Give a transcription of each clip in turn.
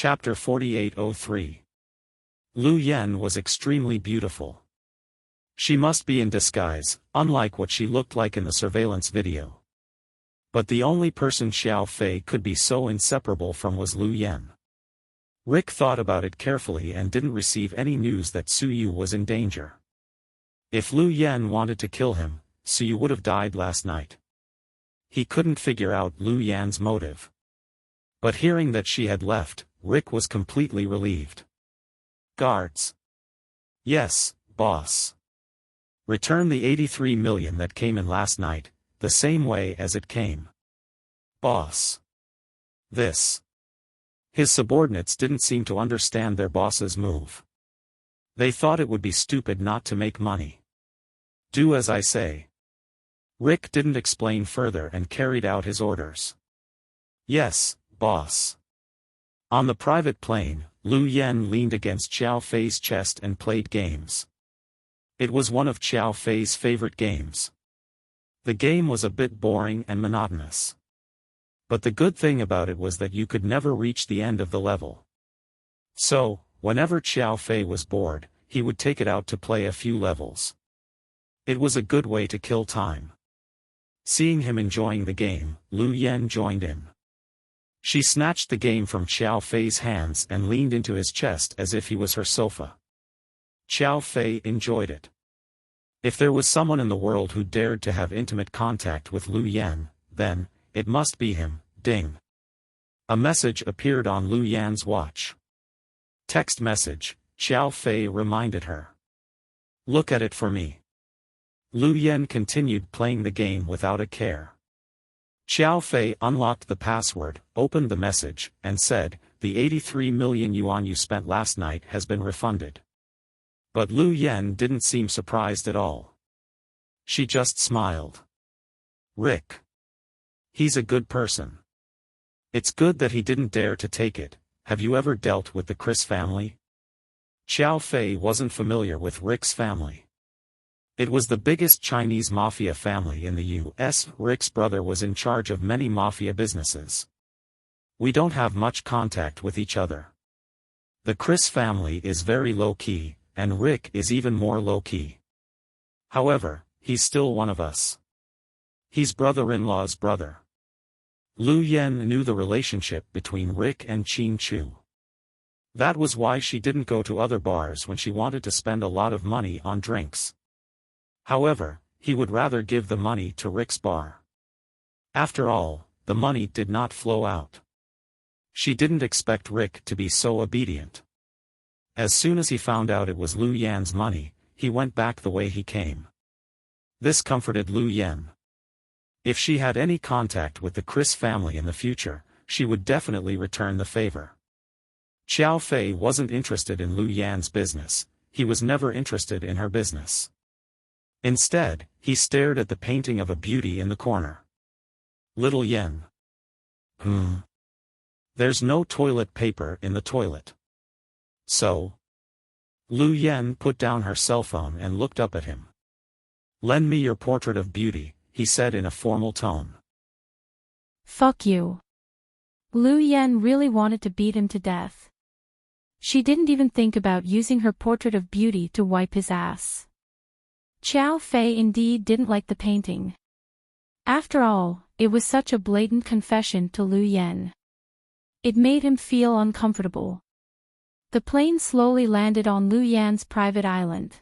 Chapter 4803. Lu Yan was extremely beautiful. She must be in disguise, unlike what she looked like in the surveillance video. But the only person Xiao Fei could be so inseparable from was Lu Yan. Rick thought about it carefully and didn't receive any news that Suyu was in danger. If Lu Yan wanted to kill him, Suyu would have died last night. He couldn't figure out Lu Yan's motive. But hearing that she had left, Rick was completely relieved. Guards. Yes, boss. Return the 83 million that came in last night, the same way as it came. Boss. This. His subordinates didn't seem to understand their boss's move. They thought it would be stupid not to make money. Do as I say. Rick didn't explain further and carried out his orders. Yes, boss. On the private plane, Lu Yan leaned against Xiao Fei's chest and played games. It was one of Xiao Fei's favorite games. The game was a bit boring and monotonous. But the good thing about it was that you could never reach the end of the level. So, whenever Xiao Fei was bored, he would take it out to play a few levels. It was a good way to kill time. Seeing him enjoying the game, Lu Yan joined in. She snatched the game from Xiao Fei's hands and leaned into his chest as if he was her sofa. Xiao Fei enjoyed it. If there was someone in the world who dared to have intimate contact with Lu Yan, then, it must be him. Ding. A message appeared on Lu Yan's watch. Text message, Xiao Fei reminded her. Look at it for me. Lu Yan continued playing the game without a care. Xiao Fei unlocked the password, opened the message, and said, "The 83 million yuan you spent last night has been refunded." But Lu Yan didn't seem surprised at all. She just smiled. Rick. He's a good person. It's good that he didn't dare to take it. Have you ever dealt with the Chris family? Xiao Fei wasn't familiar with Rick's family. It was the biggest Chinese mafia family in the U.S. Rick's brother was in charge of many mafia businesses. We don't have much contact with each other. The Chris family is very low-key, and Rick is even more low-key. However, he's still one of us. He's brother-in-law's brother. Lu Yan knew the relationship between Rick and Qin Chu. That was why she didn't go to other bars when she wanted to spend a lot of money on drinks. However, he would rather give the money to Rick's bar. After all, the money did not flow out. She didn't expect Rick to be so obedient. As soon as he found out it was Lu Yan's money, he went back the way he came. This comforted Lu Yan. If she had any contact with the Chris family in the future, she would definitely return the favor. Xiao Fei wasn't interested in Lu Yan's business, he was never interested in her business. Instead, he stared at the painting of a beauty in the corner. Little Yan. There's no toilet paper in the toilet. So? Lu Yan put down her cell phone and looked up at him. Lend me your portrait of beauty, he said in a formal tone. Fuck you. Lu Yan really wanted to beat him to death. She didn't even think about using her portrait of beauty to wipe his ass. Xiao Fei indeed didn't like the painting. After all, it was such a blatant confession to Lu Yan. It made him feel uncomfortable. The plane slowly landed on Lu Yan's private island.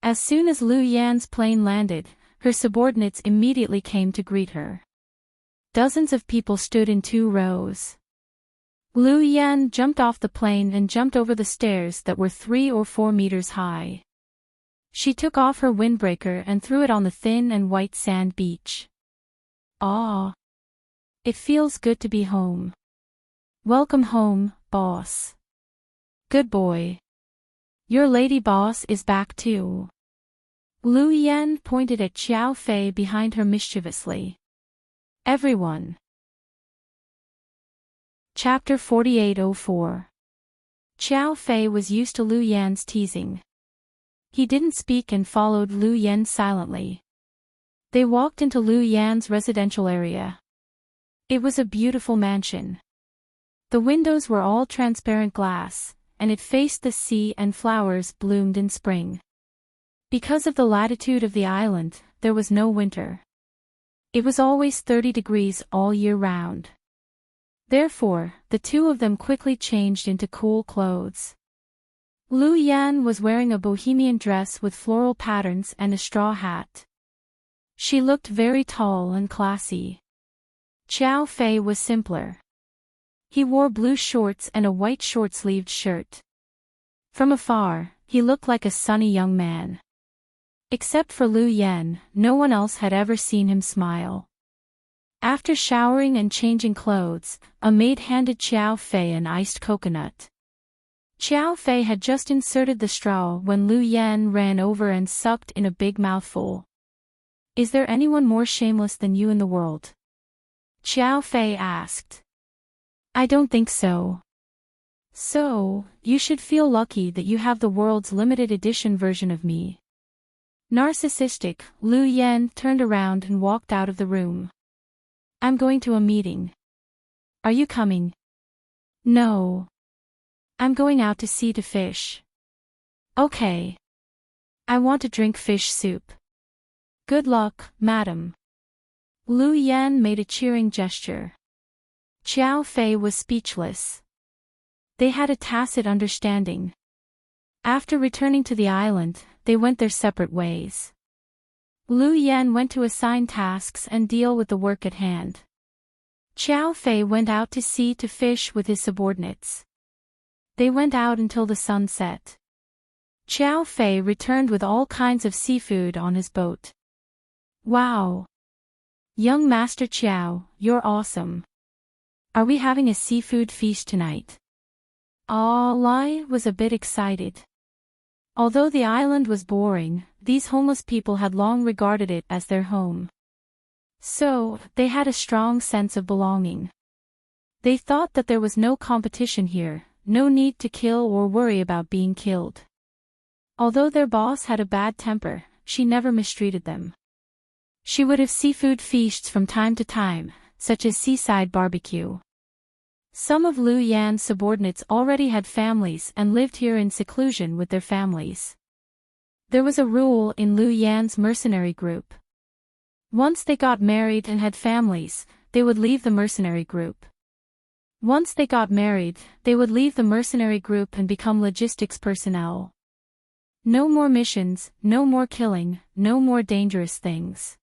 As soon as Lu Yan's plane landed, her subordinates immediately came to greet her. Dozens of people stood in 2 rows. Lu Yan jumped off the plane and jumped over the stairs that were 3 or 4 meters high. She took off her windbreaker and threw it on the thin and white sand beach. Ah! It feels good to be home. Welcome home, boss. Good boy. Your lady boss is back too. Lu Yan pointed at Xiao Fei behind her mischievously. Everyone. Chapter 4804. Xiao Fei was used to Lu Yan's teasing. He didn't speak and followed Lu Yan silently. They walked into Lu Yan's residential area. It was a beautiful mansion. The windows were all transparent glass, and it faced the sea and flowers bloomed in spring. Because of the latitude of the island, there was no winter. It was always 30 degrees all year round. Therefore, the two of them quickly changed into cool clothes. Lu Yan was wearing a bohemian dress with floral patterns and a straw hat. She looked very tall and classy. Xiao Fei was simpler. He wore blue shorts and a white short-sleeved shirt. From afar, he looked like a sunny young man. Except for Lu Yan, no one else had ever seen him smile. After showering and changing clothes, a maid handed Xiao Fei an iced coconut. Xiao Fei had just inserted the straw when Lu Yan ran over and sucked in a big mouthful. "Is there anyone more shameless than you in the world?" Xiao Fei asked. "I don't think so." "So, you should feel lucky that you have the world's limited edition version of me." Narcissistic, Lu Yan turned around and walked out of the room. "I'm going to a meeting. Are you coming?" "No. I'm going out to sea to fish." "Okay. I want to drink fish soup." "Good luck, madam." Lu Yan made a cheering gesture. Xiao Fei was speechless. They had a tacit understanding. After returning to the island, they went their separate ways. Lu Yan went to assign tasks and deal with the work at hand. Xiao Fei went out to sea to fish with his subordinates. They went out until the sun set. Xiao Fei returned with all kinds of seafood on his boat. "Wow! Young Master Xiao, you're awesome. Are we having a seafood feast tonight?" Lai was a bit excited. Although the island was boring, these homeless people had long regarded it as their home. So, they had a strong sense of belonging. They thought that there was no competition here, no need to kill or worry about being killed. Although their boss had a bad temper, she never mistreated them. She would have seafood feasts from time to time, such as seaside barbecue. Some of Lu Yan's subordinates already had families and lived here in seclusion with their families. There was a rule in Lu Yan's mercenary group. Once they got married and had families, they would leave the mercenary group. Once they got married, they would leave the mercenary group and become logistics personnel. No more missions, no more killing, no more dangerous things.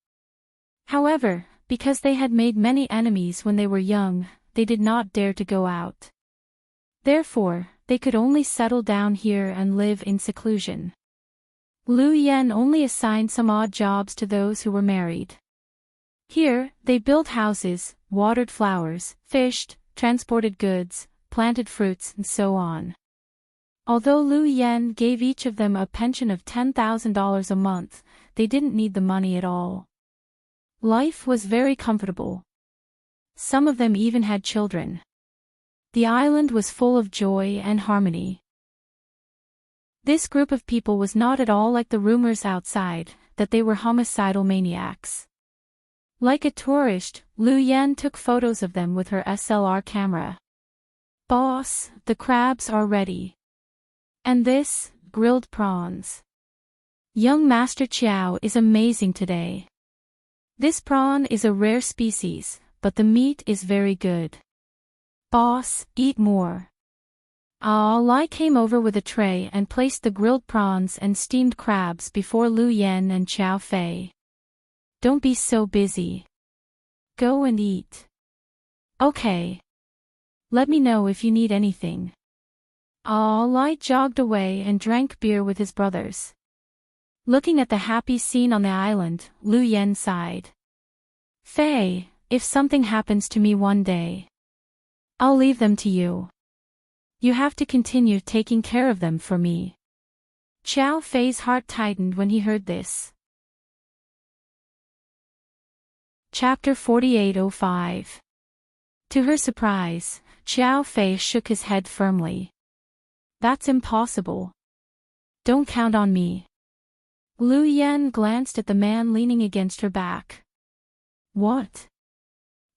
However, because they had made many enemies when they were young, they did not dare to go out. Therefore, they could only settle down here and live in seclusion. Lu Yan only assigned some odd jobs to those who were married. Here, they built houses, watered flowers, fished, transported goods, planted fruits and so on. Although Lu Yan gave each of them a pension of $10,000 a month, they didn't need the money at all. Life was very comfortable. Some of them even had children. The island was full of joy and harmony. This group of people was not at all like the rumors outside, that they were homicidal maniacs. Like a tourist, Lu Yan took photos of them with her SLR camera. "Boss, the crabs are ready. And this, grilled prawns. Young Master Xiao is amazing today. This prawn is a rare species, but the meat is very good. Boss, eat more." Lai came over with a tray and placed the grilled prawns and steamed crabs before Lu Yan and Xiao Fei. "Don't be so busy. Go and eat." "Okay. Let me know if you need anything." Lai jogged away and drank beer with his brothers. Looking at the happy scene on the island, Lu Yan sighed. "Fei, if something happens to me one day, I'll leave them to you. You have to continue taking care of them for me." Xiao Fei's heart tightened when he heard this. Chapter 48:05. To her surprise, Xiao Fei shook his head firmly. "That's impossible. Don't count on me." Lu Yan glanced at the man leaning against her back. "What?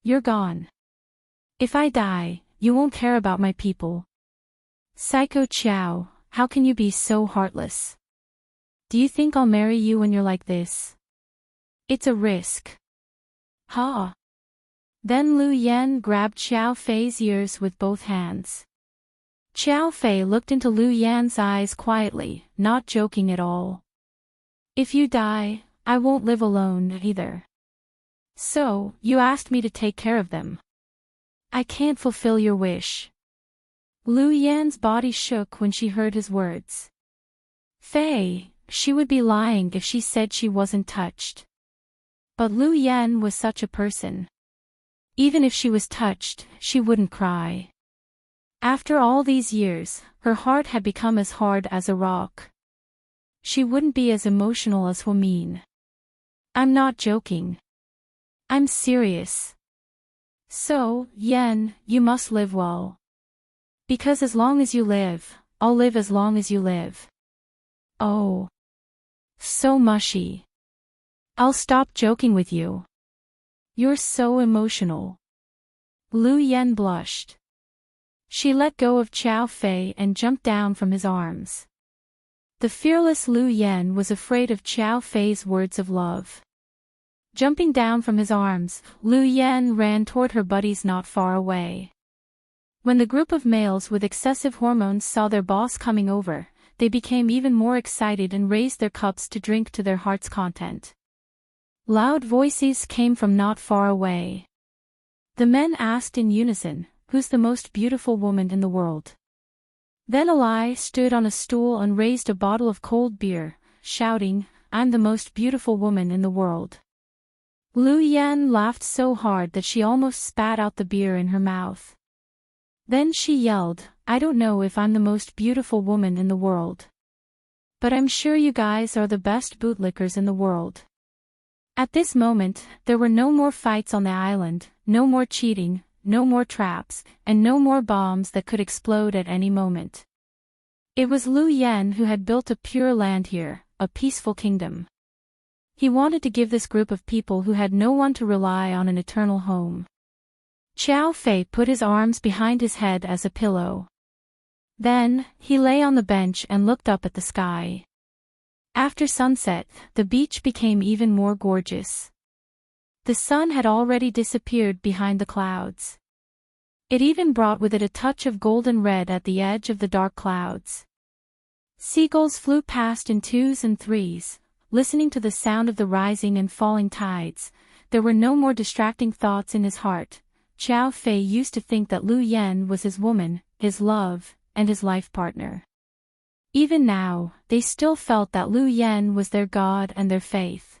You're gone. If I die, you won't care about my people. Psycho Chow, how can you be so heartless? Do you think I'll marry you when you're like this? It's a risk. Ha! Then Lu Yan grabbed Xiao Fei's ears with both hands. Xiao Fei looked into Lu Yan's eyes quietly, not joking at all. If you die, I won't live alone either. So, you asked me to take care of them. I can't fulfill your wish. Lu Yan's body shook when she heard his words. Fei, she would be lying if she said she wasn't touched. But Lu Yan was such a person. Even if she was touched, she wouldn't cry. After all these years, her heart had become as hard as a rock. She wouldn't be as emotional as Huamin. I'm not joking. I'm serious. So, Yan, you must live well. Because as long as you live, I'll live as long as you live. Oh. So mushy. I'll stop joking with you. You're so emotional. Lu Yan blushed. She let go of Xiao Fei and jumped down from his arms. The fearless Lu Yan was afraid of Xiao Fei's words of love. Jumping down from his arms, Lu Yan ran toward her buddies not far away. When the group of males with excessive hormones saw their boss coming over, they became even more excited and raised their cups to drink to their heart's content. Loud voices came from not far away. The men asked in unison, "Who's the most beautiful woman in the world?" Then Alai stood on a stool and raised a bottle of cold beer, shouting, "I'm the most beautiful woman in the world." Lu Yan laughed so hard that she almost spat out the beer in her mouth. Then she yelled, "I don't know if I'm the most beautiful woman in the world. But I'm sure you guys are the best bootlickers in the world." At this moment, there were no more fights on the island, no more cheating, no more traps, and no more bombs that could explode at any moment. It was Lu Yan who had built a pure land here, a peaceful kingdom. He wanted to give this group of people who had no one to rely on an eternal home. Xiao Fei put his arms behind his head as a pillow. Then, he lay on the bench and looked up at the sky. After sunset, the beach became even more gorgeous. The sun had already disappeared behind the clouds. It even brought with it a touch of golden red at the edge of the dark clouds. Seagulls flew past in twos and threes, listening to the sound of the rising and falling tides. There were no more distracting thoughts in his heart. Xiao Fei used to think that Lu Yan was his woman, his love, and his life partner. Even now, they still felt that Lu Yan was their god and their faith.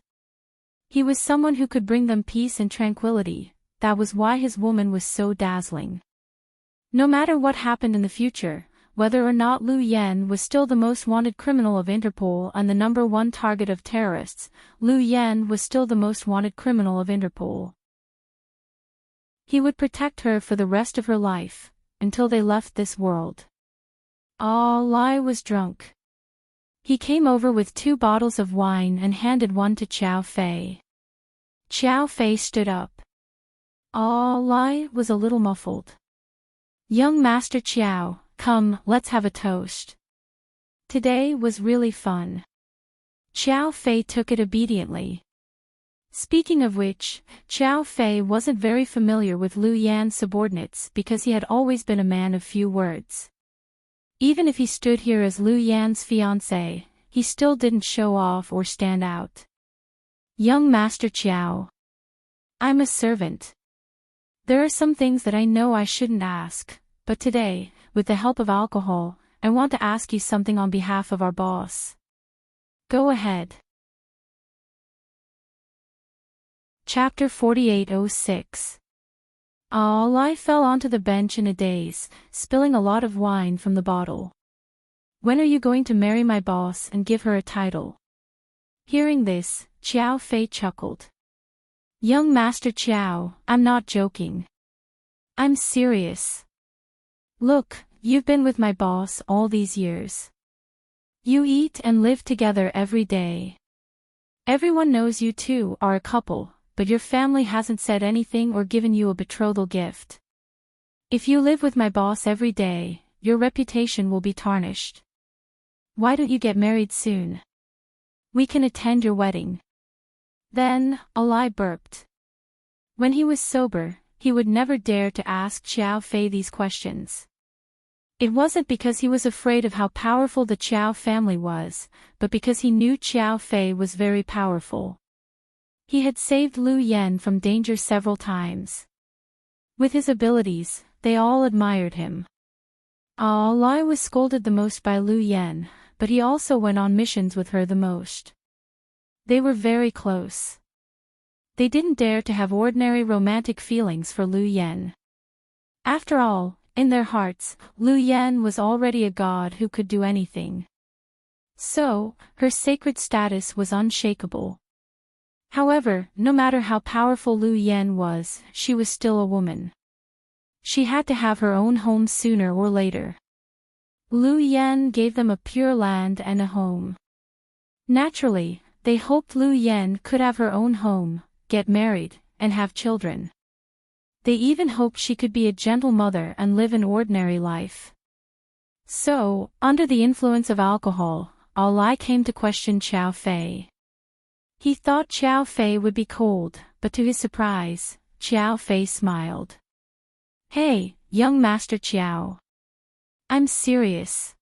He was someone who could bring them peace and tranquility. That was why his woman was so dazzling. No matter what happened in the future, whether or not Lu Yan was still the most wanted criminal of Interpol and the #1 target of terrorists, Lu Yan was still the most wanted criminal of Interpol. He would protect her for the rest of her life, until they left this world. Lai was drunk. He came over with 2 bottles of wine and handed one to Xiao Fei. Xiao Fei stood up. Lai was a little muffled. "Young Master Xiao, come, let's have a toast. Today was really fun." Xiao Fei took it obediently. Speaking of which, Xiao Fei wasn't very familiar with Lu Yan's subordinates because he had always been a man of few words. Even if he stood here as Lu Yan's fiancé, he still didn't show off or stand out. "Young Master Xiao. I'm a servant. There are some things that I know I shouldn't ask, but today, with the help of alcohol, I want to ask you something on behalf of our boss." "Go ahead." Chapter 4806. Lai fell onto the bench in a daze, spilling a lot of wine from the bottle. "When are you going to marry my boss and give her a title?" Hearing this, Xiao Fei chuckled. "Young Master Xiao, I'm not joking. I'm serious. Look, you've been with my boss all these years. You eat and live together every day. Everyone knows you two are a couple, but your family hasn't said anything or given you a betrothal gift. If you live with my boss every day, your reputation will be tarnished. Why don't you get married soon? We can attend your wedding. Then, Ali burped. When he was sober, he would never dare to ask Xiao Fei these questions. It wasn't because he was afraid of how powerful the Qiao family was, but because he knew Qiao Fei was very powerful. He had saved Lu Yan from danger several times. With his abilities, they all admired him. Lai was scolded the most by Lu Yan, but he also went on missions with her the most. They were very close. They didn't dare to have ordinary romantic feelings for Lu Yan. After all, in their hearts, Lu Yan was already a god who could do anything. So, her sacred status was unshakable. However, no matter how powerful Lu Yan was, she was still a woman. She had to have her own home sooner or later. Lu Yan gave them a pure land and a home. Naturally, they hoped Lu Yan could have her own home, get married, and have children. They even hoped she could be a gentle mother and live an ordinary life. So, under the influence of alcohol, Ali came to question Qiao Fei. He thought Qiao Fei would be cold, but to his surprise, Qiao Fei smiled. Hey, young Master Qiao. I'm serious.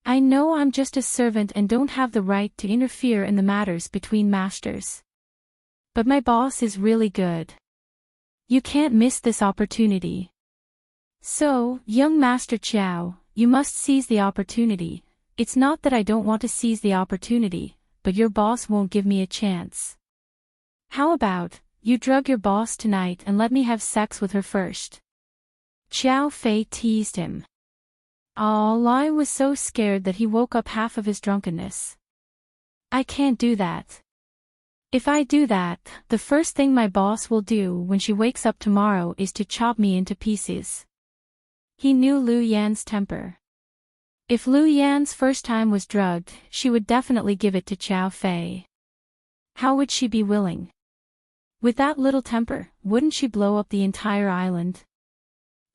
I know I'm just a servant and don't have the right to interfere in the matters between masters. But my boss is really good. You can't miss this opportunity. So, young Master Qiao, you must seize the opportunity. It's not that I don't want to seize the opportunity, but your boss won't give me a chance. How about, you drug your boss tonight and let me have sex with her first? Qiao Fei teased him. Lai was so scared that he woke up half of his drunkenness. I can't do that. If I do that, the first thing my boss will do when she wakes up tomorrow is to chop me into pieces. He knew Lu Yan's temper. If Lu Yan's first time was drugged, she would definitely give it to Qiao Fei. How would she be willing? With that little temper, wouldn't she blow up the entire island?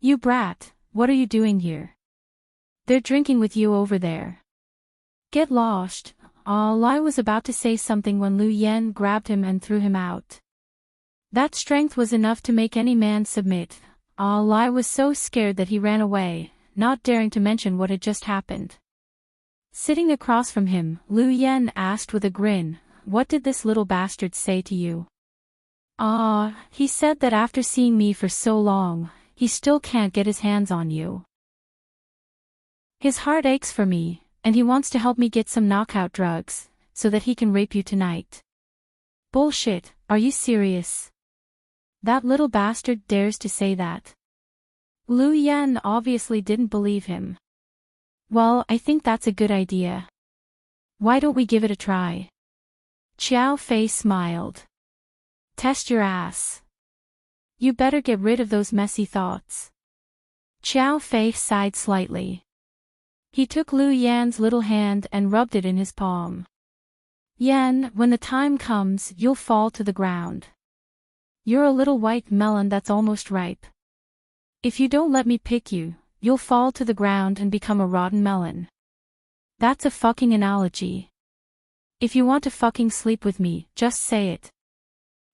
You brat, what are you doing here? They're drinking with you over there. Get lost. Lai was about to say something when Lu Yan grabbed him and threw him out. That strength was enough to make any man submit. Lai was so scared that he ran away, not daring to mention what had just happened. Sitting across from him, Lu Yan asked with a grin, "What did this little bastard say to you?" He said that after seeing me for so long, he still can't get his hands on you. His heart aches for me, and he wants to help me get some knockout drugs, so that he can rape you tonight. Bullshit, are you serious? That little bastard dares to say that. Lu Yan obviously didn't believe him. Well, I think that's a good idea. Why don't we give it a try? Qiao Fei smiled. Test your ass. You better get rid of those messy thoughts. Qiao Fei sighed slightly. He took Lu Yan's little hand and rubbed it in his palm. Yan, when the time comes, you'll fall to the ground. You're a little white melon that's almost ripe. If you don't let me pick you, you'll fall to the ground and become a rotten melon. That's a fucking analogy. If you want to fucking sleep with me, just say it.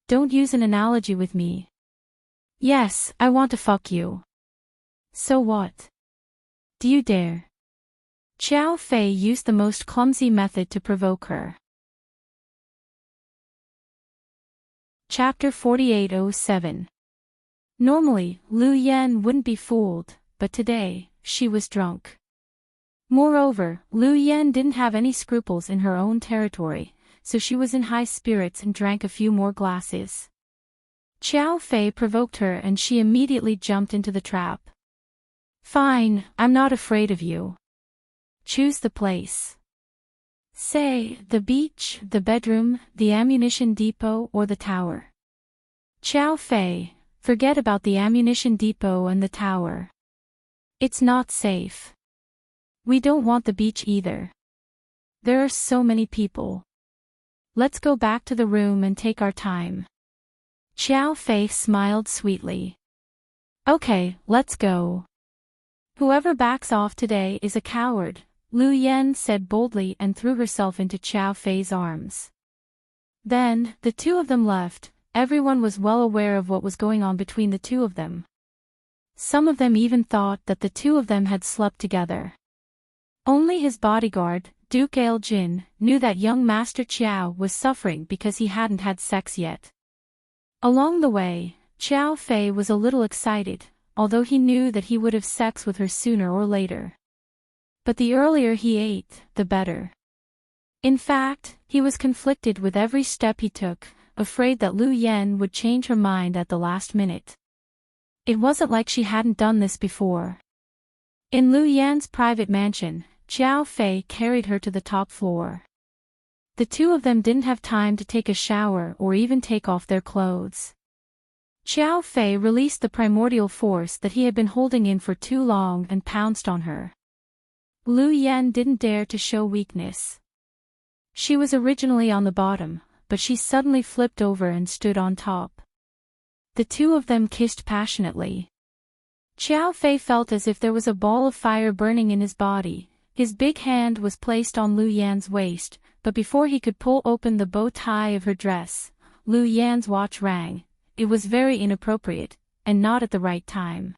Don't use an analogy with me. Yes, I want to fuck you. So what? Do you dare? Qiao Fei used the most clumsy method to provoke her. Chapter 4807. Normally, Lu Yan wouldn't be fooled, but today, she was drunk. Moreover, Lu Yan didn't have any scruples in her own territory, so she was in high spirits and drank a few more glasses. Qiao Fei provoked her and she immediately jumped into the trap. Fine, I'm not afraid of you. Choose the place. Say, the beach, the bedroom, the ammunition depot or the tower. Qiao Fei, forget about the ammunition depot and the tower. It's not safe. We don't want the beach either. There are so many people. Let's go back to the room and take our time. Qiao Fei smiled sweetly. Okay, let's go. Whoever backs off today is a coward, Lu Yan said boldly and threw herself into Xiao Fei's arms. Then, the two of them left. Everyone was well aware of what was going on between the two of them. Some of them even thought that the two of them had slept together. Only his bodyguard, Duke Aljin, knew that young Master Qiao was suffering because he hadn't had sex yet. Along the way, Xiao Fei was a little excited, although he knew that he would have sex with her sooner or later. But the earlier he ate, the better. In fact, he was conflicted with every step he took, afraid that Lu Yan would change her mind at the last minute. It wasn't like she hadn't done this before. In Lu Yan's private mansion, Xiao Fei carried her to the top floor. The two of them didn't have time to take a shower or even take off their clothes. Xiao Fei released the primordial force that he had been holding in for too long and pounced on her. Lu Yan didn't dare to show weakness. She was originally on the bottom, but she suddenly flipped over and stood on top. The two of them kissed passionately. Xiao Fei felt as if there was a ball of fire burning in his body. His big hand was placed on Lu Yan's waist, but before he could pull open the bow tie of her dress, Lu Yan's watch rang. It was very inappropriate, and not at the right time.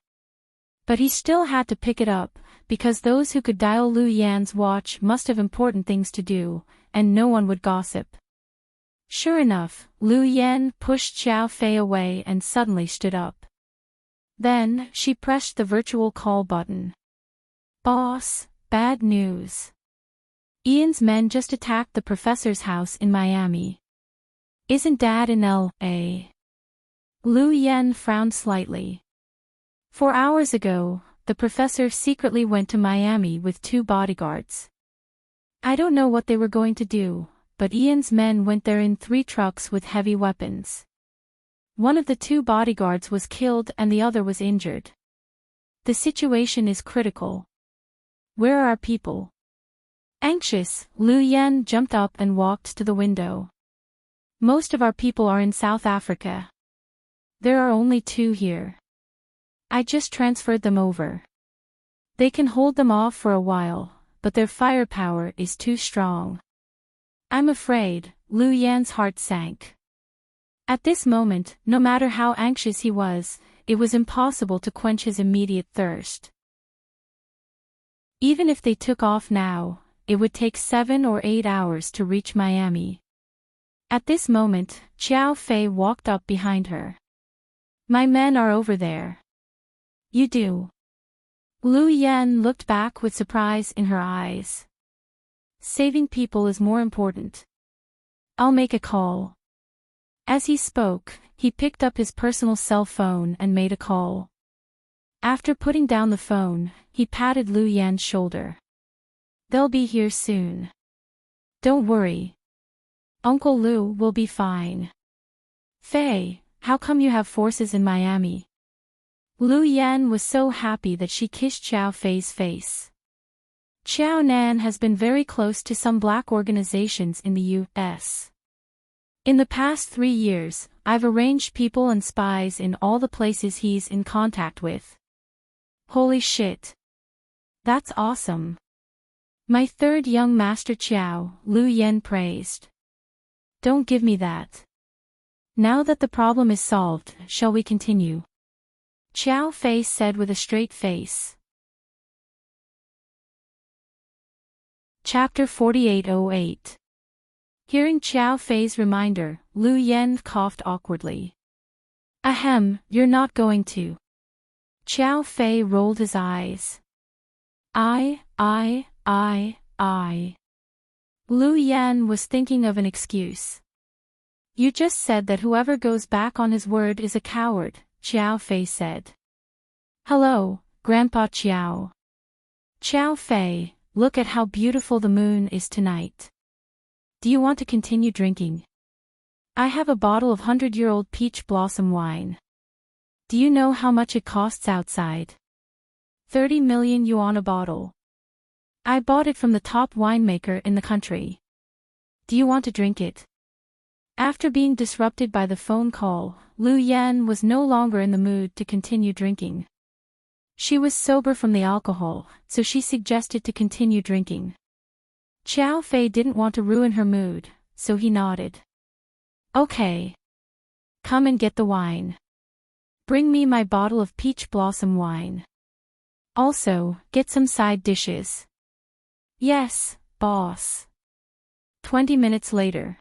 But he still had to pick it up, because those who could dial Lu Yan's watch must have important things to do, and no one would gossip. Sure enough, Lu Yan pushed Xiao Fei away and suddenly stood up. Then, she pressed the virtual call button. Boss, bad news. Ian's men just attacked the professor's house in Miami. Isn't Dad in L.A.? Lu Yan frowned slightly. 4 hours ago, the professor secretly went to Miami with 2 bodyguards. I don't know what they were going to do, but Ian's men went there in 3 trucks with heavy weapons. One of the 2 bodyguards was killed and the other was injured. The situation is critical. Where are our people? Anxious, Lu Yan jumped up and walked to the window. Most of our people are in South Africa. There are only 2 here. I just transferred them over. They can hold them off for a while, but their firepower is too strong. I'm afraid, Lu Yan's heart sank. At this moment, no matter how anxious he was, it was impossible to quench his immediate thirst. Even if they took off now, it would take 7 or 8 hours to reach Miami. At this moment, Xiao Fei walked up behind her. My men are over there. You do. Lu Yan looked back with surprise in her eyes. Saving people is more important. I'll make a call. As he spoke, he picked up his personal cell phone and made a call. After putting down the phone, he patted Lu Yan's shoulder. They'll be here soon. Don't worry. Uncle Lu will be fine. Fei, how come you have forces in Miami? Lu Yan was so happy that she kissed Xiao Fei's face. Xiao Nan has been very close to some black organizations in the U.S. In the past 3 years, I've arranged people and spies in all the places he's in contact with. Holy shit. That's awesome. My 3rd young master Qiao, Lu Yan praised. Don't give me that. Now that the problem is solved, shall we continue? Xiao Fei said with a straight face. Chapter 4808. Hearing Xiao Fei's reminder, Lu Yan coughed awkwardly. Ahem, you're not going to. Xiao Fei rolled his eyes. I. Lu Yan was thinking of an excuse. You just said that whoever goes back on his word is a coward, Xiao Fei said. Hello, Grandpa Qiao. Xiao Fei, look at how beautiful the moon is tonight. Do you want to continue drinking? I have a bottle of 100-year-old peach blossom wine. Do you know how much it costs outside? 30 million yuan a bottle. I bought it from the top winemaker in the country. Do you want to drink it? After being disrupted by the phone call, Lu Yan was no longer in the mood to continue drinking. She was sober from the alcohol, so she suggested to continue drinking. Xiao Fei didn't want to ruin her mood, so he nodded. Okay. Come and get the wine. Bring me my bottle of peach blossom wine. Also, get some side dishes. Yes, boss. 20 minutes later.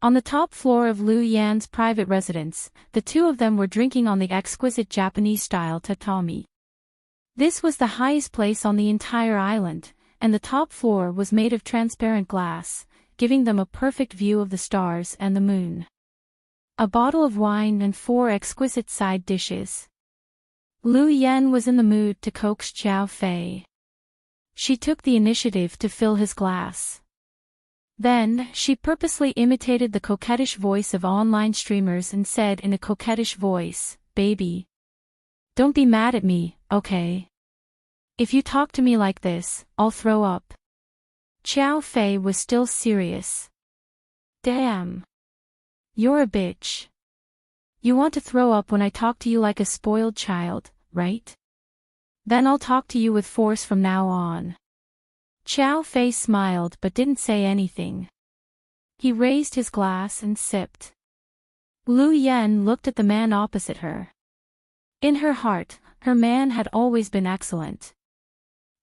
On the top floor of Lu Yan's private residence, the two of them were drinking on the exquisite Japanese-style tatami. This was the highest place on the entire island, and the top floor was made of transparent glass, giving them a perfect view of the stars and the moon. A bottle of wine and 4 exquisite side dishes. Lu Yan was in the mood to coax Xiao Fei. She took the initiative to fill his glass. Then, she purposely imitated the coquettish voice of online streamers and said in a coquettish voice, "Baby. Don't be mad at me, okay? If you talk to me like this, I'll throw up." Xiao Fei was still serious. Damn. You're a bitch. You want to throw up when I talk to you like a spoiled child, right? Then I'll talk to you with force from now on. Xiao Fei smiled but didn't say anything. He raised his glass and sipped. Lu Yan looked at the man opposite her. In her heart, her man had always been excellent.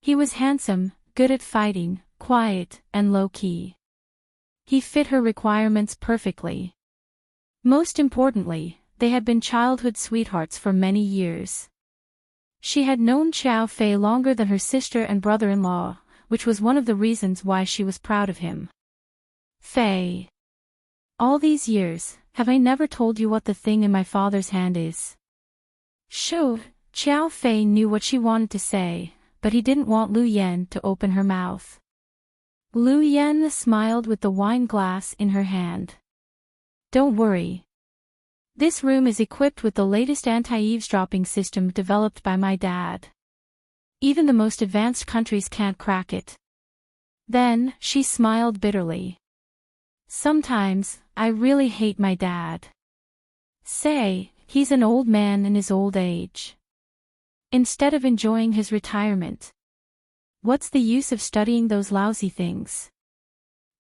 He was handsome, good at fighting, quiet, and low-key. He fit her requirements perfectly. Most importantly, they had been childhood sweethearts for many years. She had known Xiao Fei longer than her sister and brother-in-law, which was one of the reasons why she was proud of him. Fei. All these years, have I never told you what the thing in my father's hand is? Shoo. Xiao Fei knew what she wanted to say, but he didn't want Lu Yan to open her mouth. Lu Yan smiled with the wine glass in her hand. Don't worry. This room is equipped with the latest anti-eavesdropping system developed by my dad. Even the most advanced countries can't crack it. Then, she smiled bitterly. Sometimes, I really hate my dad. Say, he's an old man in his old age. Instead of enjoying his retirement. What's the use of studying those lousy things?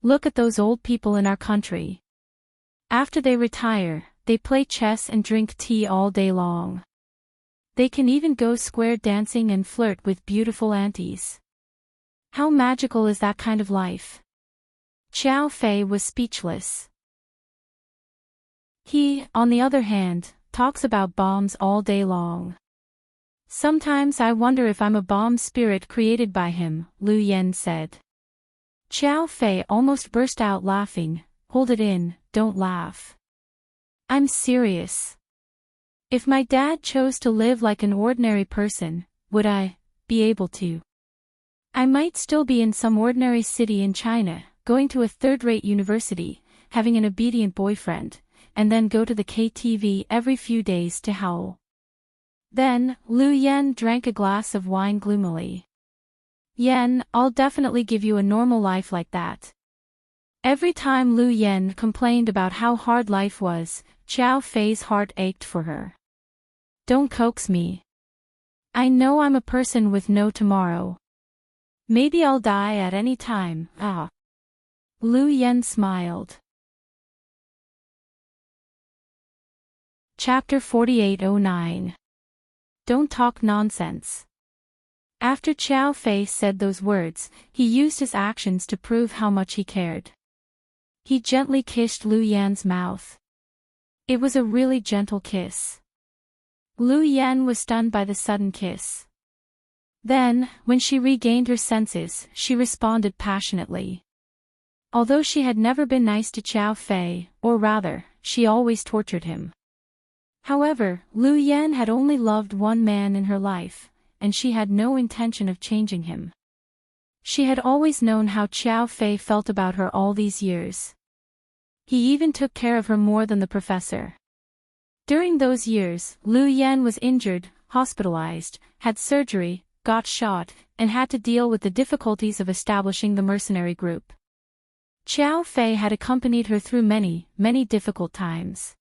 Look at those old people in our country. After they retire, they play chess and drink tea all day long. They can even go square dancing and flirt with beautiful aunties. How magical is that kind of life? Xiao Fei was speechless. He, on the other hand, talks about bombs all day long. Sometimes I wonder if I'm a bomb spirit created by him, Lu Yan said. Xiao Fei almost burst out laughing. Hold it in, don't laugh. I'm serious. If my dad chose to live like an ordinary person, would I be able to? I might still be in some ordinary city in China, going to a third-rate university, having an obedient boyfriend, and then go to the KTV every few days to howl. Then, Lu Yan drank a glass of wine gloomily. Yan, I'll definitely give you a normal life like that. Every time Lu Yan complained about how hard life was, Xiao Fei's heart ached for her. Don't coax me. I know I'm a person with no tomorrow. Maybe I'll die at any time, ah. Lu Yan smiled. Chapter 4809. Don't talk nonsense. After Xiao Fei said those words, he used his actions to prove how much he cared. He gently kissed Lu Yan's mouth. It was a really gentle kiss. Lu Yan was stunned by the sudden kiss. Then, when she regained her senses, she responded passionately. Although she had never been nice to Xiao Fei, or rather, she always tortured him. However, Lu Yan had only loved one man in her life, and she had no intention of changing him. She had always known how Xiao Fei felt about her all these years. He even took care of her more than the professor. During those years, Lu Yan was injured, hospitalized, had surgery, got shot, and had to deal with the difficulties of establishing the mercenary group. Xiao Fei had accompanied her through many, many difficult times.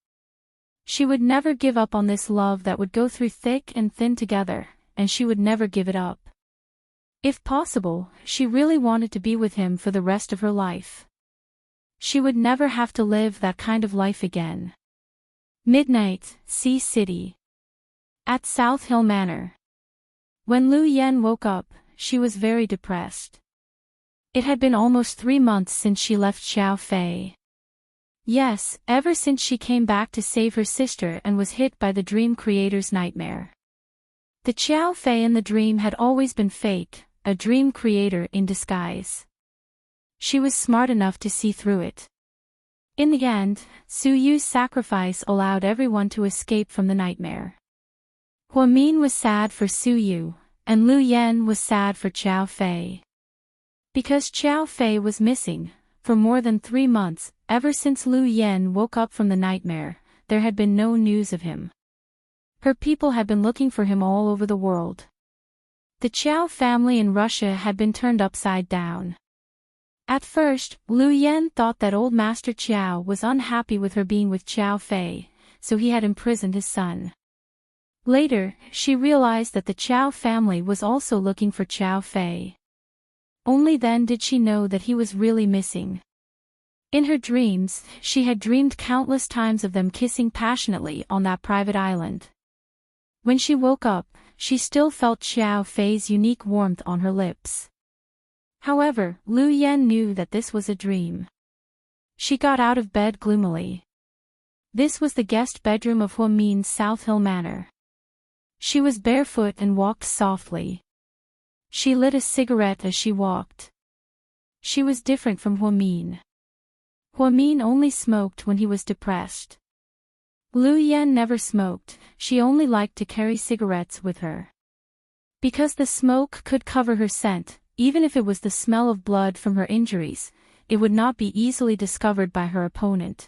She would never give up on this love that would go through thick and thin together, and she would never give it up. If possible, she really wanted to be with him for the rest of her life. She would never have to live that kind of life again. Midnight, Sea City. At South Hill Manor. When Lu Yan woke up, she was very depressed. It had been almost 3 months since she left Xiao Fei. Yes, ever since she came back to save her sister and was hit by the dream creator's nightmare. The Xiao Fei in the dream had always been fake, a dream creator in disguise. She was smart enough to see through it. In the end, Su Yu's sacrifice allowed everyone to escape from the nightmare. Huamin was sad for Su Yu, and Lu Yan was sad for Xiao Fei. Because Xiao Fei was missing, for more than 3 months, ever since Lu Yan woke up from the nightmare, there had been no news of him. Her people had been looking for him all over the world. The Qiao family in Russia had been turned upside down. At first, Lu Yan thought that old Master Qiao was unhappy with her being with Xiao Fei, so he had imprisoned his son. Later, she realized that the Qiao family was also looking for Xiao Fei. Only then did she know that he was really missing. In her dreams, she had dreamed countless times of them kissing passionately on that private island. When she woke up, she still felt Xiao Fei's unique warmth on her lips. However, Lu Yan knew that this was a dream. She got out of bed gloomily. This was the guest bedroom of Huamin's South Hill Manor. She was barefoot and walked softly. She lit a cigarette as she walked. She was different from Huamin. Huamin only smoked when he was depressed. Lu Yan never smoked, she only liked to carry cigarettes with her. Because the smoke could cover her scent, even if it was the smell of blood from her injuries, it would not be easily discovered by her opponent.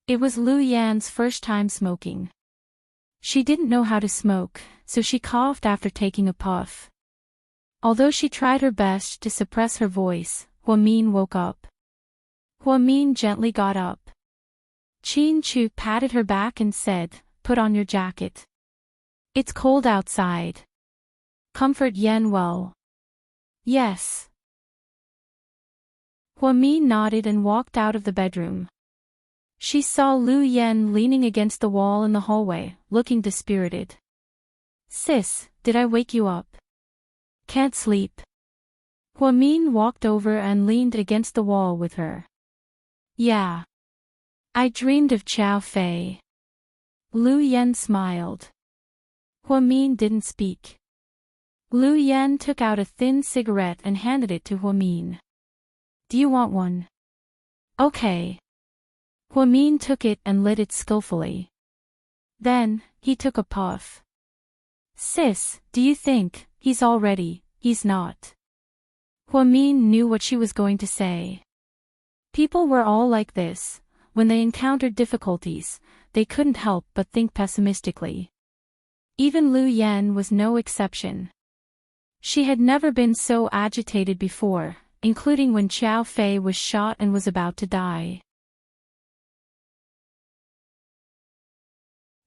It was Lu Yan's first time smoking. She didn't know how to smoke, so she coughed after taking a puff. Although she tried her best to suppress her voice, Huamin woke up. Huamin gently got up. Qin Chu patted her back and said, "Put on your jacket. It's cold outside. Comfort Yan well." "Yes." Huamin nodded and walked out of the bedroom. She saw Lu Yan leaning against the wall in the hallway, looking dispirited. "Sis, did I wake you up? Can't sleep?" Huamin walked over and leaned against the wall with her. "Yeah. I dreamed of Xiao Fei." Lu Yan smiled. Huamin didn't speak. Lu Yan took out a thin cigarette and handed it to Huamin. "Do you want one?" "Okay." Huamin took it and lit it skillfully. Then, he took a puff. "Sis, do you think he's all ready?" "He's not." Huamin knew what she was going to say. People were all like this. When they encountered difficulties, they couldn't help but think pessimistically. Even Lu Yan was no exception. She had never been so agitated before, including when Xiao Fei was shot and was about to die.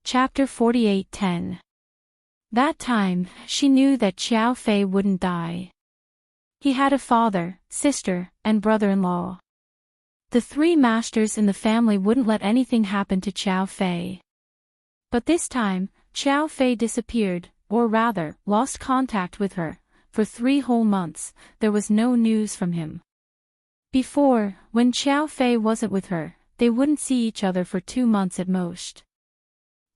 Chapter 48:10. That time, she knew that Xiao Fei wouldn't die. He had a father, sister, and brother-in-law. The 3 masters in the family wouldn't let anything happen to Xiao Fei. But this time, Xiao Fei disappeared, or rather, lost contact with her. For 3 whole months, there was no news from him. Before, when Xiao Fei wasn't with her, they wouldn't see each other for 2 months at most.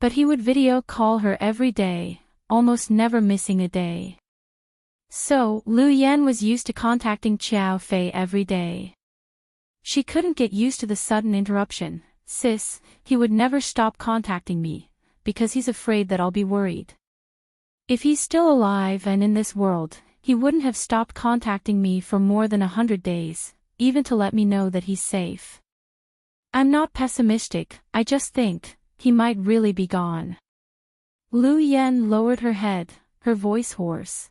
But he would video call her every day, almost never missing a day. So, Lu Yan was used to contacting Xiao Fei every day. She couldn't get used to the sudden interruption. "Sis, he would never stop contacting me, because he's afraid that I'll be worried. If he's still alive and in this world, he wouldn't have stopped contacting me for more than 100 days, even to let me know that he's safe. I'm not pessimistic, I just think he might really be gone." Lu Yan lowered her head, her voice hoarse.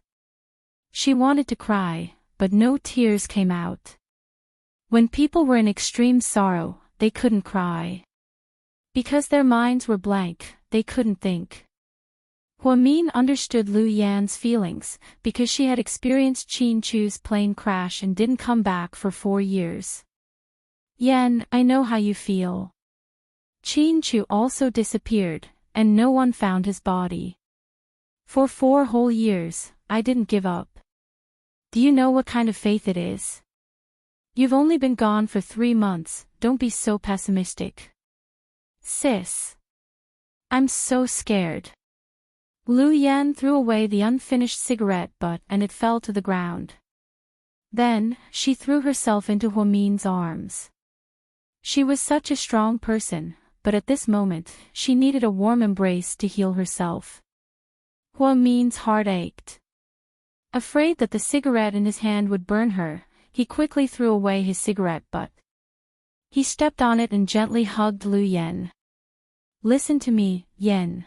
She wanted to cry, but no tears came out. When people were in extreme sorrow, they couldn't cry. Because their minds were blank, they couldn't think. Huamin understood Lu Yan's feelings, because she had experienced Qin Chu's plane crash and didn't come back for 4 years. Yan, I know how you feel. Qin Chu also disappeared, and no one found his body. For 4 whole years, I didn't give up. Do you know what kind of faith it is? You've only been gone for 3 months, don't be so pessimistic. Sis. I'm so scared. Lu Yan threw away the unfinished cigarette butt and it fell to the ground. Then, she threw herself into Huamin's arms. She was such a strong person, but at this moment, she needed a warm embrace to heal herself. Huamin's heart ached. Afraid that the cigarette in his hand would burn her, he quickly threw away his cigarette butt. He stepped on it and gently hugged Lu Yan. Listen to me, Yan.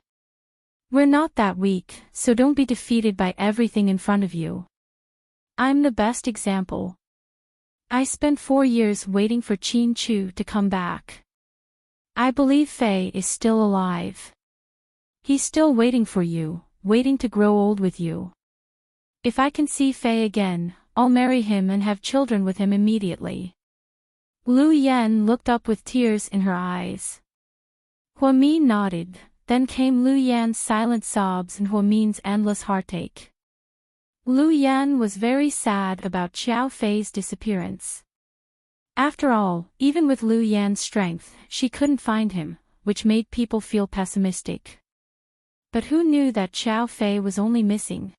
We're not that weak, so don't be defeated by everything in front of you. I'm the best example. I spent 4 years waiting for Qin Chu to come back. I believe Fei is still alive. He's still waiting for you, waiting to grow old with you. If I can see Fei again, I'll marry him and have children with him immediately. Lu Yan looked up with tears in her eyes. Huamin nodded, then came Lu Yan's silent sobs and Huamin's endless heartache. Lu Yan was very sad about Xiao Fei's disappearance. After all, even with Lu Yan's strength, she couldn't find him, which made people feel pessimistic. But who knew that Xiao Fei was only missing?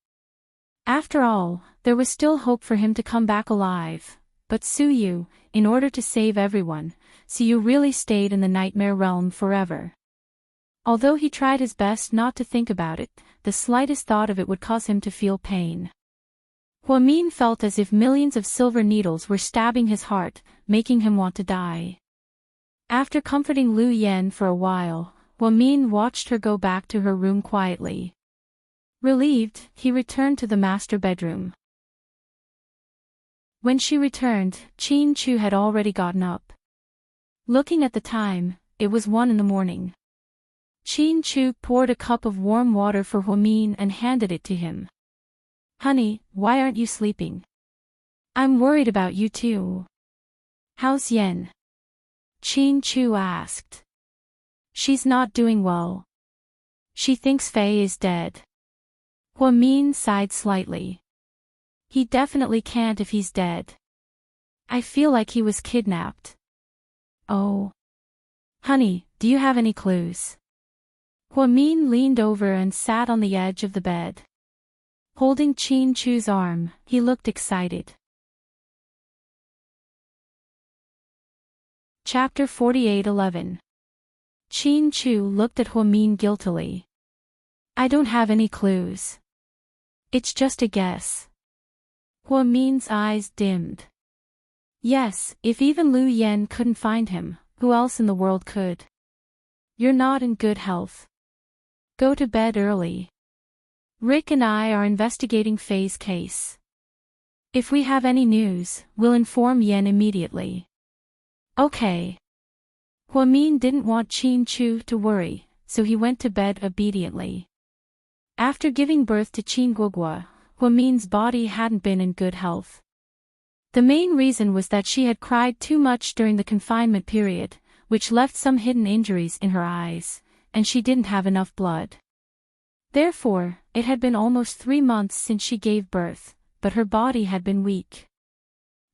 After all, there was still hope for him to come back alive. But Su Yu, in order to save everyone, Su Yu really stayed in the nightmare realm forever. Although he tried his best not to think about it, the slightest thought of it would cause him to feel pain. Huamin felt as if millions of silver needles were stabbing his heart, making him want to die. After comforting Lu Yan for a while, Huamin watched her go back to her room quietly. Relieved, he returned to the master bedroom. When she returned, Qin Chu had already gotten up. Looking at the time, it was 1 in the morning. Qin Chu poured a cup of warm water for Huamin and handed it to him. Honey, why aren't you sleeping? I'm worried about you too. How's Yan? Qin Chu asked. She's not doing well. She thinks Fei is dead. Huamin sighed slightly. He definitely can't if he's dead. I feel like he was kidnapped. Oh. Honey, do you have any clues? Huamin leaned over and sat on the edge of the bed. Holding Qin Chu's arm, he looked excited. Chapter 48:11. Qin Chu looked at Huamin guiltily. I don't have any clues. It's just a guess. Huamin's eyes dimmed. Yes, if even Lu Yan couldn't find him, who else in the world could? You're not in good health. Go to bed early. Rick and I are investigating Fei's case. If we have any news, we'll inform Yan immediately. Okay. Huamin didn't want Qin Chu to worry, so he went to bed obediently. After giving birth to Qin Guogua, Huamin's body hadn't been in good health. The main reason was that she had cried too much during the confinement period, which left some hidden injuries in her eyes, and she didn't have enough blood. Therefore, it had been almost 3 months since she gave birth, but her body had been weak.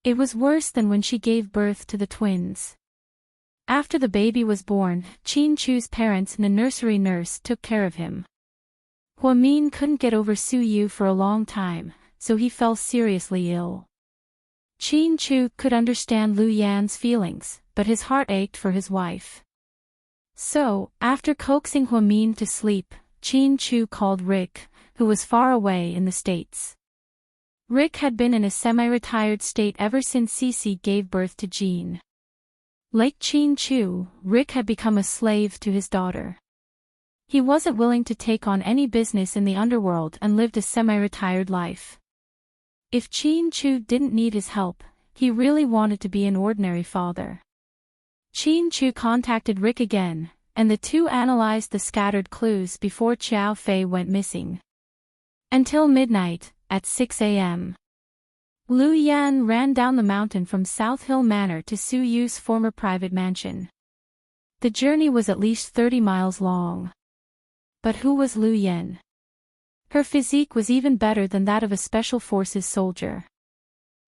It was worse than when she gave birth to the twins. After the baby was born, Qin Chu's parents and a nursery nurse took care of him. Huamin couldn't get over Su Yu for a long time, so he fell seriously ill. Qin Chu could understand Lu Yan's feelings, but his heart ached for his wife. So, after coaxing Huamin to sleep, Qin Chu called Rick, who was far away in the States. Rick had been in a semi-retired state ever since Cece gave birth to Jean. Like Qin Chu, Rick had become a slave to his daughter. He wasn't willing to take on any business in the underworld and lived a semi-retired life. If Qin Chu didn't need his help, he really wanted to be an ordinary father. Chin Chu contacted Rick again, and the two analyzed the scattered clues before Xiao Fei went missing. Until midnight, at 6 a.m. Lu Yan ran down the mountain from South Hill Manor to Su Yu's former private mansion. The journey was at least 30 miles long. But who was Lu Yan? Her physique was even better than that of a special forces soldier.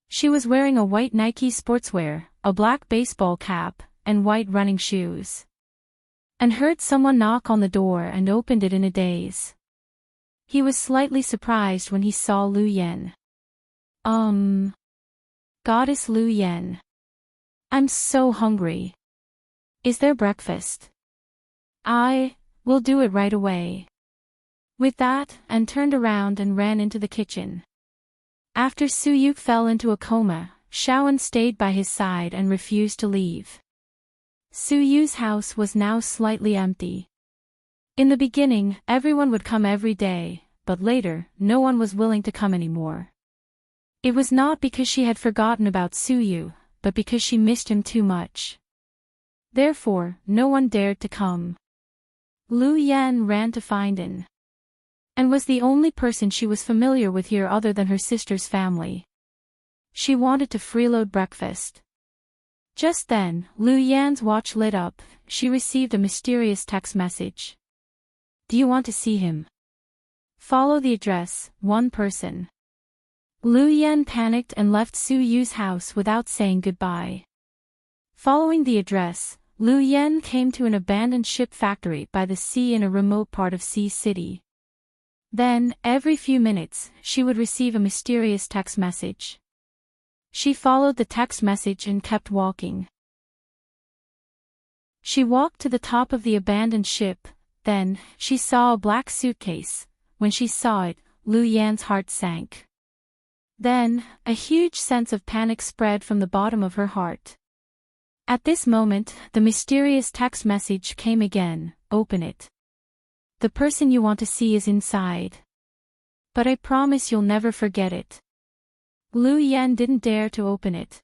She was wearing a white Nike sportswear, a black baseball cap, and white running shoes. And heard someone knock on the door and opened it in a daze. He was slightly surprised when he saw Lu Yan. Goddess Lu Yan. I'm so hungry. Is there breakfast? We'll do it right away. With that, and turned around and ran into the kitchen. After Su Yu fell into a coma, Shaoan stayed by his side and refused to leave. Su Yu's house was now slightly empty. In the beginning, everyone would come every day, but later, no one was willing to come anymore. It was not because she had forgotten about Su Yu, but because she missed him too much. Therefore, no one dared to come. Lu Yan ran to find An, and was the only person she was familiar with here other than her sister's family. She wanted to freeload breakfast. Just then, Lu Yan's watch lit up. She received a mysterious text message. Do you want to see him? Follow the address, one person. Lu Yan panicked and left Su Yu's house without saying goodbye. Following the address, Lu Yan came to an abandoned ship factory by the sea in a remote part of Sea City. Then, every few minutes, she would receive a mysterious text message. She followed the text message and kept walking. She walked to the top of the abandoned ship, then, she saw a black suitcase. When she saw it, Lu Yan's heart sank. Then, a huge sense of panic spread from the bottom of her heart. At this moment, the mysterious text message came again. Open it. The person you want to see is inside. But I promise you'll never forget it. Lu Yan didn't dare to open it.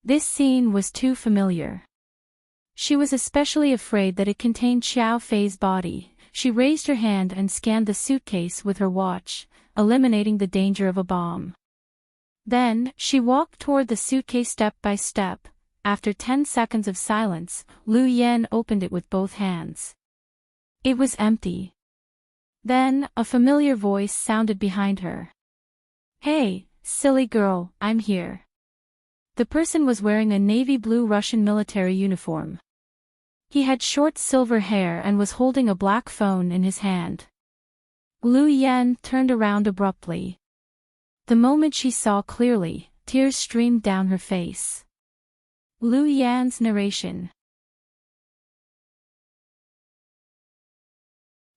This scene was too familiar. She was especially afraid that it contained Xiao Fei's body. She raised her hand and scanned the suitcase with her watch, eliminating the danger of a bomb. Then, she walked toward the suitcase step by step. After 10 seconds of silence, Lu Yan opened it with both hands. It was empty. Then, a familiar voice sounded behind her. Hey, silly girl, I'm here. The person was wearing a navy blue Russian military uniform. He had short silver hair and was holding a black phone in his hand. Lu Yan turned around abruptly. The moment she saw clearly, tears streamed down her face. Lu Yan's narration.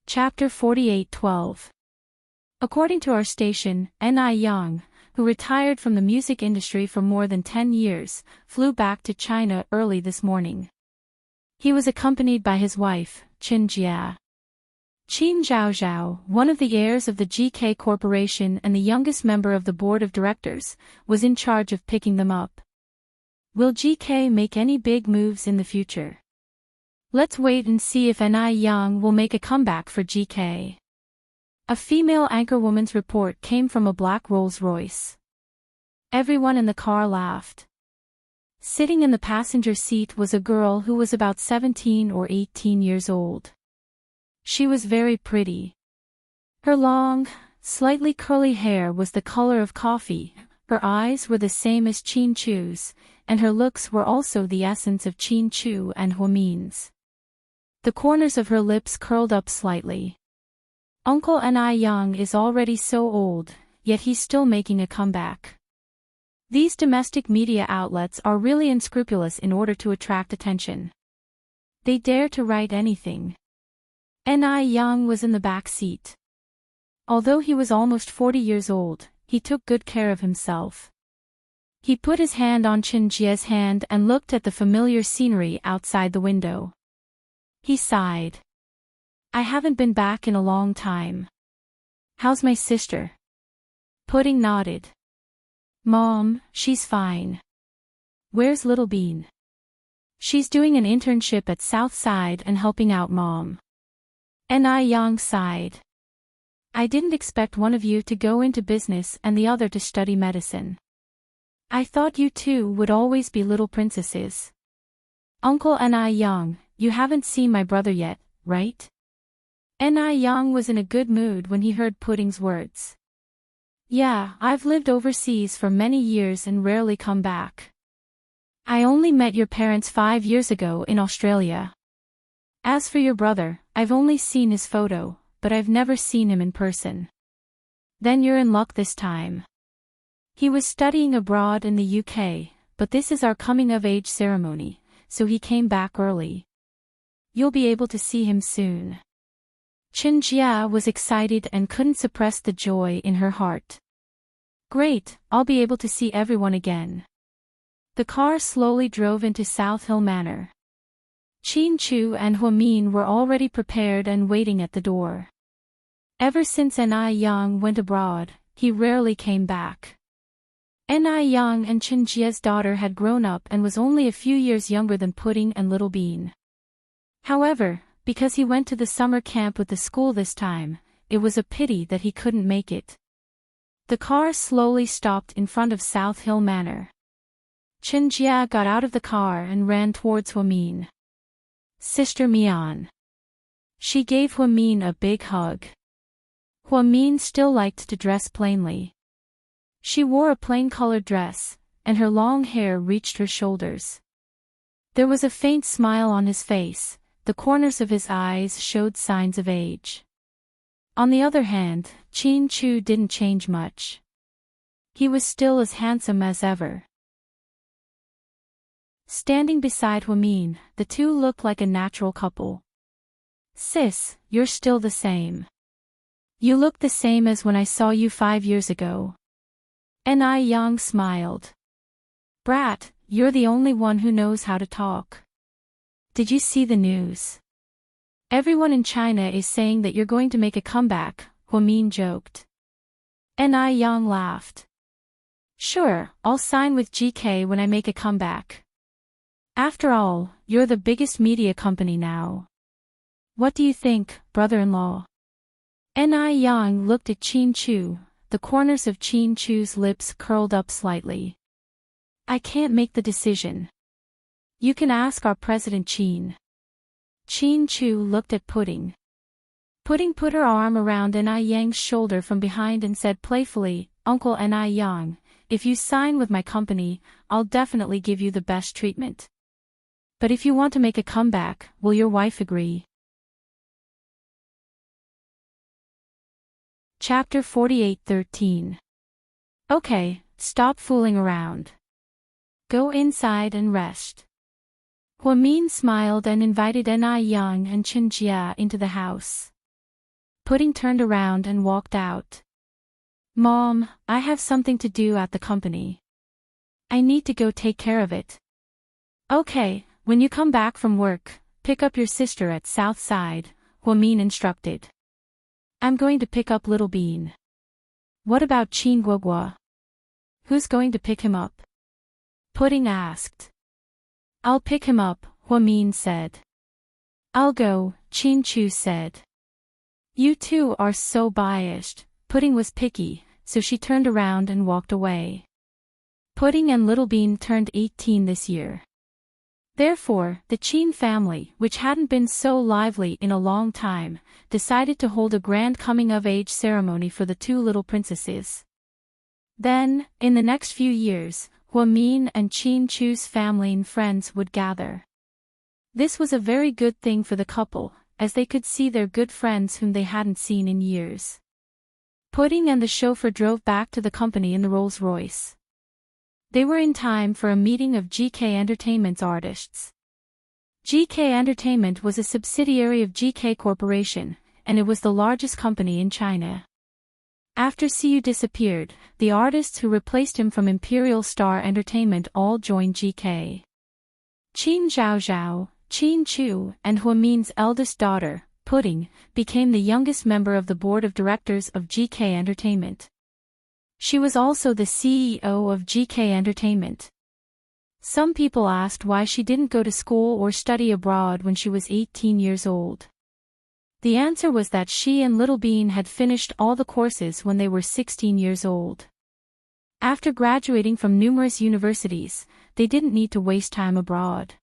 Chapter 48:12. According to our station, N.I. Yang, who retired from the music industry for more than 10 years, flew back to China early this morning. He was accompanied by his wife, Qin Jia. Qin Zhaozhao, one of the heirs of the GK Corporation and the youngest member of the board of directors, was in charge of picking them up. Will GK make any big moves in the future? Let's wait and see if N.I. Yang will make a comeback for GK. A female anchorwoman's report came from a black Rolls-Royce. Everyone in the car laughed. Sitting in the passenger seat was a girl who was about 17 or 18 years old. She was very pretty. Her long, slightly curly hair was the color of coffee, her eyes were the same as Qin Chu's, and her looks were also the essence of Qin Chu and Huomin's. The corners of her lips curled up slightly. Uncle N.I. Yang is already so old, yet he's still making a comeback. These domestic media outlets are really unscrupulous in order to attract attention. They dare to write anything. N.I. Yang was in the back seat. Although he was almost 40 years old, he took good care of himself. He put his hand on Qin Jia's hand and looked at the familiar scenery outside the window. He sighed. I haven't been back in a long time. How's my sister? Pudding nodded. Mom, she's fine. Where's Little Bean? She's doing an internship at Southside and helping out Mom. Yang sighed. I didn't expect one of you to go into business and the other to study medicine. I thought you two would always be little princesses. Uncle Yang, you haven't seen my brother yet, right? Yang was in a good mood when he heard Pudding's words. Yeah, I've lived overseas for many years and rarely come back. I only met your parents 5 years ago in Australia. As for your brother, I've only seen his photo, but I've never seen him in person. Then you're in luck this time. He was studying abroad in the UK, but this is our coming-of-age ceremony, so he came back early. You'll be able to see him soon. Chinjia was excited and couldn't suppress the joy in her heart. Great, I'll be able to see everyone again. The car slowly drove into South Hill Manor. Chin Chu and Huamin were already prepared and waiting at the door. Ever since Yang went abroad, he rarely came back. Yang and Chinjia's daughter had grown up and was only a few years younger than Pudding and Little Bean. However, because he went to the summer camp with the school this time, it was a pity that he couldn't make it. The car slowly stopped in front of South Hill Manor. Chinjia got out of the car and ran towards Huamin. Sister Mian. She gave Huamin a big hug. Huamin still liked to dress plainly. She wore a plain-colored dress, and her long hair reached her shoulders. There was a faint smile on his face, the corners of his eyes showed signs of age. On the other hand, Chin Chu didn't change much. He was still as handsome as ever. Standing beside Huamin, the two looked like a natural couple. Sis, you're still the same. You look the same as when I saw you 5 years ago. Yang smiled. Brat, you're the only one who knows how to talk. Did you see the news? Everyone in China is saying that you're going to make a comeback, Huamin joked. Yang laughed. Sure, I'll sign with GK when I make a comeback. After all, you're the biggest media company now. What do you think, brother-in-law? Yang looked at Chin Chu, the corners of Chin Chu's lips curled up slightly. I can't make the decision. You can ask our president Chin. Chin Chu looked at Pudding. Pudding put her arm around Yang's shoulder from behind and said playfully, Uncle Yang, if you sign with my company, I'll definitely give you the best treatment. But if you want to make a comeback, will your wife agree? Chapter 48:13. Okay, stop fooling around. Go inside and rest. Huamin smiled and invited Yang and Chinjia into the house. Pudding turned around and walked out. Mom, I have something to do at the company. I need to go take care of it. Okay, when you come back from work, pick up your sister at Southside, Huamin instructed. I'm going to pick up Little Bean. What about Chin Guogua? Who's going to pick him up? Pudding asked. I'll pick him up, Huamin said. I'll go, Chin Chu said. You two are so biased. Pudding was picky, so she turned around and walked away. Pudding and Little Bean turned 18 this year. Therefore, the Chin family, which hadn't been so lively in a long time, decided to hold a grand coming-of-age ceremony for the two little princesses. Then, in the next few years, Huamin and Chin Chu's family and friends would gather. This was a very good thing for the couple, as they could see their good friends whom they hadn't seen in years. Pudding and the chauffeur drove back to the company in the Rolls-Royce. They were in time for a meeting of GK Entertainment's artists. GK Entertainment was a subsidiary of GK Corporation, and it was the largest company in China. After Siyu disappeared, the artists who replaced him from Imperial Star Entertainment all joined GK. Qin Zhaozhao, Chin Chu, and Huamin's eldest daughter, Pudding, became the youngest member of the board of directors of GK Entertainment. She was also the CEO of GK Entertainment. Some people asked why she didn't go to school or study abroad when she was 18 years old. The answer was that she and Little Bean had finished all the courses when they were 16 years old. After graduating from numerous universities, they didn't need to waste time abroad.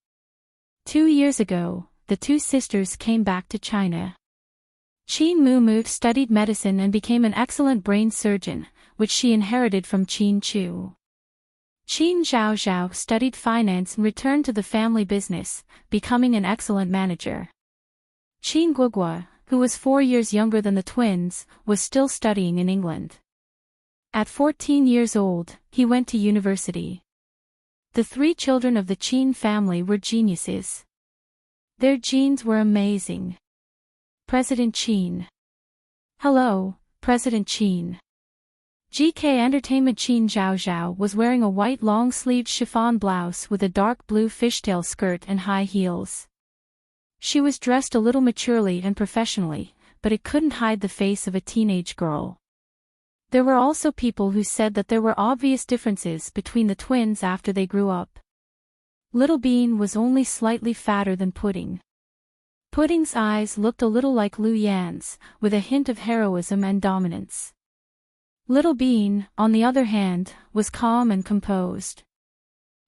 2 years ago, the two sisters came back to China. Qin Mu studied medicine and became an excellent brain surgeon, which she inherited from Qin Chu. Qin Zhaozhao studied finance and returned to the family business, becoming an excellent manager. Qin Guogua, who was 4 years younger than the twins, was still studying in England. At 14 years old, he went to university. The 3 children of the Qin family were geniuses. Their genes were amazing. President Qin. Hello, President Qin. GK Entertainment. Qin Zhaozhao was wearing a white long-sleeved chiffon blouse with a dark blue fishtail skirt and high heels. She was dressed a little maturely and professionally, but it couldn't hide the face of a teenage girl. There were also people who said that there were obvious differences between the twins after they grew up. Little Bean was only slightly fatter than Pudding. Pudding's eyes looked a little like Lu Yan's, with a hint of heroism and dominance. Little Bean, on the other hand, was calm and composed.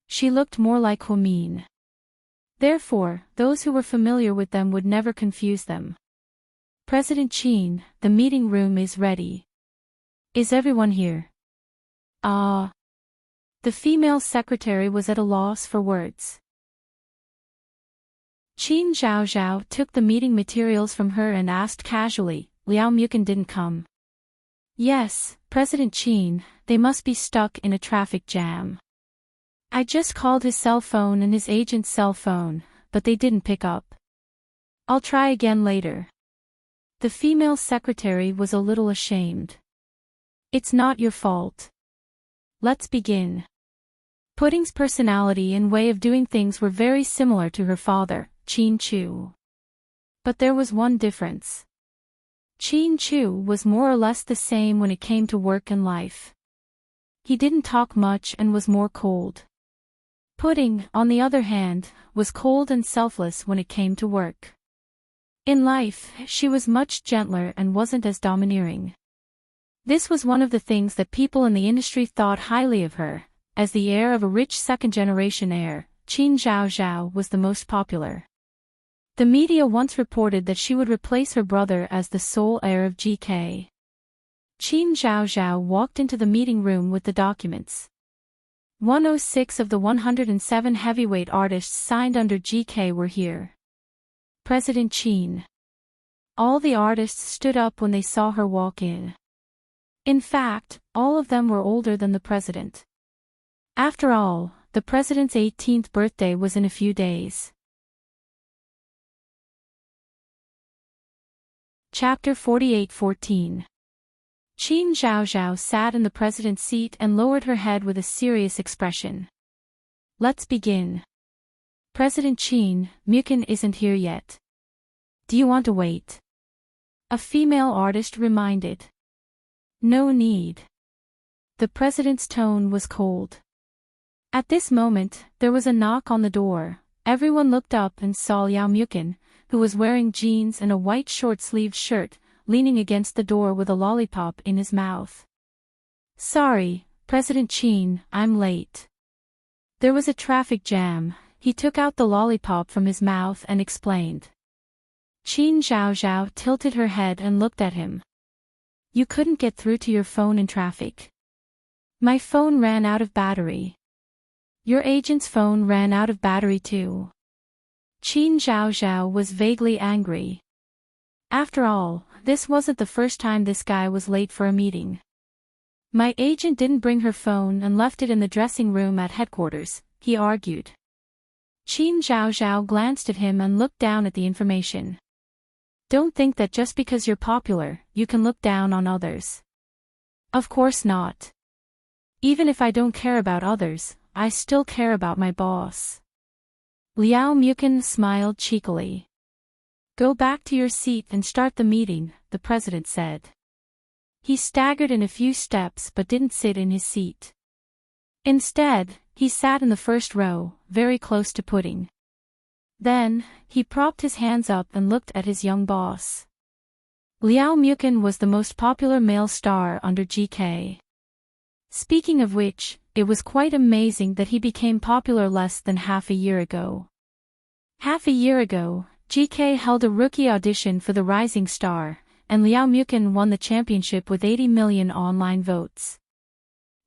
She looked more like Humin. Therefore, those who were familiar with them would never confuse them. President Qin, the meeting room is ready. Is everyone here? Ah. The female secretary was at a loss for words. Qin Zhaozhao took the meeting materials from her and asked casually, Liao Mukin didn't come. Yes, President Qin, they must be stuck in a traffic jam. I just called his cell phone and his agent's cell phone, but they didn't pick up. I'll try again later. The female secretary was a little ashamed. It's not your fault. Let's begin. Pudding's personality and way of doing things were very similar to her father, Qin Chu. But there was one difference. Qin Chu was more or less the same when it came to work and life. He didn't talk much and was more cold. Pudding, on the other hand, was cold and selfless when it came to work. In life, she was much gentler and wasn't as domineering. This was one of the things that people in the industry thought highly of her. As the heir of a rich second-generation heir, Qin Zhaozhao was the most popular. The media once reported that she would replace her brother as the sole heir of GK. Qin Zhaozhao walked into the meeting room with the documents. 106 of the 107 heavyweight artists signed under GK were here. President Qin. All the artists stood up when they saw her walk in. In fact, all of them were older than the president. After all, the president's 18th birthday was in a few days. Chapter 48:14. Qin Zhaozhao sat in the president's seat and lowered her head with a serious expression. Let's begin. President Qin, Mukin isn't here yet. Do you want to wait? A female artist reminded. No need. The president's tone was cold. At this moment, there was a knock on the door. Everyone looked up and saw Liao Mukin, who was wearing jeans and a white short-sleeved shirt, leaning against the door with a lollipop in his mouth. Sorry, President Qin, I'm late. There was a traffic jam. He took out the lollipop from his mouth and explained. Qin Zhaozhao tilted her head and looked at him. You couldn't get through to your phone in traffic. My phone ran out of battery. Your agent's phone ran out of battery too. Qin Zhaozhao was vaguely angry. After all, this wasn't the first time this guy was late for a meeting. My agent didn't bring her phone and left it in the dressing room at headquarters, he argued. Qin Zhaozhao glanced at him and looked down at the information. Don't think that just because you're popular, you can look down on others. Of course not. Even if I don't care about others, I still care about my boss. Liao Mukin smiled cheekily. Go back to your seat and start the meeting, the president said. He staggered in a few steps but didn't sit in his seat. Instead, he sat in the first row, very close to Pudding. Then, he propped his hands up and looked at his young boss. Liao Mukin was the most popular male star under GK. Speaking of which, it was quite amazing that he became popular less than half a year ago. Half a year ago, GK held a rookie audition for the Rising Star, and Liao Mukin won the championship with 80 million online votes.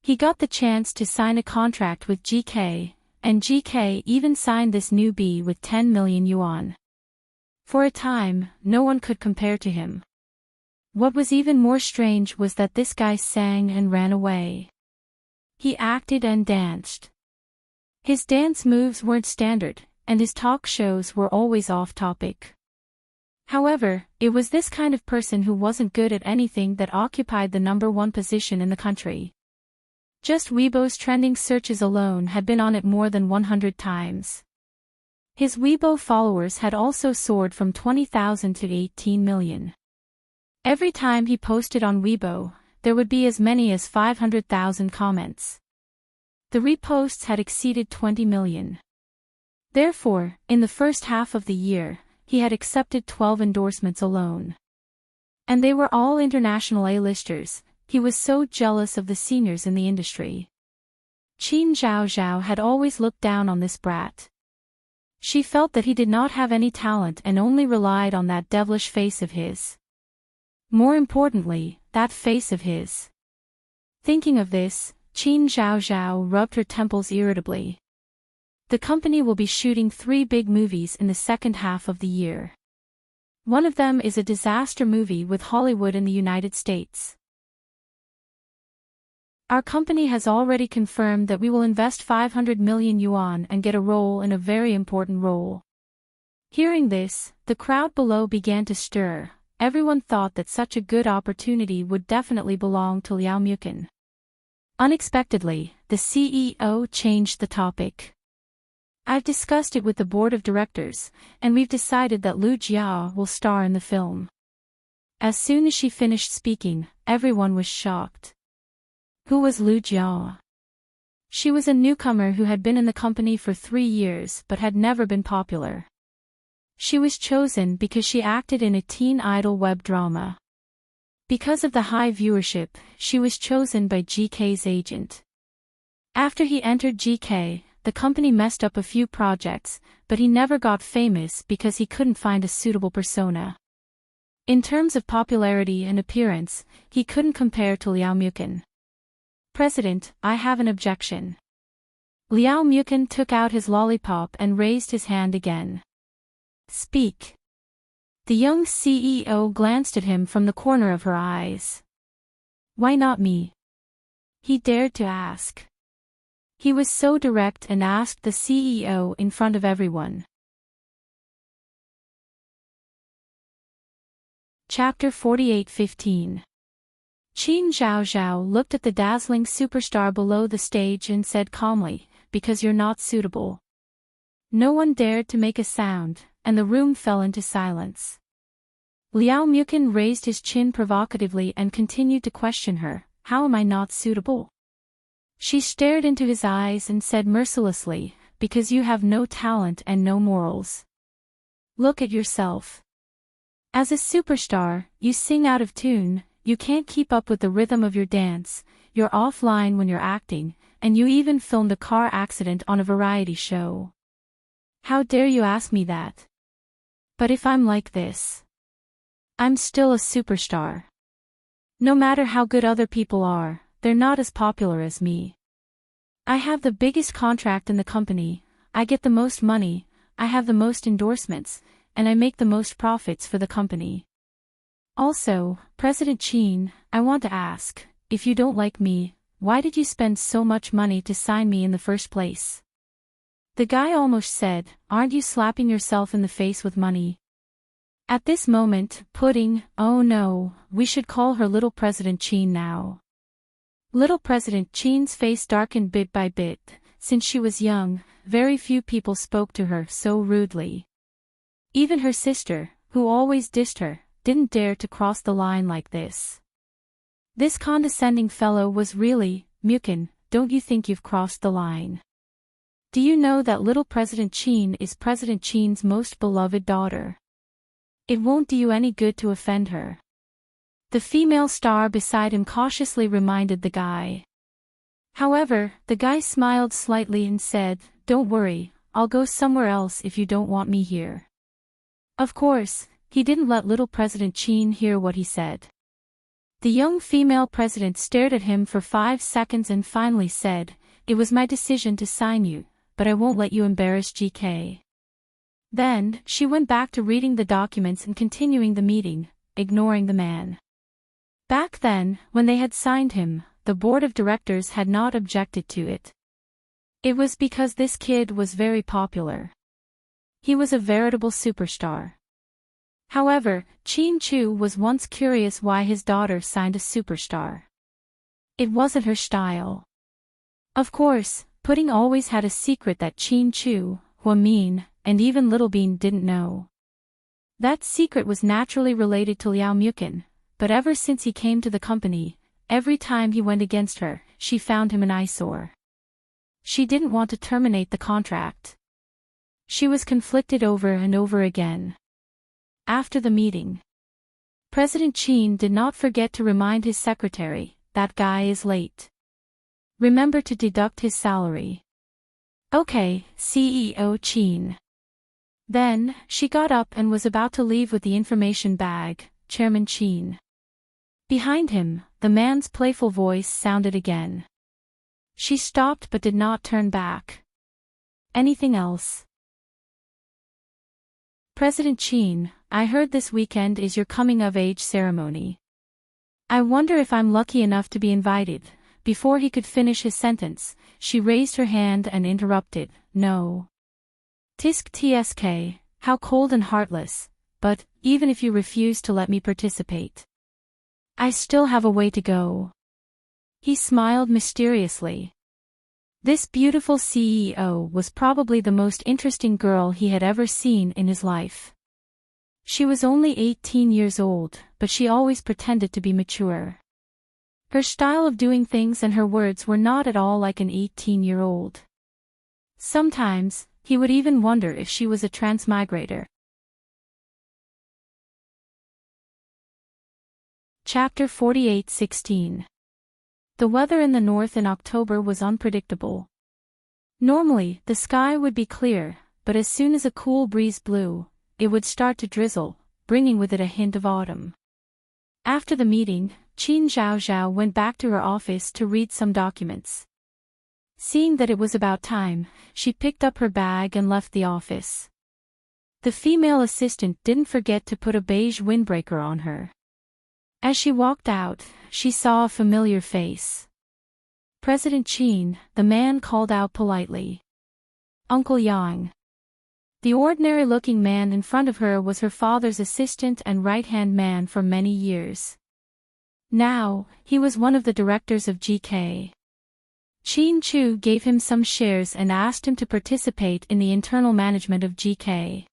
He got the chance to sign a contract with GK, and GK even signed this newbie with 10 million yuan. For a time, no one could compare to him. What was even more strange was that this guy sang and ran away. He acted and danced. His dance moves weren't standard, and his talk shows were always off-topic. However, it was this kind of person who wasn't good at anything that occupied the #1 position in the country. Just Weibo's trending searches alone had been on it more than 100 times. His Weibo followers had also soared from 20,000 to 18 million. Every time he posted on Weibo, there would be as many as 500,000 comments. The reposts had exceeded 20 million. Therefore, in the first half of the year, he had accepted 12 endorsements alone. And they were all international A-listers. He was so jealous of the seniors in the industry. Qin Zhaozhao had always looked down on this brat. She felt that he did not have any talent and only relied on that devilish face of his. More importantly, that face of his. Thinking of this, Qin Zhaozhao rubbed her temples irritably. The company will be shooting 3 big movies in the second half of the year. One of them is a disaster movie with Hollywood in the United States. Our company has already confirmed that we will invest 500 million yuan and get a role in a very important role. Hearing this, the crowd below began to stir. Everyone thought that such a good opportunity would definitely belong to Liao Mukin. Unexpectedly, the CEO changed the topic. I've discussed it with the board of directors, and we've decided that Lu Jia will star in the film. As soon as she finished speaking, everyone was shocked. Who was Lu Jia? She was a newcomer who had been in the company for 3 years but had never been popular. She was chosen because she acted in a teen idol web drama. Because of the high viewership, she was chosen by GK's agent. After he entered GK, the company messed up a few projects, but he never got famous because he couldn't find a suitable persona. In terms of popularity and appearance, he couldn't compare to Liao Mukin. President, I have an objection. Liao Mukin took out his lollipop and raised his hand again. Speak. The young CEO glanced at him from the corner of her eyes. Why not me? He dared to ask. He was so direct and asked the CEO in front of everyone. Chapter 48:15. Qin Zhaozhao looked at the dazzling superstar below the stage and said calmly, because you're not suitable. No one dared to make a sound, and the room fell into silence. Liao Mukin raised his chin provocatively and continued to question her, how am I not suitable? She stared into his eyes and said mercilessly, because you have no talent and no morals. Look at yourself. As a superstar, you sing out of tune, you can't keep up with the rhythm of your dance, you're offline when you're acting, and you even filmed a car accident on a variety show. How dare you ask me that? But if I'm like this, I'm still a superstar. No matter how good other people are, they're not as popular as me. I have the biggest contract in the company, I get the most money, I have the most endorsements, and I make the most profits for the company. Also, President Qin, I want to ask, if you don't like me, why did you spend so much money to sign me in the first place? The guy almost said, aren't you slapping yourself in the face with money? At this moment, Pudding, oh no, we should call her Little President Qin now. Little President Qin's face darkened bit by bit. Since she was young, very few people spoke to her so rudely. Even her sister, who always dissed her, didn't dare to cross the line like this. This condescending fellow was really, Mukin, don't you think you've crossed the line? Do you know that little President Chin is President Chin's most beloved daughter? It won't do you any good to offend her. The female star beside him cautiously reminded the guy. However, the guy smiled slightly and said, "Don't worry, I'll go somewhere else if you don't want me here." Of course, he didn't let little President Chin hear what he said. The young female president stared at him for 5 seconds and finally said, "It was my decision to sign you, but I won't let you embarrass GK." Then, she went back to reading the documents and continuing the meeting, ignoring the man. Back then, when they had signed him, the board of directors had not objected to it. It was because this kid was very popular. He was a veritable superstar. However, Chin Chu was once curious why his daughter signed a superstar. It wasn't her style. Of course, Pudding always had a secret that Chin Chu, Huamin, and even Little Bean didn't know. That secret was naturally related to Liao Mukin, but ever since he came to the company, every time he went against her, she found him an eyesore. She didn't want to terminate the contract. She was conflicted over and over again. After the meeting, President Chin did not forget to remind his secretary, "That guy is late. Remember to deduct his salary." "Okay, CEO Chin." Then, she got up and was about to leave with the information bag, Chairman Chin. Behind him, the man's playful voice sounded again. She stopped but did not turn back. "Anything else?" "President Chin, I heard this weekend is your coming-of-age ceremony. I wonder if I'm lucky enough to be invited." Before he could finish his sentence, she raised her hand and interrupted, "No. Tisk tsk, how cold and heartless, but, even if you refuse to let me participate, I still have a way to go." He smiled mysteriously. This beautiful CEO was probably the most interesting girl he had ever seen in his life. She was only 18 years old, but she always pretended to be mature. Her style of doing things and her words were not at all like an 18-year-old. Sometimes, he would even wonder if she was a transmigrator. Chapter 48:16. The weather in the north in October was unpredictable. Normally, the sky would be clear, but as soon as a cool breeze blew, it would start to drizzle, bringing with it a hint of autumn. After the meeting, Qin Zhaozhao went back to her office to read some documents. Seeing that it was about time, she picked up her bag and left the office. The female assistant didn't forget to put a beige windbreaker on her. As she walked out, she saw a familiar face. "President Chin," the man called out politely. "Uncle Yang." The ordinary-looking man in front of her was her father's assistant and right-hand man for many years. Now, he was one of the directors of GK. Chin Chu gave him some shares and asked him to participate in the internal management of GK.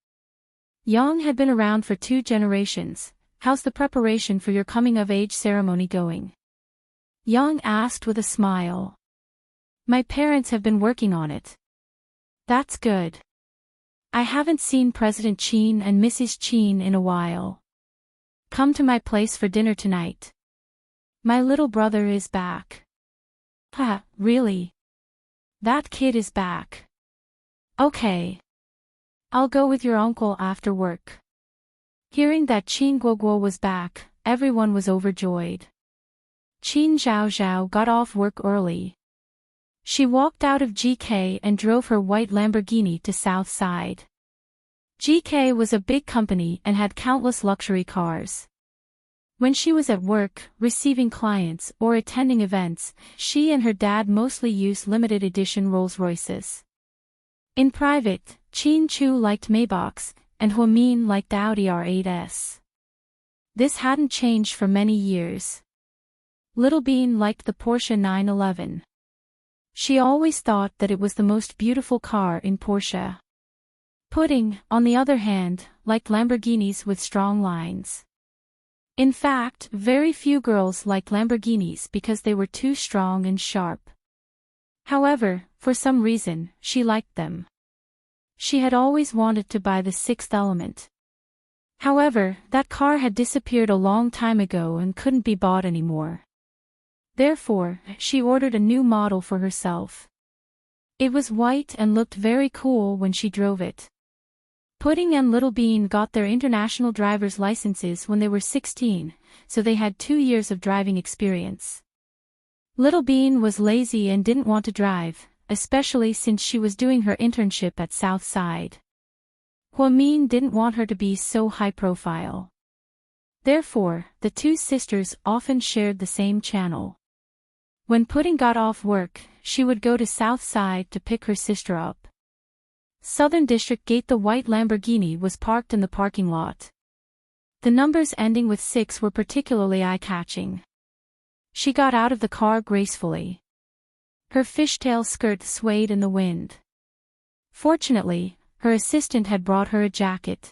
Yang had been around for 2 generations. "How's the preparation for your coming-of-age ceremony going?" Yang asked with a smile. "My parents have been working on it." "That's good. I haven't seen President Chin and Mrs. Chin in a while. Come to my place for dinner tonight. My little brother is back." "Ha, really? That kid is back. Okay. I'll go with your uncle after work." Hearing that Qin Guoguo was back, everyone was overjoyed. Qin Zhaozhao got off work early. She walked out of GK and drove her white Lamborghini to South Side. GK was a big company and had countless luxury cars. When she was at work, receiving clients, or attending events, she and her dad mostly used limited edition Rolls-Royces. In private, Qin Chu liked Maybachs, and Huamin liked the Audi R8s. This hadn't changed for many years. Little Bean liked the Porsche 911. She always thought that it was the most beautiful car in Porsche. Pudding, on the other hand, liked Lamborghinis with strong lines. In fact, very few girls liked Lamborghinis because they were too strong and sharp. However, for some reason, she liked them. She had always wanted to buy the Sixth Element. However, that car had disappeared a long time ago and couldn't be bought anymore. Therefore, she ordered a new model for herself. It was white and looked very cool when she drove it. Pudding and Little Bean got their international driver's licenses when they were 16, so they had 2 years of driving experience. Little Bean was lazy and didn't want to drive, especially since she was doing her internship at Southside. Huamin didn't want her to be so high profile. Therefore, the two sisters often shared the same channel. When Pudding got off work, she would go to Southside to pick her sister up. Southern District Gate. The white Lamborghini was parked in the parking lot. The numbers ending with 6 were particularly eye-catching. She got out of the car gracefully. Her fishtail skirt swayed in the wind. Fortunately, her assistant had brought her a jacket.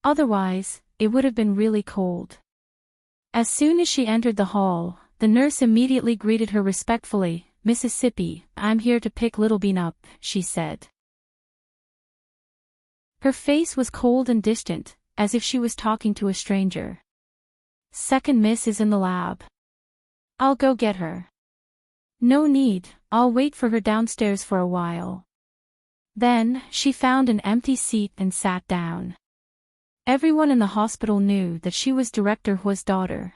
Otherwise, it would have been really cold. As soon as she entered the hall, the nurse immediately greeted her respectfully. "Mississippi, I'm here to pick Little Bean up," she said. Her face was cold and distant, as if she was talking to a stranger. "Second miss is in the lab. I'll go get her." "No need, I'll wait for her downstairs for a while." Then, she found an empty seat and sat down. Everyone in the hospital knew that she was Director Hua's daughter.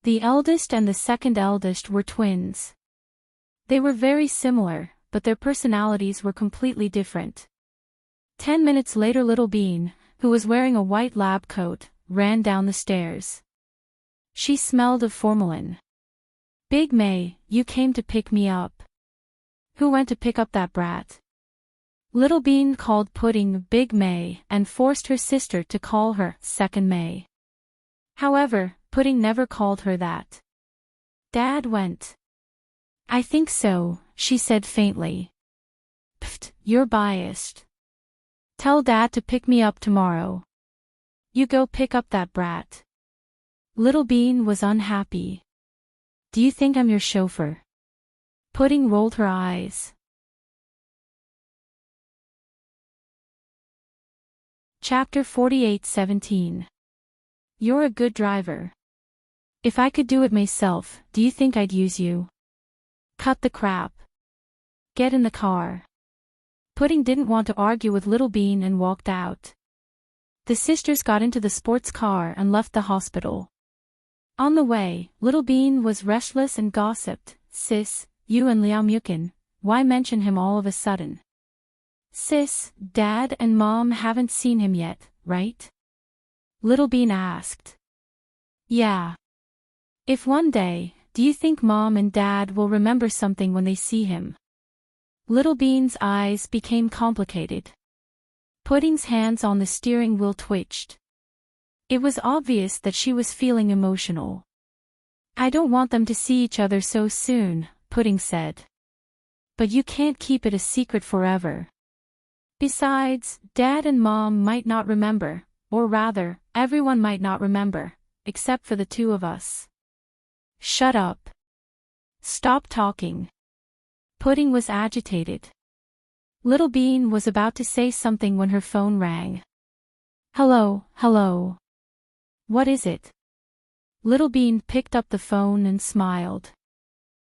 The eldest and the second eldest were twins. They were very similar, but their personalities were completely different. 10 minutes later, Little Bean, who was wearing a white lab coat, ran down the stairs. She smelled of formalin. "Big May, you came to pick me up." "Who went to pick up that brat?" Little Bean called Pudding Big May and forced her sister to call her Second May. However, Pudding never called her that. "Dad went." "I think so," she said faintly. "Pfft, you're biased. Tell Dad to pick me up tomorrow. You go pick up that brat." Little Bean was unhappy. "Do you think I'm your chauffeur?" Pudding rolled her eyes. Chapter 48:17. You're a good driver. If I could do it myself, do you think I'd use you? Cut the crap. Get in the car. Pudding didn't want to argue with Little Bean and walked out. The sisters got into the sports car and left the hospital. On the way, Little Bean was restless and gossiped. "Sis, you and Liao Mukin, why mention him all of a sudden?" "Sis, Dad and Mom haven't seen him yet, right?" Little Bean asked. "Yeah. If one day, do you think Mom and Dad will remember something when they see him?" Little Bean's eyes became complicated. Pudding's hands on the steering wheel twitched. It was obvious that she was feeling emotional. "I don't want them to see each other so soon," Pudding said. "But you can't keep it a secret forever. Besides, Dad and Mom might not remember, or rather, everyone might not remember, except for the two of us." "Shut up. Stop talking." Pudding was agitated. Little Bean was about to say something when her phone rang. Hello. What is it?" Little Bean picked up the phone and smiled.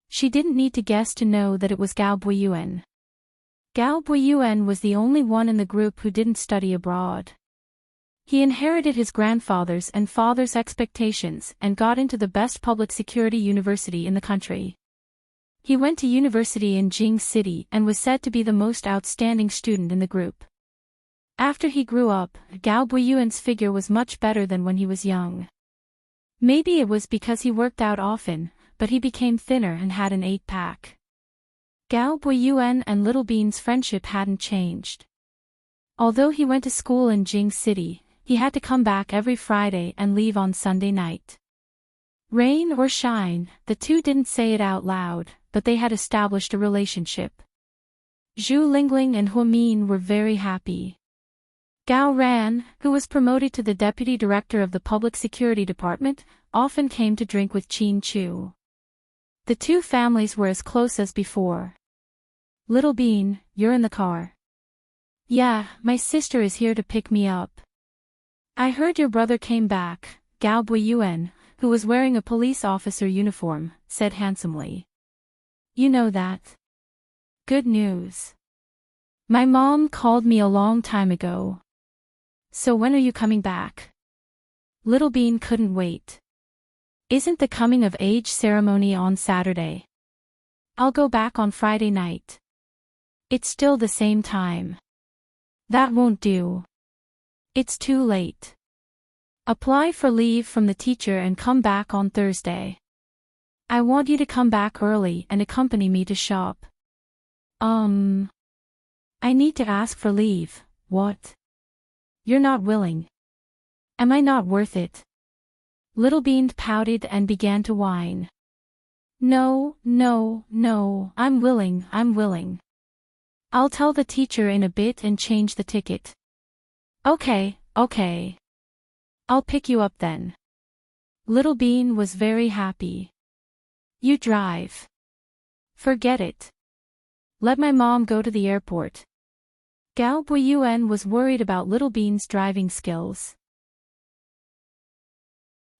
She didn't need to guess to know that it was Gao Buiyuan. Gao Buiyuan was the only one in the group who didn't study abroad. He inherited his grandfather's and father's expectations and got into the best public security university in the country. He went to university in Jing City and was said to be the most outstanding student in the group. After he grew up, Gao Buiyuan's figure was much better than when he was young. Maybe it was because he worked out often, but he became thinner and had an 8-pack. Gao Buiyuan and Little Bean's friendship hadn't changed. Although he went to school in Jing City, he had to come back every Friday and leave on Sunday night. Rain or shine, the two didn't say it out loud, but they had established a relationship. Zhu Lingling and Huamin were very happy. Gao Ran, who was promoted to the deputy director of the public security department, often came to drink with Qin Chu. The two families were as close as before. Little Bean, you're in the car. Yeah, my sister is here to pick me up. I heard your brother came back, Gao Buiyuan, who was wearing a police officer uniform, said handsomely. You know that? Good news. My mom called me a long time ago. So when are you coming back? Little Bean couldn't wait. Isn't the coming of age ceremony on Saturday? I'll go back on Friday night. It's still the same time. That won't do. It's too late. Apply for leave from the teacher and come back on Thursday. I want you to come back early and accompany me to shop. I need to ask for leave, what? You're not willing. Am I not worth it? Little Bean pouted and began to whine. No, I'm willing. I'll tell the teacher in a bit and change the ticket. Okay. I'll pick you up then. Little Bean was very happy. You drive. Forget it. Let my mom go to the airport. Gao Buiyuan was worried about Little Bean's driving skills.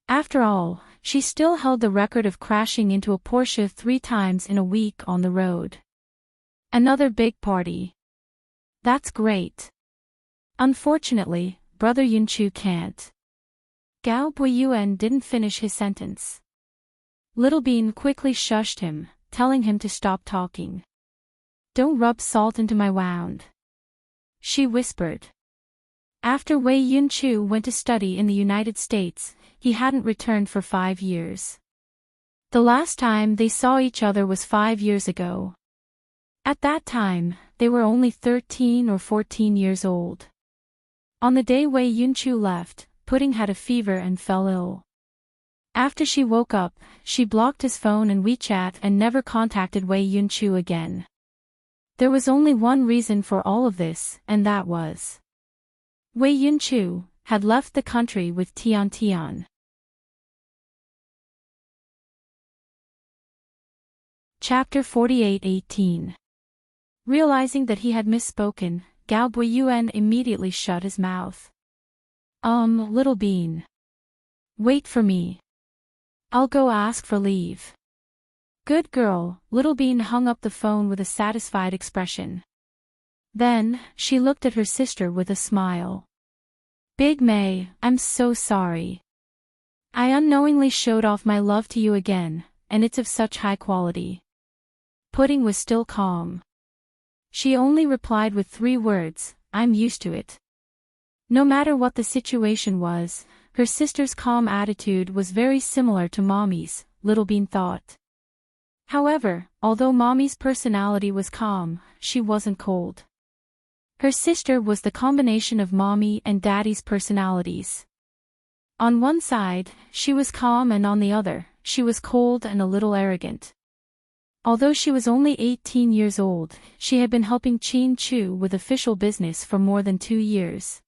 After all, she still held the record of crashing into a Porsche 3 times in a week on the road. Another big party. That's great. Unfortunately, Brother Yunchu can't. Gao Buiyuan didn't finish his sentence. Little Bean quickly shushed him, telling him to stop talking. Don't rub salt into my wound. She whispered. After Wei Yunchu went to study in the United States, he hadn't returned for 5 years. The last time they saw each other was 5 years ago. At that time, they were only 13 or 14 years old. On the day Wei Yunchu left, Pudding had a fever and fell ill. After she woke up, she blocked his phone and WeChat and never contacted Wei Yunchu again. There was only one reason for all of this, and that was Wei Yunchu had left the country with Tian Tian. Chapter 48:18. Realizing that he had misspoken, Gao Buiyuan immediately shut his mouth. Little Bean. Wait for me. I'll go ask for leave. Good girl. Little Bean hung up the phone with a satisfied expression. Then, she looked at her sister with a smile. Big May, I'm so sorry. I unknowingly showed off my love to you again, and it's of such high quality. Pudding was still calm. She only replied with 3 words, I'm used to it. No matter what the situation was, her sister's calm attitude was very similar to Mommy's, Little Bean thought. However, although Mommy's personality was calm, she wasn't cold. Her sister was the combination of Mommy and Daddy's personalities. On one side, she was calm, and on the other, she was cold and a little arrogant. Although she was only 18 years old, she had been helping Chin Chu with official business for more than 2 years.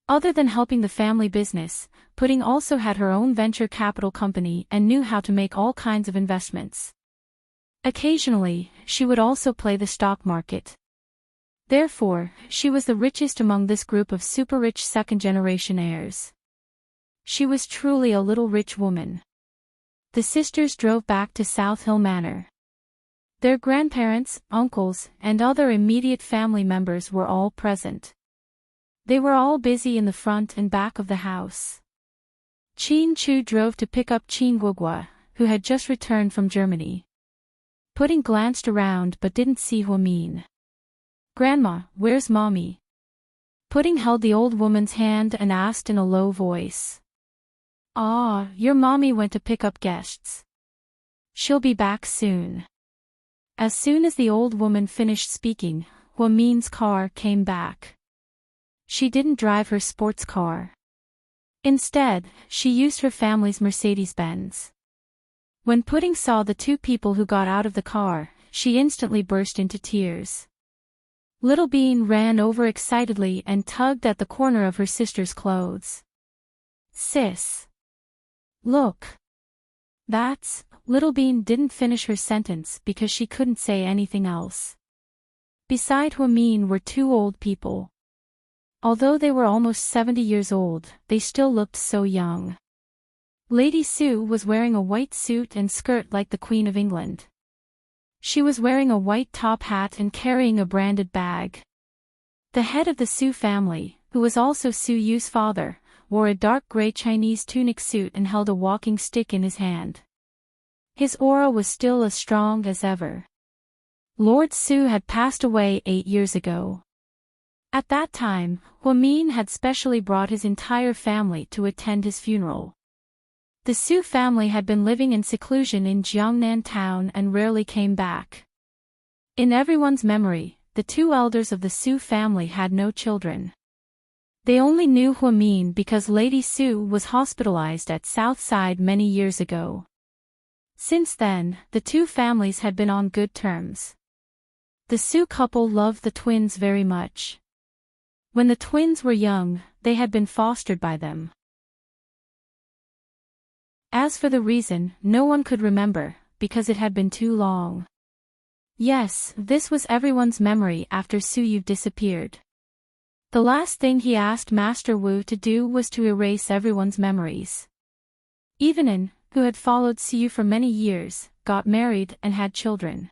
Other than helping the family business, Pudding also had her own venture capital company and knew how to make all kinds of investments. Occasionally, she would also play the stock market. Therefore, she was the richest among this group of super-rich second-generation heirs. She was truly a little rich woman. The sisters drove back to South Hill Manor. Their grandparents, uncles, and other immediate family members were all present. They were all busy in the front and back of the house. Chin Chu drove to pick up Chin Guogua, who had just returned from Germany. Pudding glanced around but didn't see Huamin. Grandma, where's Mommy? Pudding held the old woman's hand and asked in a low voice. Your Mommy went to pick up guests. She'll be back soon. As soon as the old woman finished speaking, Huamin's car came back. She didn't drive her sports car. Instead, she used her family's Mercedes-Benz. When Pudding saw the 2 people who got out of the car, she instantly burst into tears. Little Bean ran over excitedly and tugged at the corner of her sister's clothes. Sis. Look. That's... Little Bean didn't finish her sentence because she couldn't say anything else. Beside Huamin were two old people. Although they were almost 70 years old, they still looked so young. Lady Sue was wearing a white suit and skirt like the Queen of England. She was wearing a white top hat and carrying a branded bag. The head of the Sue family, who was also Sue Yu's father, wore a dark gray Chinese tunic suit and held a walking stick in his hand. His aura was still as strong as ever. Lord Sue had passed away 8 years ago. At that time, Huamin had specially brought his entire family to attend his funeral. The Sue family had been living in seclusion in Jiangnan town and rarely came back. In everyone's memory, the two elders of the Sue family had no children. They only knew Huamin because Lady Sue was hospitalized at Southside many years ago. Since then, the two families had been on good terms. The Sue couple loved the twins very much. When the twins were young, they had been fostered by them. As for the reason, no one could remember, because it had been too long. Yes, this was everyone's memory after Su Yu disappeared. The last thing he asked Master Wu to do was to erase everyone's memories. Evenin, who had followed Su Yu for many years, got married and had children.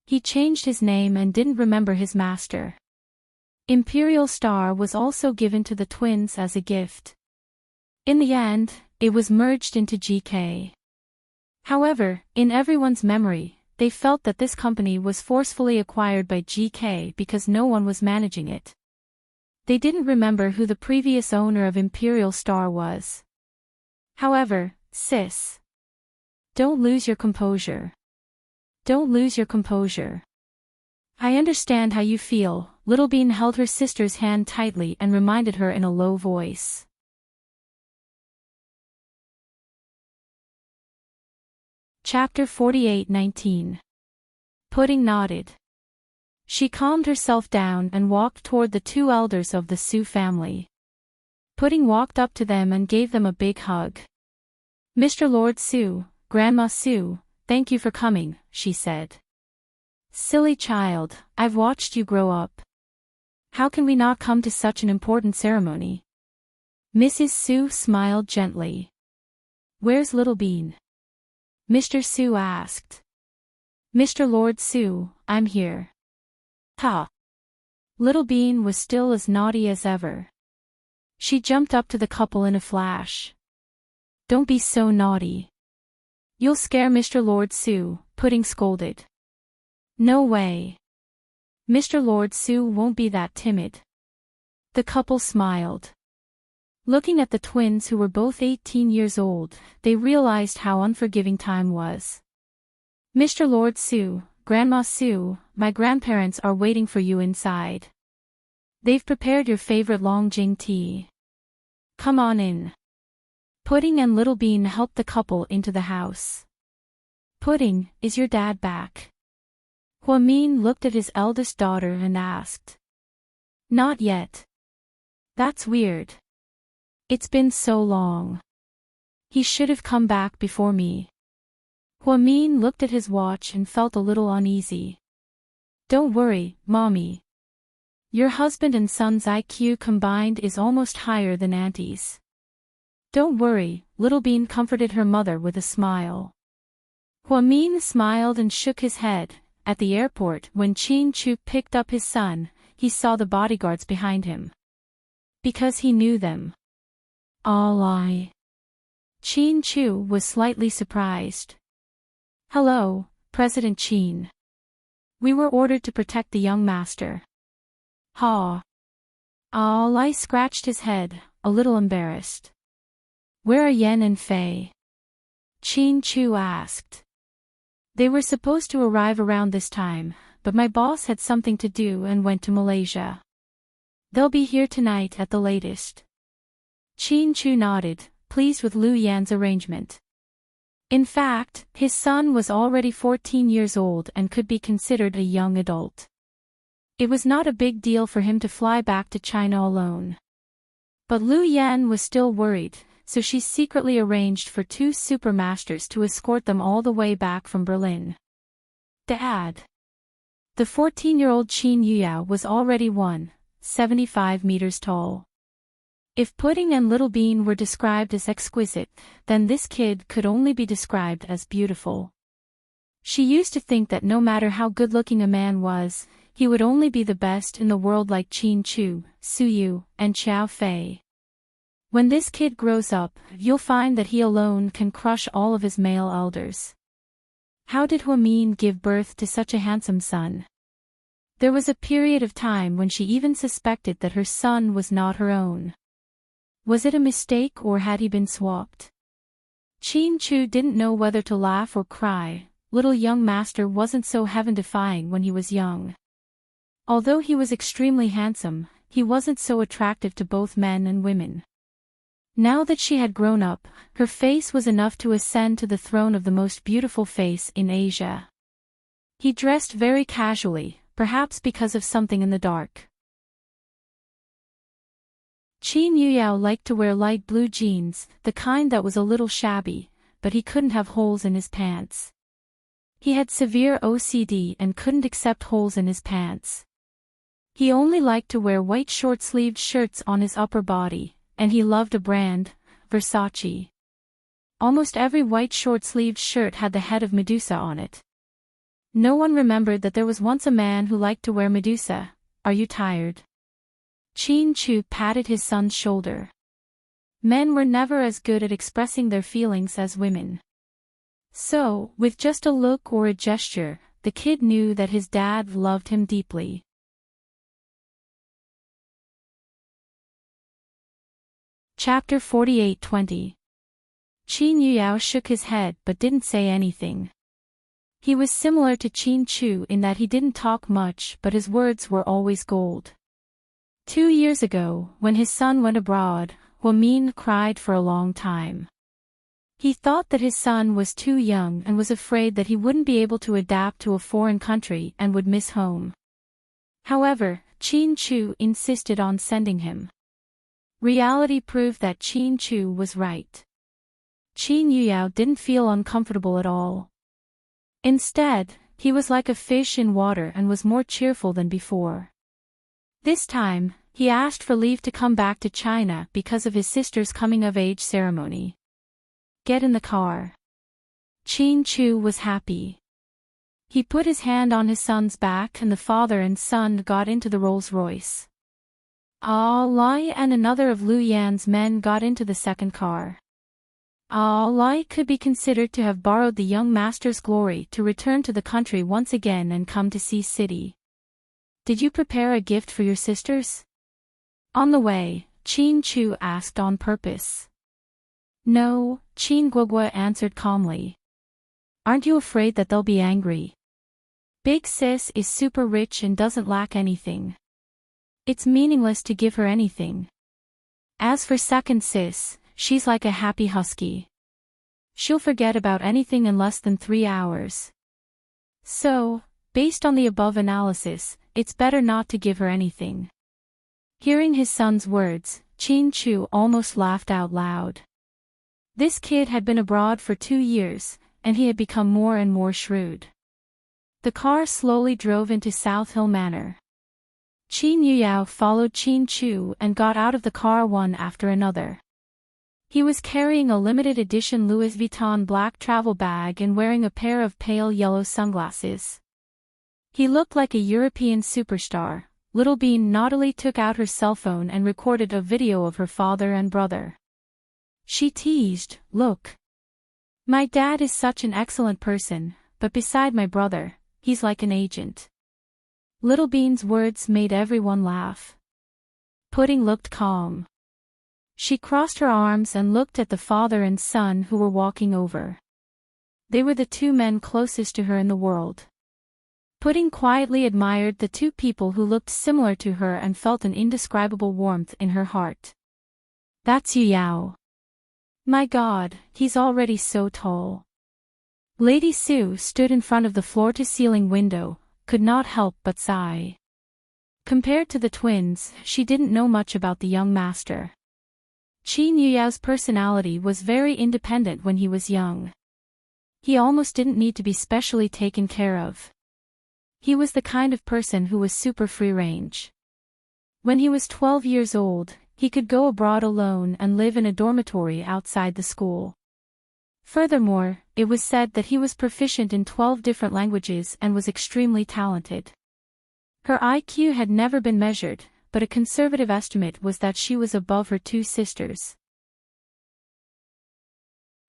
He changed his name and didn't remember his master. Imperial Star was also given to the twins as a gift. In the end, it was merged into GK. However, in everyone's memory, they felt that this company was forcefully acquired by GK because no one was managing it. They didn't remember who the previous owner of Imperial Star was. However, sis, don't lose your composure. Don't lose your composure. I understand how you feel. Little Bean held her sister's hand tightly and reminded her in a low voice. Chapter 48:19. Pudding nodded. She calmed herself down and walked toward the two elders of the Su family. Pudding walked up to them and gave them a big hug. Mr. Lord Su, Grandma Su, thank you for coming, she said. Silly child, I've watched you grow up. How can we not come to such an important ceremony? Mrs. Su smiled gently. Where's Little Bean? Mr. Su asked. Mr. Lord Su, I'm here. Ha! Little Bean was still as naughty as ever. She jumped up to the couple in a flash. Don't be so naughty. You'll scare Mr. Lord Su, Pudding scolded. No way. Mr. Lord Su won't be that timid. The couple smiled. Looking at the twins who were both 18 years old, they realized how unforgiving time was. Mr. Lord Su, Grandma Su, my grandparents are waiting for you inside. They've prepared your favorite Longjing tea. Come on in. Pudding and Little Bean helped the couple into the house. Pudding, is your dad back? Huamin looked at his eldest daughter and asked. Not yet. That's weird. It's been so long. He should have come back before me. Huamin looked at his watch and felt a little uneasy. Don't worry, Mommy. Your husband and son's IQ combined is almost higher than Auntie's. Don't worry, Little Bean comforted her mother with a smile. Huamin smiled and shook his head. At the airport, when Qin Chu picked up his son, he saw the bodyguards behind him. Because he knew them. All I. Qin Chu was slightly surprised. Hello, President Qin. We were ordered to protect the young master. Ha. All I scratched his head, a little embarrassed. Where are Yen and Fei? Qin Chu asked. They were supposed to arrive around this time, but my boss had something to do and went to Malaysia. They'll be here tonight at the latest. Qin Chu nodded, pleased with Lu Yan's arrangement. In fact, his son was already 14 years old and could be considered a young adult. It was not a big deal for him to fly back to China alone. But Lu Yan was still worried, so she secretly arranged for 2 supermasters to escort them all the way back from Berlin. Dad. The 14-year-old Qin Yuyao was already 175 meters tall. If Pudding and Little Bean were described as exquisite, then this kid could only be described as beautiful. She used to think that no matter how good-looking a man was, he would only be the best in the world like Qin Chu, Su Yu, and Xiao Fei. When this kid grows up, you'll find that he alone can crush all of his male elders. How did Huamin give birth to such a handsome son? There was a period of time when she even suspected that her son was not her own. Was it a mistake or had he been swapped? Qin Chu didn't know whether to laugh or cry. Little young master wasn't so heaven-defying when he was young. Although he was extremely handsome, he wasn't so attractive to both men and women. Now that she had grown up, her face was enough to ascend to the throne of the most beautiful face in Asia. He dressed very casually, perhaps because of something in the dark. Qin Yuyao liked to wear light blue jeans, the kind that was a little shabby, but he couldn't have holes in his pants. He had severe OCD and couldn't accept holes in his pants. He only liked to wear white short-sleeved shirts on his upper body, and he loved a brand, Versace. Almost every white short-sleeved shirt had the head of Medusa on it. No one remembered that there was once a man who liked to wear Medusa. Are you tired? Qin Chu patted his son's shoulder. Men were never as good at expressing their feelings as women. So, with just a look or a gesture, the kid knew that his dad loved him deeply. Chapter 48:20. Qin Yuyao shook his head but didn't say anything. He was similar to Qin Chu in that he didn't talk much but his words were always gold. 2 years ago, when his son went abroad, Huamin cried for a long time. He thought that his son was too young and was afraid that he wouldn't be able to adapt to a foreign country and would miss home. However, Qin Chu insisted on sending him. Reality proved that Qin Chu was right. Qin Yuyao didn't feel uncomfortable at all. Instead, he was like a fish in water and was more cheerful than before. This time, he asked for leave to come back to China because of his sister's coming-of-age ceremony. Get in the car. Qin Chu was happy. He put his hand on his son's back and the father and son got into the Rolls-Royce. Lai and another of Lu Yan's men got into the second car. Lai could be considered to have borrowed the young master's glory to return to the country once again and come to see city. Did you prepare a gift for your sisters? On the way, Qin Chu asked on purpose. No, Qin Guogua answered calmly. Aren't you afraid that they'll be angry? Big sis is super rich and doesn't lack anything. It's meaningless to give her anything. As for second sis, she's like a happy husky. She'll forget about anything in less than 3 hours. So, based on the above analysis, it's better not to give her anything. Hearing his son's words, Qin Chu almost laughed out loud. This kid had been abroad for 2 years, and he had become more and more shrewd. The car slowly drove into South Hill Manor. Qin Yuyao followed Qin Chu and got out of the car one after another. He was carrying a limited edition Louis Vuitton black travel bag and wearing a pair of pale yellow sunglasses. He looked like a European superstar. Little Bean naughtily took out her cell phone and recorded a video of her father and brother. She teased, "Look. My dad is such an excellent person, but beside my brother, he's like an agent." Little Bean's words made everyone laugh. Pudding looked calm. She crossed her arms and looked at the father and son who were walking over. They were the 2 men closest to her in the world. Pudding quietly admired the 2 people who looked similar to her and felt an indescribable warmth in her heart. That's Yuyao. My God, he's already so tall. Lady Sue stood in front of the floor-to-ceiling window, could not help but sigh. Compared to the twins, she didn't know much about the young master. Qin Yuyao's personality was very independent when he was young. He almost didn't need to be specially taken care of. He was the kind of person who was super free range. When he was 12 years old, he could go abroad alone and live in a dormitory outside the school. Furthermore, it was said that he was proficient in 12 different languages and was extremely talented. Her IQ had never been measured, but a conservative estimate was that she was above her two sisters.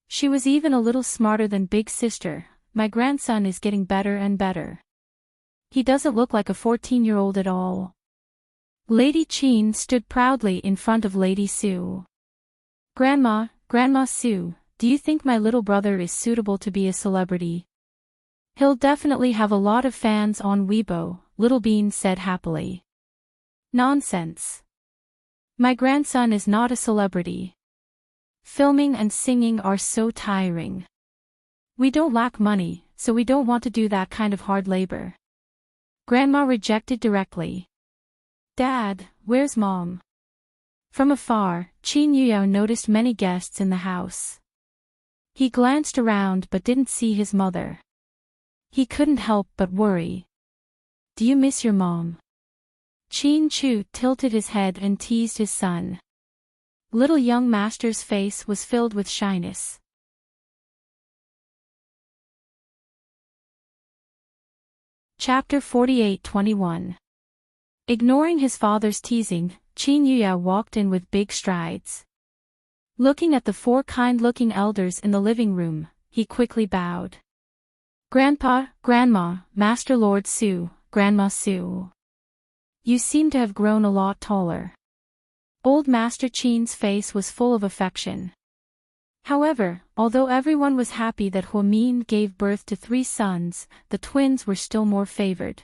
She was even a little smarter than Big Sister. My grandson is getting better and better. He doesn't look like a 14-year-old at all. Lady Chin stood proudly in front of Lady Sue. Grandma Sue, do you think my little brother is suitable to be a celebrity? He'll definitely have a lot of fans on Weibo, Little Bean said happily. Nonsense. My grandson is not a celebrity. Filming and singing are so tiring. We don't lack money, so we don't want to do that kind of hard labor. Grandma rejected directly. Dad, where's Mom? From afar, Qin Yuyao noticed many guests in the house. He glanced around but didn't see his mother. He couldn't help but worry. Do you miss your mom? Qin Chu tilted his head and teased his son. Little young master's face was filled with shyness. Chapter 48-21. Ignoring his father's teasing, Qin Yuyao walked in with big strides. Looking at the four kind-looking elders in the living room, he quickly bowed. Grandpa, Grandma, Master Lord Su, Grandma Su. You seem to have grown a lot taller. Old Master Qin's face was full of affection. However, although everyone was happy that Huamin gave birth to 3 sons, the twins were still more favored.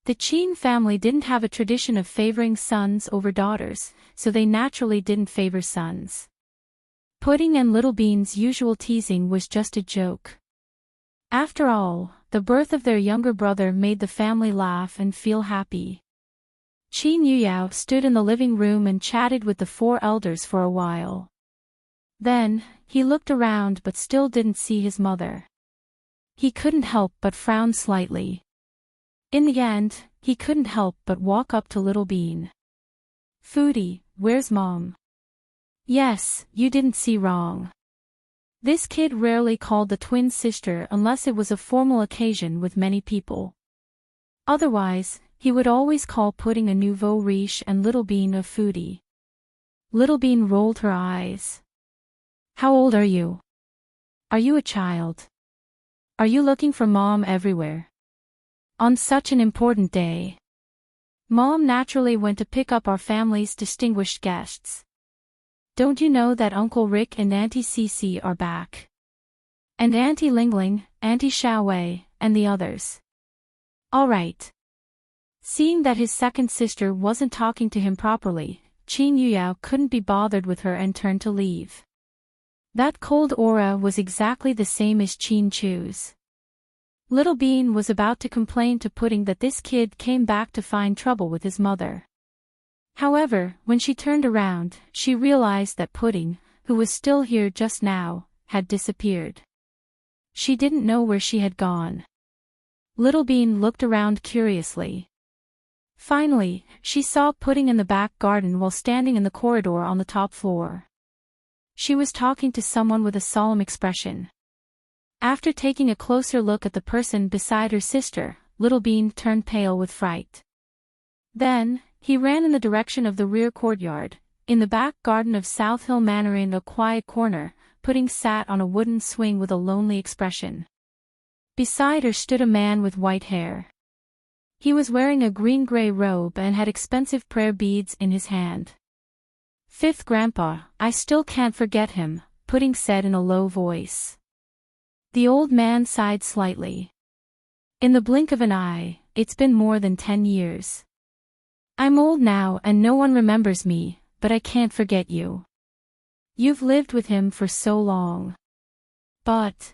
The Qin family didn't have a tradition of favoring sons over daughters, so they naturally didn't favor sons. Pudding and Little Bean's usual teasing was just a joke. After all, the birth of their younger brother made the family laugh and feel happy. Qin Yuyao stood in the living room and chatted with the 4 elders for a while. Then, he looked around but still didn't see his mother. He couldn't help but frown slightly. In the end, he couldn't help but walk up to Little Bean. Foodie, where's Mom? Yes, you didn't see wrong. This kid rarely called the twin sister unless it was a formal occasion with many people. Otherwise, he would always call Pudding a nouveau riche and Little Bean a foodie. Little Bean rolled her eyes. How old are you? Are you a child? Are you looking for Mom everywhere? On such an important day. Mom naturally went to pick up our family's distinguished guests. Don't you know that Uncle Rick and Auntie Cece are back? And Auntie Lingling, Auntie Xiaowei, and the others. All right. Seeing that his second sister wasn't talking to him properly, Qin Yuyao couldn't be bothered with her and turned to leave. That cold aura was exactly the same as Qin Chu's. Little Bean was about to complain to Pudding that this kid came back to find trouble with his mother. However, when she turned around, she realized that Pudding, who was still here just now, had disappeared. She didn't know where she had gone. Little Bean looked around curiously. Finally, she saw Pudding in the back garden while standing in the corridor on the top floor. She was talking to someone with a solemn expression. After taking a closer look at the person beside her sister, Little Bean turned pale with fright. Then, he ran in the direction of the rear courtyard. In the back garden of South Hill Manor in a quiet corner, Pudding sat on a wooden swing with a lonely expression. Beside her stood a man with white hair. He was wearing a green-gray robe and had expensive prayer beads in his hand. Fifth Grandpa, I still can't forget him, Pudding said in a low voice. The old man sighed slightly. In the blink of an eye, it's been more than 10 years. I'm old now and no one remembers me, but I can't forget you. You've lived with him for so long. But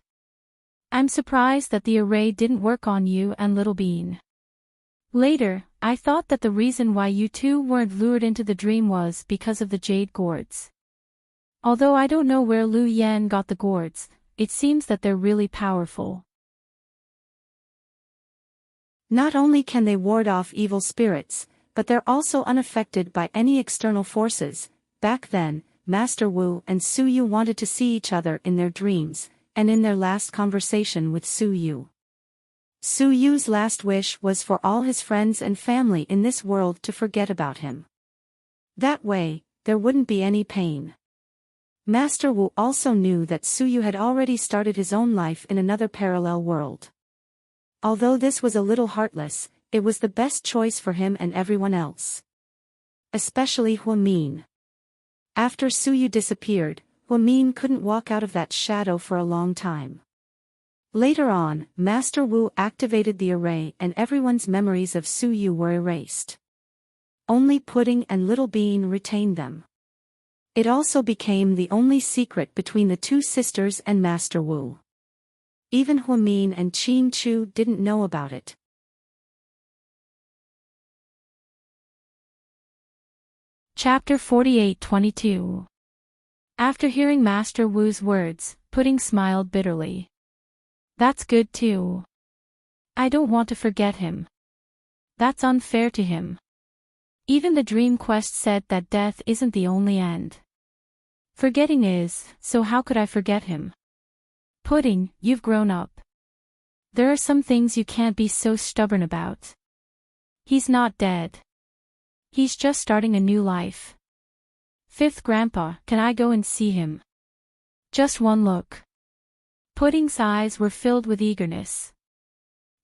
I'm surprised that the array didn't work on you and Little Bean. Later, I thought that the reason why you two weren't lured into the dream was because of the jade gourds. Although I don't know where Lu Yan got the gourds, it seems that they're really powerful. Not only can they ward off evil spirits, but they're also unaffected by any external forces. Back then, Master Wu and Su Yu wanted to see each other in their dreams, and in their last conversation with Su Yu. Su Yu's last wish was for all his friends and family in this world to forget about him. That way, there wouldn't be any pain. Master Wu also knew that Su Yu had already started his own life in another parallel world. Although this was a little heartless, it was the best choice for him and everyone else. Especially Huamin. After Su Yu disappeared, Huamin couldn't walk out of that shadow for a long time. Later on, Master Wu activated the array and everyone's memories of Su Yu were erased. Only Pudding and Little Bean retained them. It also became the only secret between the two sisters and Master Wu. Even Huamin and Qin Chu didn't know about it. Chapter 48-22. After hearing Master Wu's words, Pudding smiled bitterly. That's good too. I don't want to forget him. That's unfair to him. Even the Dream Quest said that death isn't the only end. Forgetting is, so how could I forget him? Pudding, you've grown up. There are some things you can't be so stubborn about. He's not dead. He's just starting a new life. Fifth Grandpa, can I go and see him? Just one look. Pudding's eyes were filled with eagerness.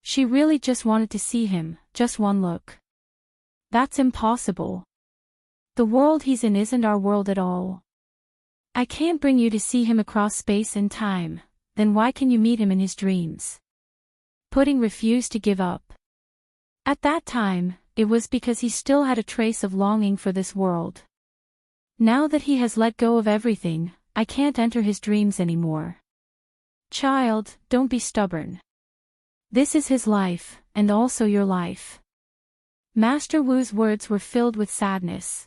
She really just wanted to see him, just one look. That's impossible. The world he's in isn't our world at all. I can't bring you to see him across space and time, then why can you meet him in his dreams? Pudding refused to give up. At that time, it was because he still had a trace of longing for this world. Now that he has let go of everything, I can't enter his dreams anymore. Child, don't be stubborn. This is his life, and also your life. Master Wu's words were filled with sadness.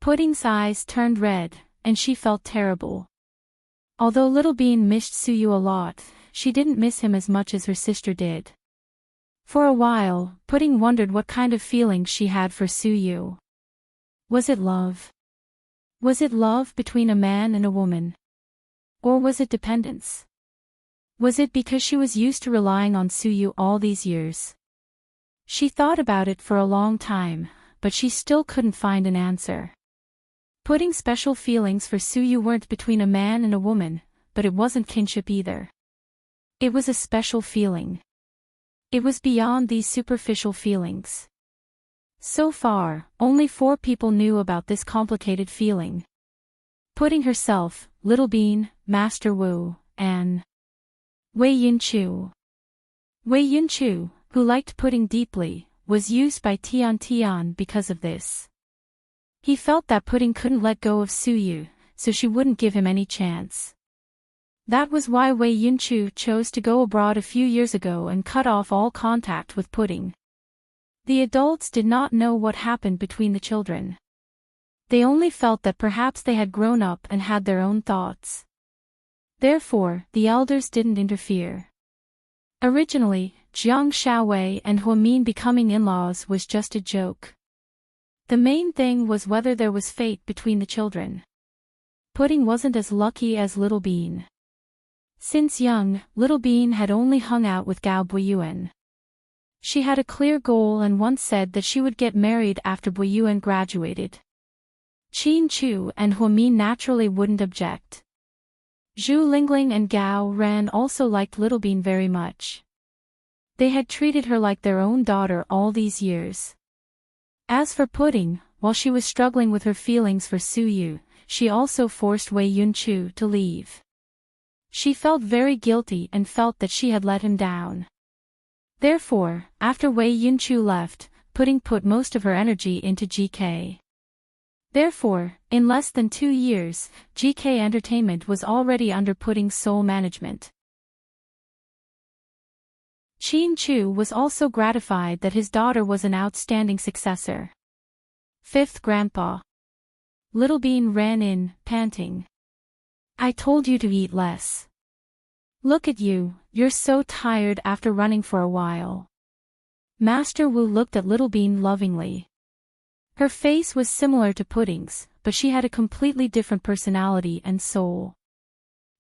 Pudding's eyes turned red, and she felt terrible. Although Little Bean missed Su Yu a lot, she didn't miss him as much as her sister did. For a while, Pudding wondered what kind of feeling she had for Su Yu. Was it love? Was it love between a man and a woman? Or was it dependence? Was it because she was used to relying on Su Yu all these years? She thought about it for a long time, but she still couldn't find an answer. Pudding's special feelings for Su Yu weren't between a man and a woman, but it wasn't kinship either. It was a special feeling. It was beyond these superficial feelings. So far, only 4 people knew about this complicated feeling. Pudding herself, Little Bean, Master Wu, and Wei Yunchu. Wei Yunchu, who liked Pudding deeply, was used by Tian Tian because of this. He felt that Pudding couldn't let go of Su Yu, so she wouldn't give him any chance. That was why Wei Yunchu chose to go abroad a few years ago and cut off all contact with Pudding. The adults did not know what happened between the children. They only felt that perhaps they had grown up and had their own thoughts. Therefore, the elders didn't interfere. Originally, Jiang Shaowei and Huamin becoming in-laws was just a joke. The main thing was whether there was fate between the children. Pudding wasn't as lucky as Little Bean. Since young, Little Bean had only hung out with Gao Buiyuan. She had a clear goal and once said that she would get married after Buiyuan graduated. Qin Chu and Huamin naturally wouldn't object. Zhu Lingling and Gao Ran also liked Little Bean very much. They had treated her like their own daughter all these years. As for Pudding, while she was struggling with her feelings for Su Yu, she also forced Wei Yunchu to leave. She felt very guilty and felt that she had let him down. Therefore, after Wei Yunchu left, Pudding put most of her energy into GK. Therefore, in less than 2 years, GK Entertainment was already under Pudding's sole management. Qin Chu was also gratified that his daughter was an outstanding successor. Fifth Grandpa. Little Bean ran in, panting. I told you to eat less. Look at you, you're so tired after running for a while. Master Wu looked at Little Bean lovingly. Her face was similar to Pudding's, but she had a completely different personality and soul.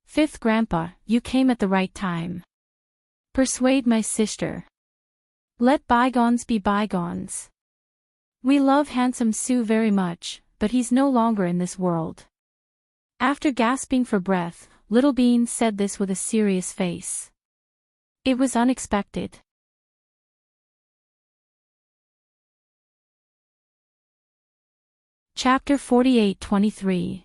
Fifth Grandpa, you came at the right time. Persuade my sister. Let bygones be bygones. We love handsome Sue very much, but he's no longer in this world. After gasping for breath, Little Bean said this with a serious face. It was unexpected. Chapter 48-23.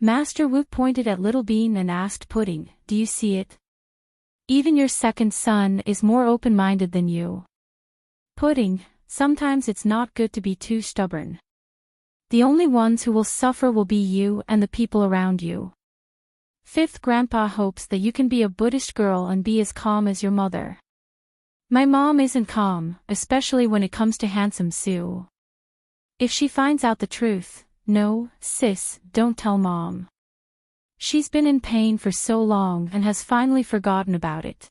Master Wu pointed at Little Bean and asked Pudding, do you see it? Even your second son is more open-minded than you. Pudding, sometimes it's not good to be too stubborn. The only ones who will suffer will be you and the people around you. Fifth Grandpa hopes that you can be a Buddhist girl and be as calm as your mother. My mom isn't calm, especially when it comes to handsome Sue. If she finds out the truth, no, sis, don't tell Mom. She's been in pain for so long and has finally forgotten about it.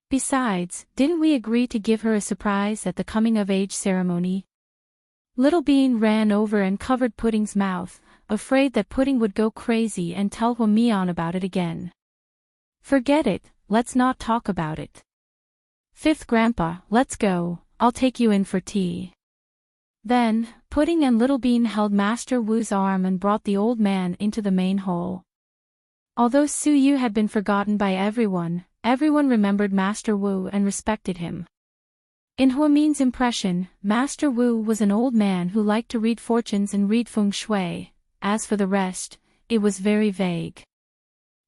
Besides, didn't we agree to give her a surprise at the coming-of-age ceremony? Little Bean ran over and covered Pudding's mouth, afraid that Pudding would go crazy and tell Huamian about it again. Forget it, let's not talk about it. Fifth Grandpa, let's go, I'll take you in for tea. Then, Pudding and Little Bean held Master Wu's arm and brought the old man into the main hall. Although Su Yu had been forgotten by everyone remembered Master Wu and respected him. In Huamian's impression, Master Wu was an old man who liked to read fortunes and read feng shui. As for the rest, it was very vague.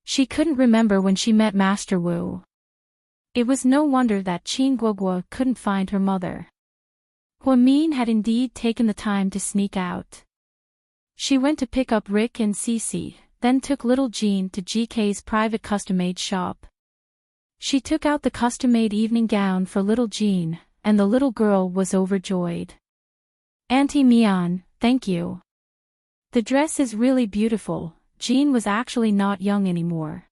She couldn't remember when she met Master Wu. It was no wonder that Qin Guoguo couldn't find her mother. Huamian had indeed taken the time to sneak out. She went to pick up Rick and Cece, then took little Jean to GK's private custom-made shop. She took out the custom-made evening gown for little Jean, and the little girl was overjoyed. Auntie Mian, thank you. The dress is really beautiful. Jean was actually not young anymore.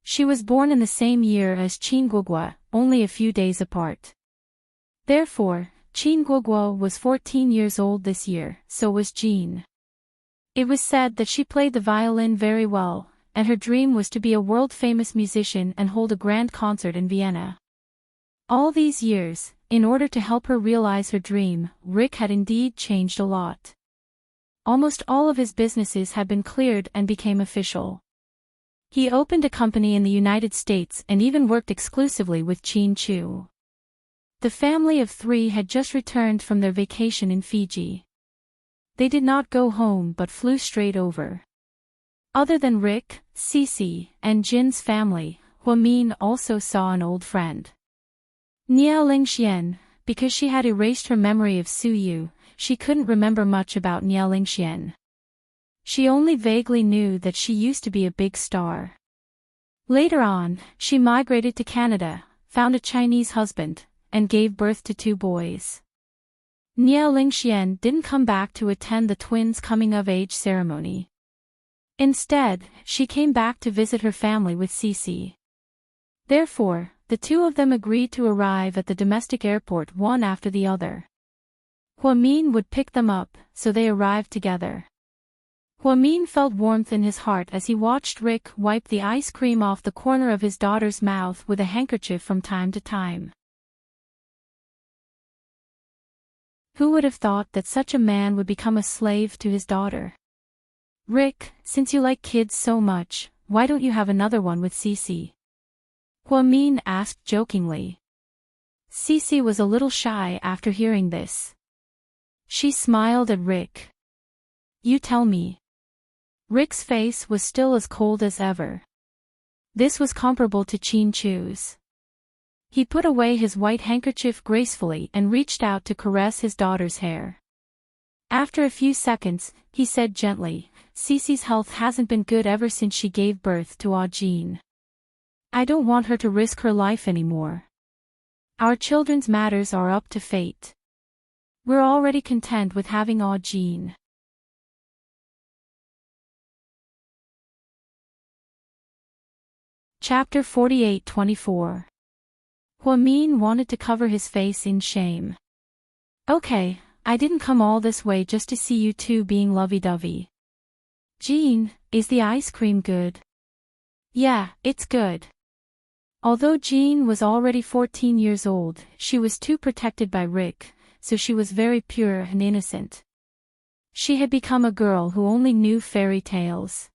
She was born in the same year as Qin Guoguo, only a few days apart. Therefore, Qin Guoguo was 14 years old this year, so was Jean. It was said that she played the violin very well, and her dream was to be a world-famous musician and hold a grand concert in Vienna. All these years, in order to help her realize her dream, Rick had indeed changed a lot. Almost all of his businesses had been cleared and became official. He opened a company in the United States and even worked exclusively with Qin Chu. The family of 3 had just returned from their vacation in Fiji. They did not go home but flew straight over. Other than Rick, Cece, and Jin's family, Huamian also saw an old friend. Niao Lingxian, because she had erased her memory of Su Yu, she couldn't remember much about Niao Lingxian. She only vaguely knew that she used to be a big star. Later on, she migrated to Canada, found a Chinese husband, and gave birth to 2 boys. Niao Lingxian didn't come back to attend the twins' coming-of-age ceremony. Instead, she came back to visit her family with Cece. Therefore, the 2 of them agreed to arrive at the domestic airport one after the other. Huamian would pick them up, so they arrived together. Huamian felt warmth in his heart as he watched Rick wipe the ice cream off the corner of his daughter's mouth with a handkerchief from time to time. Who would have thought that such a man would become a slave to his daughter? Rick, since you like kids so much, why don't you have another one with Cece? Huamian asked jokingly. Cece was a little shy after hearing this. She smiled at Rick. You tell me. Rick's face was still as cold as ever. This was comparable to Qin Chu's. He put away his white handkerchief gracefully and reached out to caress his daughter's hair. After a few seconds, he said gently, Cece's health hasn't been good ever since she gave birth to Jean. I don't want her to risk her life anymore. Our children's matters are up to fate. We're already content with having Jean. Chapter 48-24. Huamin wanted to cover his face in shame. Okay, I didn't come all this way just to see you two being lovey-dovey. Jean, is the ice cream good? Yeah, it's good. Although Jean was already 14 years old, she was too protected by Rick, so she was very pure and innocent. She had become a girl who only knew fairy tales.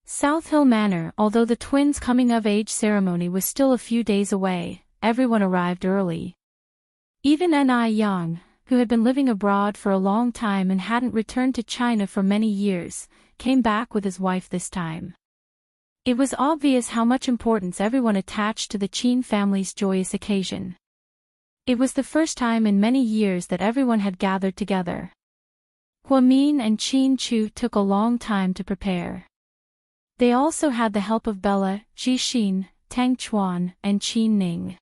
South Hill Manor, although the twins' coming-of-age ceremony was still a few days away, everyone arrived early. Even Ni Yang, who had been living abroad for a long time and hadn't returned to China for many years, came back with his wife this time. It was obvious how much importance everyone attached to the Qin family's joyous occasion. It was the first time in many years that everyone had gathered together. Huamin and Qin Chu took a long time to prepare. They also had the help of Bella, Jixin, Tang Chuan, and Qin Ning.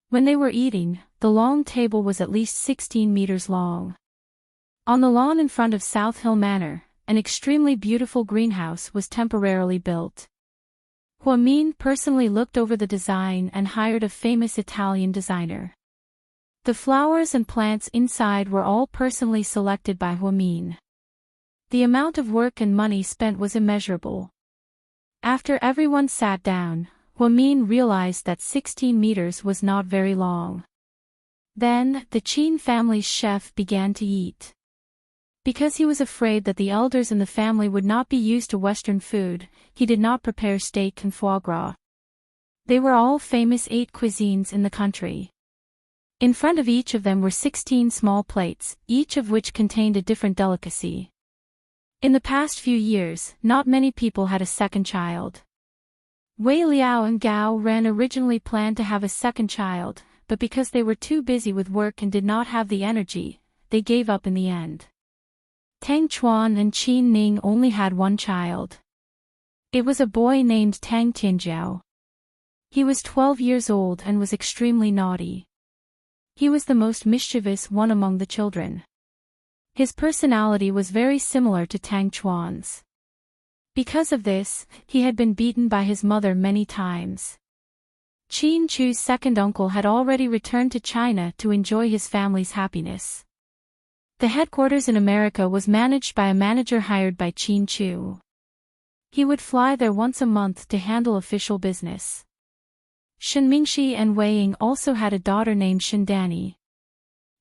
When they were eating, the long table was at least 16 meters long. On the lawn in front of South Hill Manor, an extremely beautiful greenhouse was temporarily built. Huamin personally looked over the design and hired a famous Italian designer. The flowers and plants inside were all personally selected by Huamin. The amount of work and money spent was immeasurable. After everyone sat down, Huamin realized that 16 meters was not very long. Then, the Qin family's chef began to eat. Because he was afraid that the elders in the family would not be used to Western food, he did not prepare steak and foie gras. They were all famous 8 cuisines in the country. In front of each of them were 16 small plates, each of which contained a different delicacy. In the past few years, not many people had a second child. Wei Liao and Gao Ren originally planned to have a second child, but because they were too busy with work and did not have the energy, they gave up in the end. Tang Chuan and Qin Ning only had one child. It was a boy named Tang Tianjiao. He was 12 years old and was extremely naughty. He was the most mischievous one among the children. His personality was very similar to Tang Chuan's. Because of this, he had been beaten by his mother many times. Qin Chu's second uncle had already returned to China to enjoy his family's happiness. The headquarters in America was managed by a manager hired by Qin Chu. He would fly there once a month to handle official business. Shen Mingxi and Wei Ying also had a daughter named Shen Dani.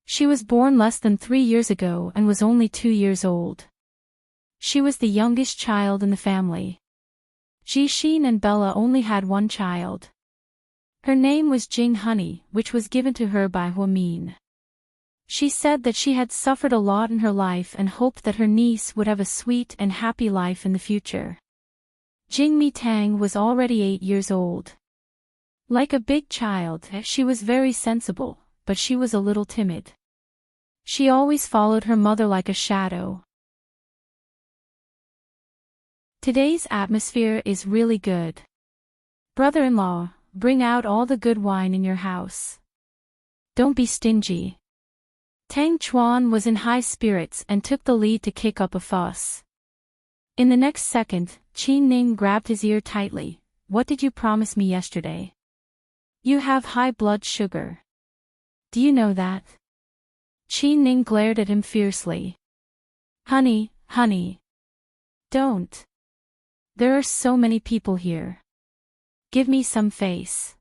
She was born less than 3 years ago and was only 2 years old. She was the youngest child in the family. Jixin and Bella only had one child. Her name was Jing Honey, which was given to her by Huamin. She said that she had suffered a lot in her life and hoped that her niece would have a sweet and happy life in the future. Jing Mi Tang was already 8 years old. Like a big child, she was very sensible, but she was a little timid. She always followed her mother like a shadow. Today's atmosphere is really good. Brother-in-law, bring out all the good wine in your house. Don't be stingy. Tang Chuan was in high spirits and took the lead to kick up a fuss. In the next second, Qin Ning grabbed his ear tightly. What did you promise me yesterday? You have high blood sugar. Do you know that? Qin Ning glared at him fiercely. Honey, don't. There are so many people here. Give me some face.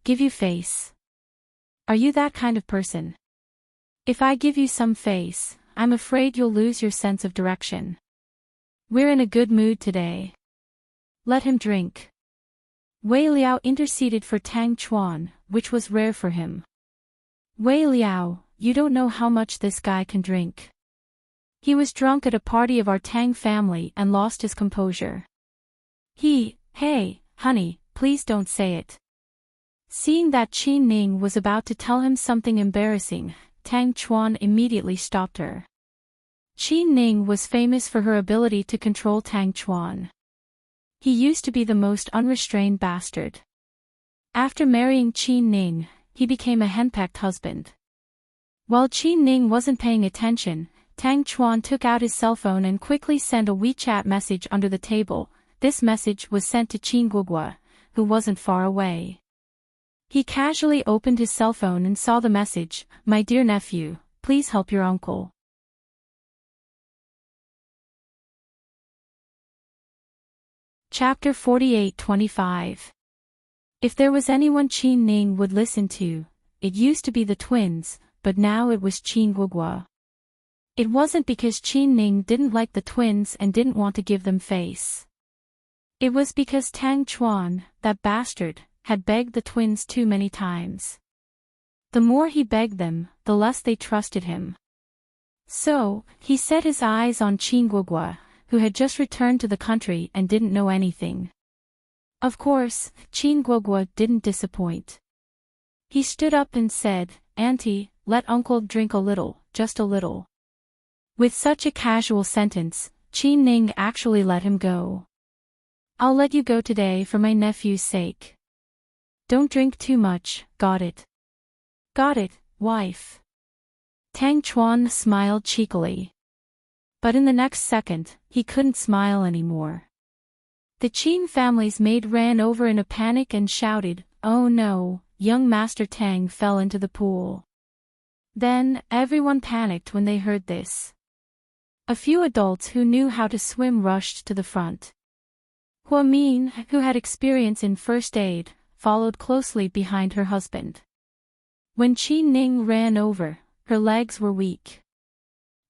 Give you face. Are you that kind of person? If I give you some face, I'm afraid you'll lose your sense of direction. We're in a good mood today. Let him drink. Wei Liao interceded for Tang Chuan, which was rare for him. Wei Liao, you don't know how much this guy can drink. He was drunk at a party of our Tang family and lost his composure. Hey, honey, please don't say it. Seeing that Qin Ning was about to tell him something embarrassing, Tang Chuan immediately stopped her. Qin Ning was famous for her ability to control Tang Chuan. He used to be the most unrestrained bastard. After marrying Qin Ning, he became a henpecked husband. While Qin Ning wasn't paying attention, Tang Chuan took out his cell phone and quickly sent a WeChat message under the table. This message was sent to Qin Guogua, who wasn't far away. He casually opened his cell phone and saw the message, "My dear nephew, please help your uncle." Chapter 48-25. If there was anyone Qin Ning would listen to, it used to be the twins, but now it was Qin Guogua. It wasn't because Qin Ning didn't like the twins and didn't want to give them face. It was because Tang Chuan, that bastard, had begged the twins too many times. The more he begged them, the less they trusted him. So, he set his eyes on Qin Guogua, who had just returned to the country and didn't know anything. Of course, Qin Guogua didn't disappoint. He stood up and said, "Auntie, let uncle drink a little, just a little." With such a casual sentence, Qin Ning actually let him go. "I'll let you go today for my nephew's sake. Don't drink too much, got it?" "Got it, wife." Tang Chuan smiled cheekily. But in the next second, he couldn't smile anymore. The Qin family's maid ran over in a panic and shouted, "Oh no, young Master Tang fell into the pool." Then, everyone panicked when they heard this. A few adults who knew how to swim rushed to the front. Hua Min, who had experience in first aid, followed closely behind her husband. When Qin Ning ran over, her legs were weak.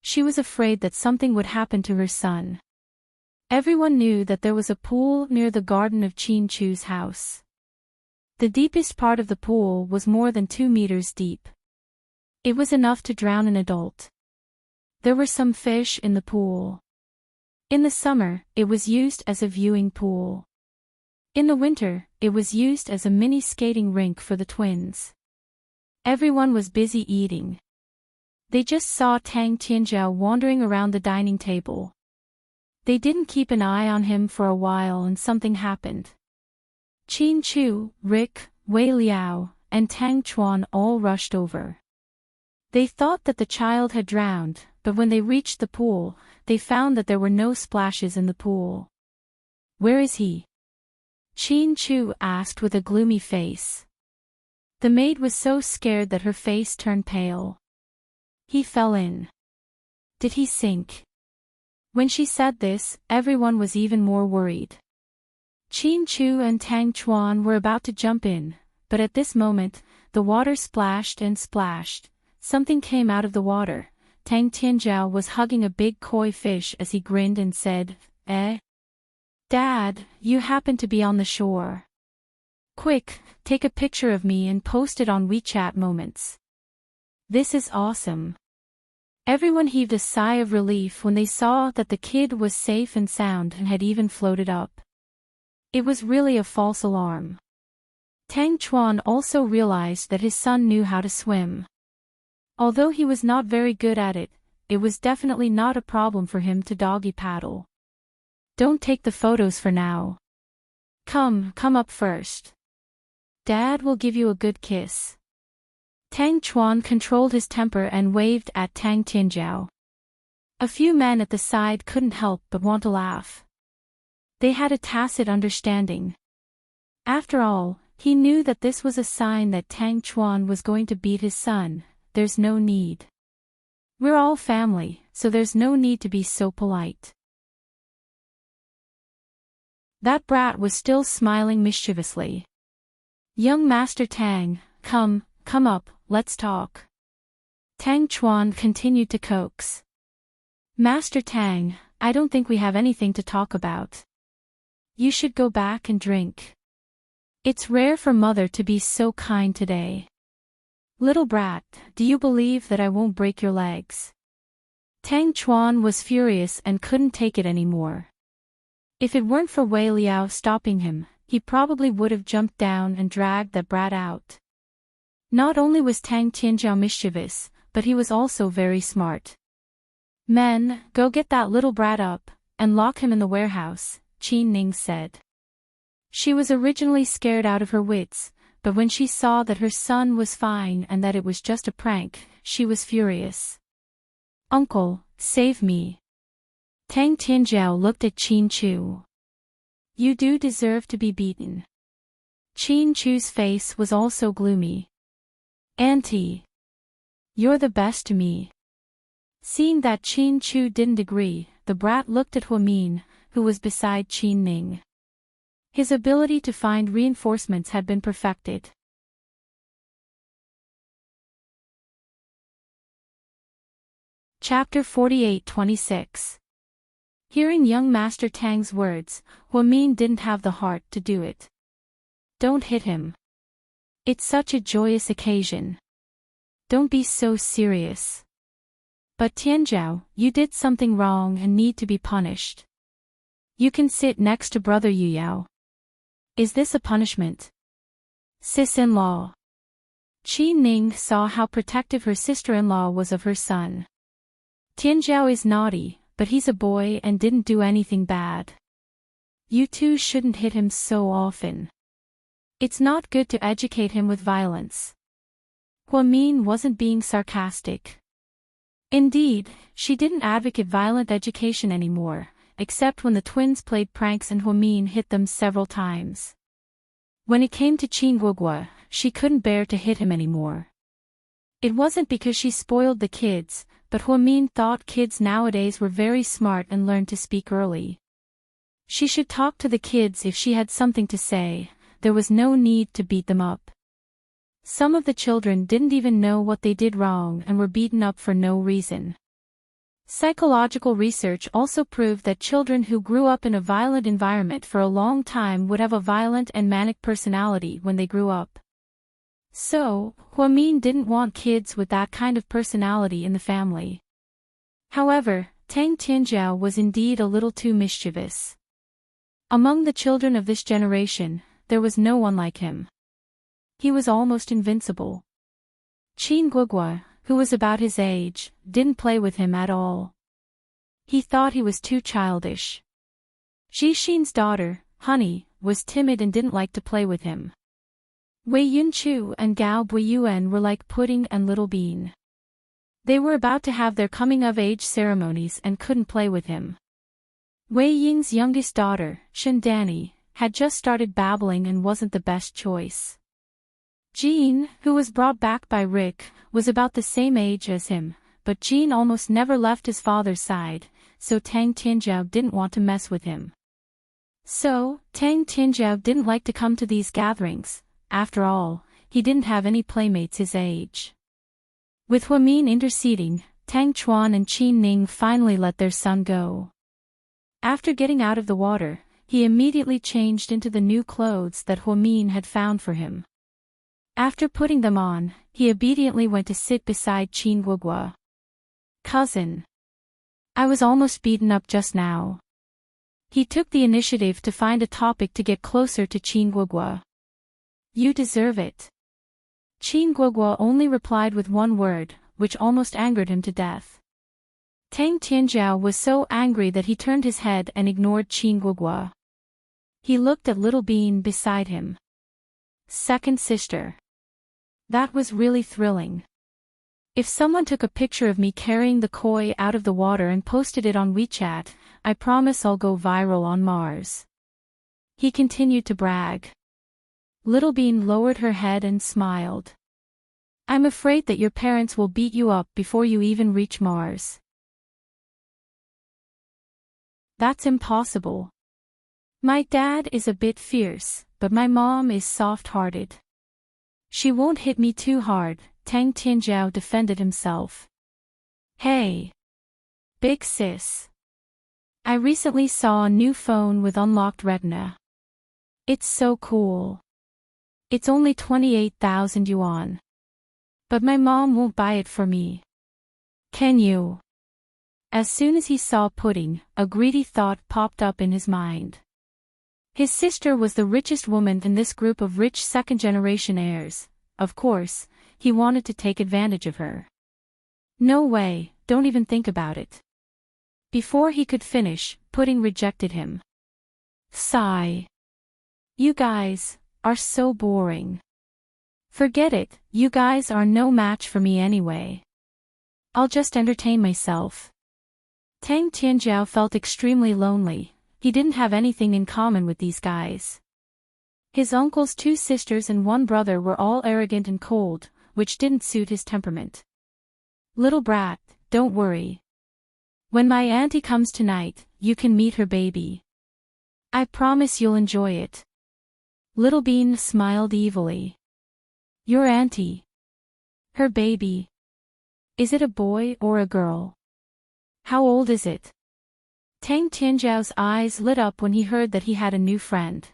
She was afraid that something would happen to her son. Everyone knew that there was a pool near the garden of Qin Chu's house. The deepest part of the pool was more than 2 meters deep. It was enough to drown an adult. There were some fish in the pool. In the summer, it was used as a viewing pool. In the winter, it was used as a mini skating rink for the twins. Everyone was busy eating. They just saw Tang Tianzhao wandering around the dining table. They didn't keep an eye on him for a while and something happened. Qin Chu, Rick, Wei Liao, and Tang Chuan all rushed over. They thought that the child had drowned, but when they reached the pool, they found that there were no splashes in the pool. "Where is he?" Qin Chu asked with a gloomy face. The maid was so scared that her face turned pale. "He fell in." "Did he sink?" When she said this, everyone was even more worried. Qin Chu and Tang Chuan were about to jump in, but at this moment, the water splashed and splashed. Something came out of the water. Tang Tianzhao was hugging a big koi fish as he grinned and said, "Eh? Dad, you happen to be on the shore. Quick, take a picture of me and post it on WeChat Moments. This is awesome." Everyone heaved a sigh of relief when they saw that the kid was safe and sound and had even floated up. It was really a false alarm. Tang Chuan also realized that his son knew how to swim. Although he was not very good at it, it was definitely not a problem for him to doggy paddle. "Don't take the photos for now. Come up first. Dad will give you a good kiss." Tang Chuan controlled his temper and waved at Tang Tianzhao. A few men at the side couldn't help but want to laugh. They had a tacit understanding. After all, he knew that this was a sign that Tang Chuan was going to beat his son. There's no need. We're all family, so there's no need to be so polite. That brat was still smiling mischievously. "Young Master Tang, come up, let's talk." Tang Chuan continued to coax. "Master Tang, I don't think we have anything to talk about. You should go back and drink. It's rare for mother to be so kind today. Little brat, do you believe that I won't break your legs?" Tang Chuan was furious and couldn't take it anymore. If it weren't for Wei Liao stopping him, he probably would have jumped down and dragged that brat out. Not only was Tang Tianzhao mischievous, but he was also very smart. "Men, go get that little brat up, and lock him in the warehouse," Qin Ning said. She was originally scared out of her wits, but when she saw that her son was fine and that it was just a prank, she was furious. "Uncle, save me." Tang Tianzhao looked at Qin Chu. "You do deserve to be beaten." Chin Chu's face was also gloomy. Auntie. You're the best to me. Seeing that Chin Chu didn't agree, the brat looked at Huamin, who was beside Qin Ning. His ability to find reinforcements had been perfected. Chapter 48-26. Hearing young Master Tang's words, Huamin didn't have the heart to do it. Don't hit him. It's such a joyous occasion. Don't be so serious. But Tianzhao, you did something wrong and need to be punished. You can sit next to Brother Yu Yao. Is this a punishment? Sis-in-law. Qin Ning saw how protective her sister-in-law was of her son. Tianzhao is naughty, but he's a boy and didn't do anything bad. You two shouldn't hit him so often. It's not good to educate him with violence. Huamin wasn't being sarcastic. Indeed, she didn't advocate violent education anymore, except when the twins played pranks and Huamin hit them several times. When it came to Qin Guogua, she couldn't bear to hit him anymore. It wasn't because she spoiled the kids, but Huamin thought kids nowadays were very smart and learned to speak early. She should talk to the kids if she had something to say, there was no need to beat them up. Some of the children didn't even know what they did wrong and were beaten up for no reason. Psychological research also proved that children who grew up in a violent environment for a long time would have a violent and manic personality when they grew up. So, Huamin didn't want kids with that kind of personality in the family. However, Tang Tianzhao was indeed a little too mischievous. Among the children of this generation, there was no one like him. He was almost invincible. Qin Guogua, who was about his age, didn't play with him at all. He thought he was too childish. Jixin's daughter, Honey, was timid and didn't like to play with him. Wei Yunchu and Gao Buiyuan were like Pudding and Little Bean. They were about to have their coming-of-age ceremonies and couldn't play with him. Wei Ying's youngest daughter, Shen Danny, had just started babbling and wasn't the best choice. Jean, who was brought back by Rick, was about the same age as him, but Jean almost never left his father's side, so Tang Tianzhao didn't want to mess with him. So, Tang Tianzhao didn't like to come to these gatherings. After all, he didn't have any playmates his age. With Huamin interceding, Tang Chuan and Qin Ning finally let their son go. After getting out of the water, he immediately changed into the new clothes that Huamin had found for him. After putting them on, he obediently went to sit beside Qin Guogua. Cousin. I was almost beaten up just now. He took the initiative to find a topic to get closer to Qin Guogua. You deserve it. Qin Guogua only replied with one word, which almost angered him to death. Tang Tianzhao was so angry that he turned his head and ignored Qin Guogua. He looked at Little Bean beside him. Second sister. That was really thrilling. If someone took a picture of me carrying the koi out of the water and posted it on WeChat, I promise I'll go viral on Mars. He continued to brag. Little Bean lowered her head and smiled. I'm afraid that your parents will beat you up before you even reach Mars. That's impossible. My dad is a bit fierce, but my mom is soft-hearted. She won't hit me too hard, Tang Tianzhao defended himself. Hey. Big sis. I recently saw a new phone with unlocked retina. It's so cool. It's only 28,000 yuan. But my mom won't buy it for me. Can you? As soon as he saw Pudding, a greedy thought popped up in his mind. His sister was the richest woman in this group of rich second-generation heirs. Of course, he wanted to take advantage of her. No way, don't even think about it. Before he could finish, Pudding rejected him. Sigh. You guys are so boring. Forget it, you guys are no match for me anyway. I'll just entertain myself. Tang Tianzhao felt extremely lonely. He didn't have anything in common with these guys. His uncle's 2 sisters and 1 brother were all arrogant and cold, which didn't suit his temperament. "Little brat, don't worry. When my auntie comes tonight, you can meet her baby. I promise you'll enjoy it." Little Bean smiled evilly. "Your auntie? Her baby? Is it a boy or a girl? How old is it?" Tang Tianzhao's eyes lit up when he heard that he had a new friend.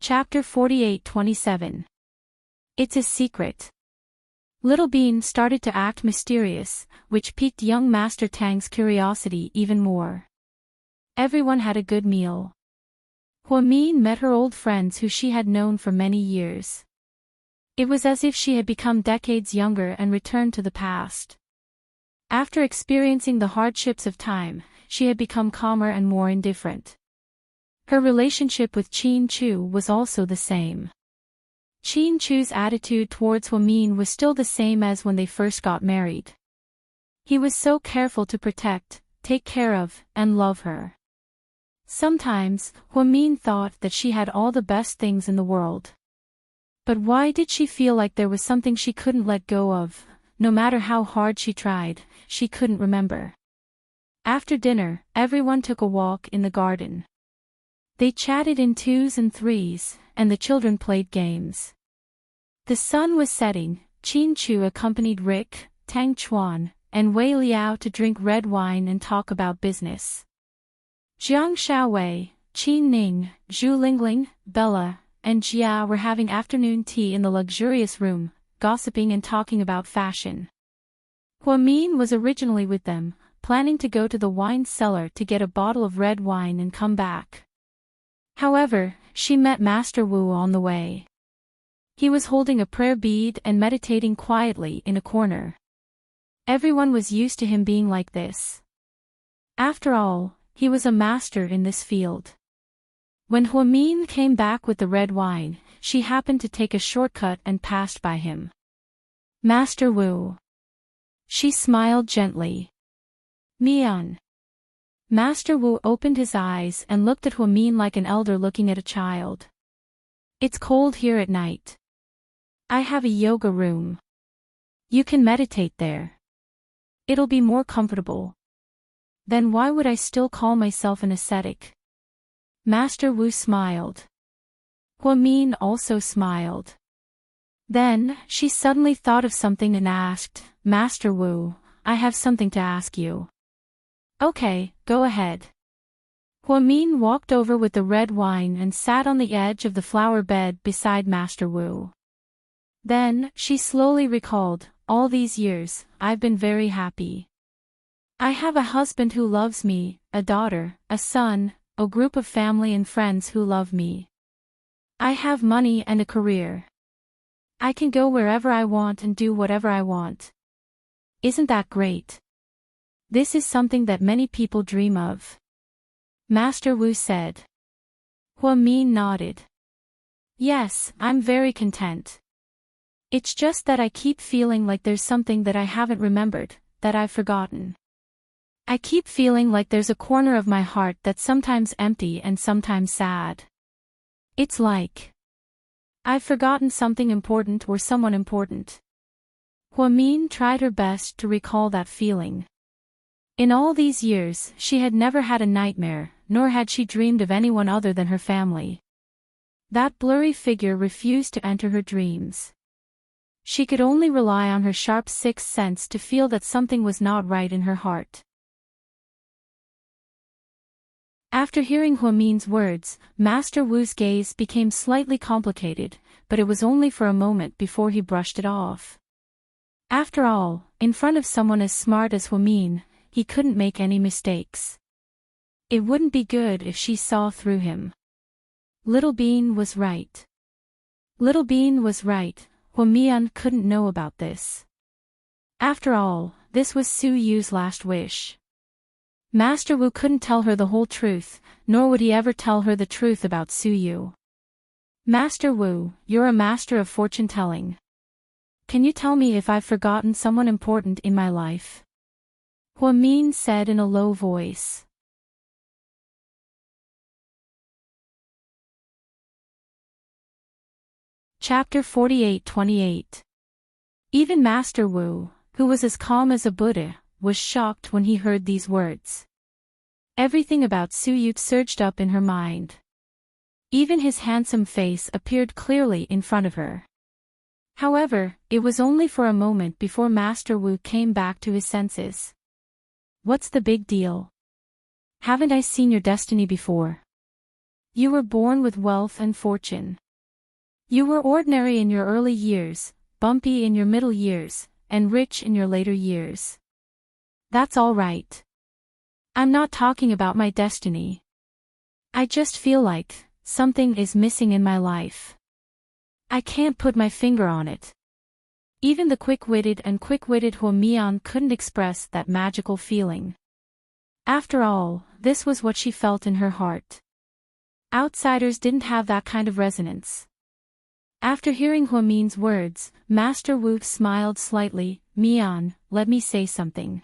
Chapter 48-27. It's a secret. Little Bean started to act mysterious, which piqued young Master Tang's curiosity even more. Everyone had a good meal. Huamin met her old friends who she had known for many years. It was as if she had become decades younger and returned to the past. After experiencing the hardships of time, she had become calmer and more indifferent. Her relationship with Qin Chu was also the same. Qin Chu's attitude towards Huamin was still the same as when they first got married. He was so careful to protect, take care of, and love her. Sometimes, Huamin thought that she had all the best things in the world. But why did she feel like there was something she couldn't let go of? No matter how hard she tried, she couldn't remember. After dinner, everyone took a walk in the garden. They chatted in 2s and 3s, and the children played games. The sun was setting. Qin Chu accompanied Rick, Tang Chuan, and Wei Liao to drink red wine and talk about business. Jiang Xiaowei, Qin Ning, Zhu Lingling, Bella, and Jia were having afternoon tea in the luxurious room, gossiping and talking about fashion. Huamin was originally with them, planning to go to the wine cellar to get a bottle of red wine and come back. However, she met Master Wu on the way. He was holding a prayer bead and meditating quietly in a corner. Everyone was used to him being like this. After all, he was a master in this field. When Huamin came back with the red wine, she happened to take a shortcut and passed by him. "Master Wu." She smiled gently. "Mian." Master Wu opened his eyes and looked at Huamin like an elder looking at a child. "It's cold here at night. I have a yoga room. You can meditate there. It'll be more comfortable." "Then why would I still call myself an ascetic?" Master Wu smiled. Huamin also smiled. Then, she suddenly thought of something and asked, "Master Wu, I have something to ask you." "Okay, go ahead." Huamin walked over with the red wine and sat on the edge of the flower bed beside Master Wu. Then, she slowly recalled, "All these years, I've been very happy. I have a husband who loves me, a daughter, a son, a group of family and friends who love me. I have money and a career. I can go wherever I want and do whatever I want. Isn't that great? This is something that many people dream of." Master Wu said. Huamin nodded. "Yes, I'm very content. It's just that I keep feeling like there's something that I haven't remembered, that I've forgotten. I keep feeling like there's a corner of my heart that's sometimes empty and sometimes sad. It's like I've forgotten something important or someone important." Huamin tried her best to recall that feeling. In all these years, she had never had a nightmare, nor had she dreamed of anyone other than her family. That blurry figure refused to enter her dreams. She could only rely on her sharp sixth sense to feel that something was not right in her heart. After hearing Huamin's words, Master Wu's gaze became slightly complicated, but it was only for a moment before he brushed it off. After all, in front of someone as smart as Huamin, he couldn't make any mistakes. It wouldn't be good if she saw through him. Little Bean was right. Little Bean was right, Huamian couldn't know about this. After all, this was Su Yu's last wish. Master Wu couldn't tell her the whole truth, nor would he ever tell her the truth about Su Yu. "Master Wu, you're a master of fortune-telling. Can you tell me if I've forgotten someone important in my life?" Huamin said in a low voice. Chapter 48-28. Even Master Wu, who was as calm as a Buddha, was shocked when he heard these words. Everything about Su Yu surged up in her mind. Even his handsome face appeared clearly in front of her. However, it was only for a moment before Master Wu came back to his senses. What's the big deal? Haven't I seen your destiny before? You were born with wealth and fortune. You were ordinary in your early years, bumpy in your middle years, and rich in your later years. That's all right. I'm not talking about my destiny. I just feel like something is missing in my life. I can't put my finger on it. Even the quick-witted Hua Mian couldn't express that magical feeling. After all, this was what she felt in her heart. Outsiders didn't have that kind of resonance. After hearing Hua Min's words, Master Wu smiled slightly. Mian, let me say something.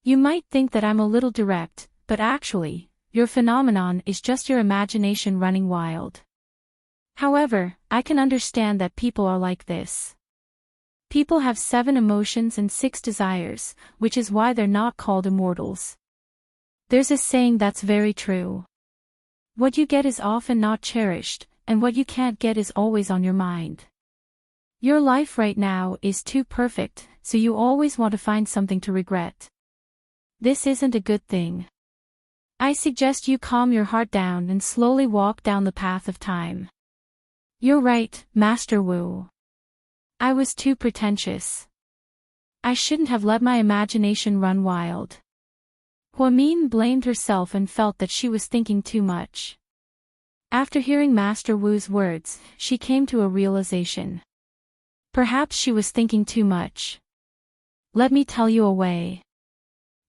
You might think that I'm a little direct, but actually, your phenomenon is just your imagination running wild. However, I can understand that people are like this. People have 7 emotions and 6 desires, which is why they're not called immortals. There's a saying that's very true. What you get is often not cherished, and what you can't get is always on your mind. Your life right now is too perfect, so you always want to find something to regret. This isn't a good thing. I suggest you calm your heart down and slowly walk down the path of time. You're right, Master Wu. I was too pretentious. I shouldn't have let my imagination run wild. Hua Min blamed herself and felt that she was thinking too much. After hearing Master Wu's words, she came to a realization. Perhaps she was thinking too much. Let me tell you a way.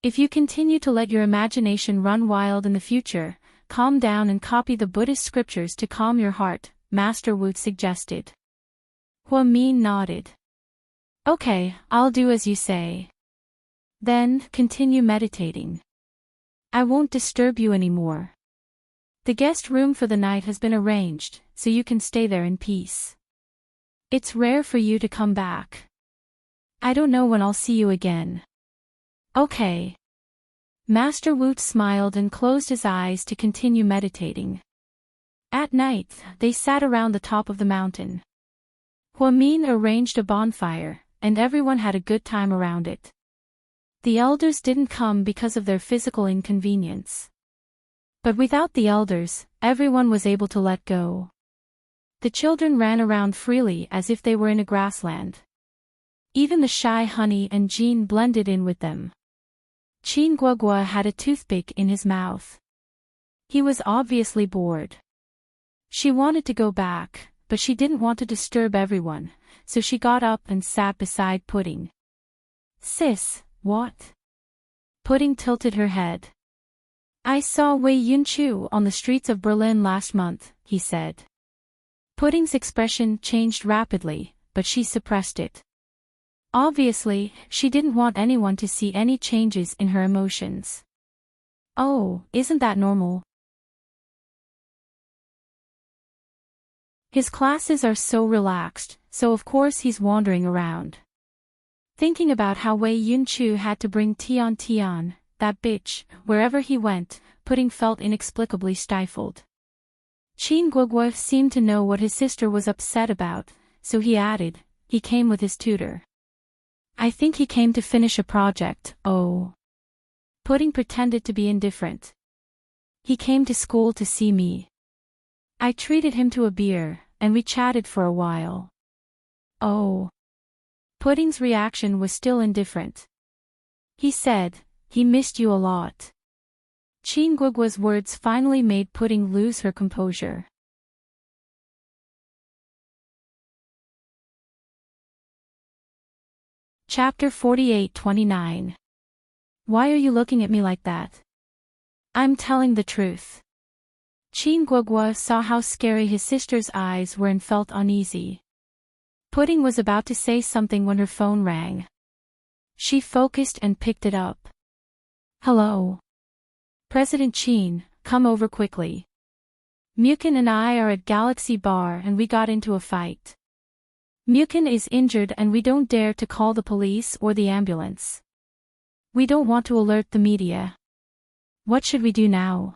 If you continue to let your imagination run wild in the future, calm down and copy the Buddhist scriptures to calm your heart, Master Wu suggested. Hua Min nodded. Okay, I'll do as you say. Then, continue meditating. I won't disturb you anymore. The guest room for the night has been arranged, so you can stay there in peace. It's rare for you to come back. I don't know when I'll see you again. Okay. Master Wu smiled and closed his eyes to continue meditating. At night, they sat around the top of the mountain. Hua Min arranged a bonfire, and everyone had a good time around it. The elders didn't come because of their physical inconvenience. But without the elders, everyone was able to let go. The children ran around freely as if they were in a grassland. Even the shy Honey and Jean blended in with them. Qin Guogua had a toothpick in his mouth. He was obviously bored. She wanted to go back, but she didn't want to disturb everyone, so she got up and sat beside Pudding. Sis, what? Pudding tilted her head. I saw Wei Yunchu on the streets of Berlin last month, he said. Pudding's expression changed rapidly, but she suppressed it. Obviously, she didn't want anyone to see any changes in her emotions. Oh, isn't that normal? His classes are so relaxed, so of course he's wandering around. Thinking about how Wei Yunchu had to bring Tian, that bitch, wherever he went, Pudding felt inexplicably stifled. Qin Guogua seemed to know what his sister was upset about, so he added, he came with his tutor. I think he came to finish a project. Oh. Pudding pretended to be indifferent. He came to school to see me. I treated him to a beer, and we chatted for a while. Oh. Pudding's reaction was still indifferent. He said, he missed you a lot. Qin Guogua's words finally made Pudding lose her composure. Chapter 48-29. Why are you looking at me like that? I'm telling the truth. Qin Guogua saw how scary his sister's eyes were and felt uneasy. Pudding was about to say something when her phone rang. She focused and picked it up. Hello. President Qin, come over quickly. Mukin and I are at Galaxy Bar and we got into a fight. Mukin is injured and we don't dare to call the police or the ambulance. We don't want to alert the media. What should we do now?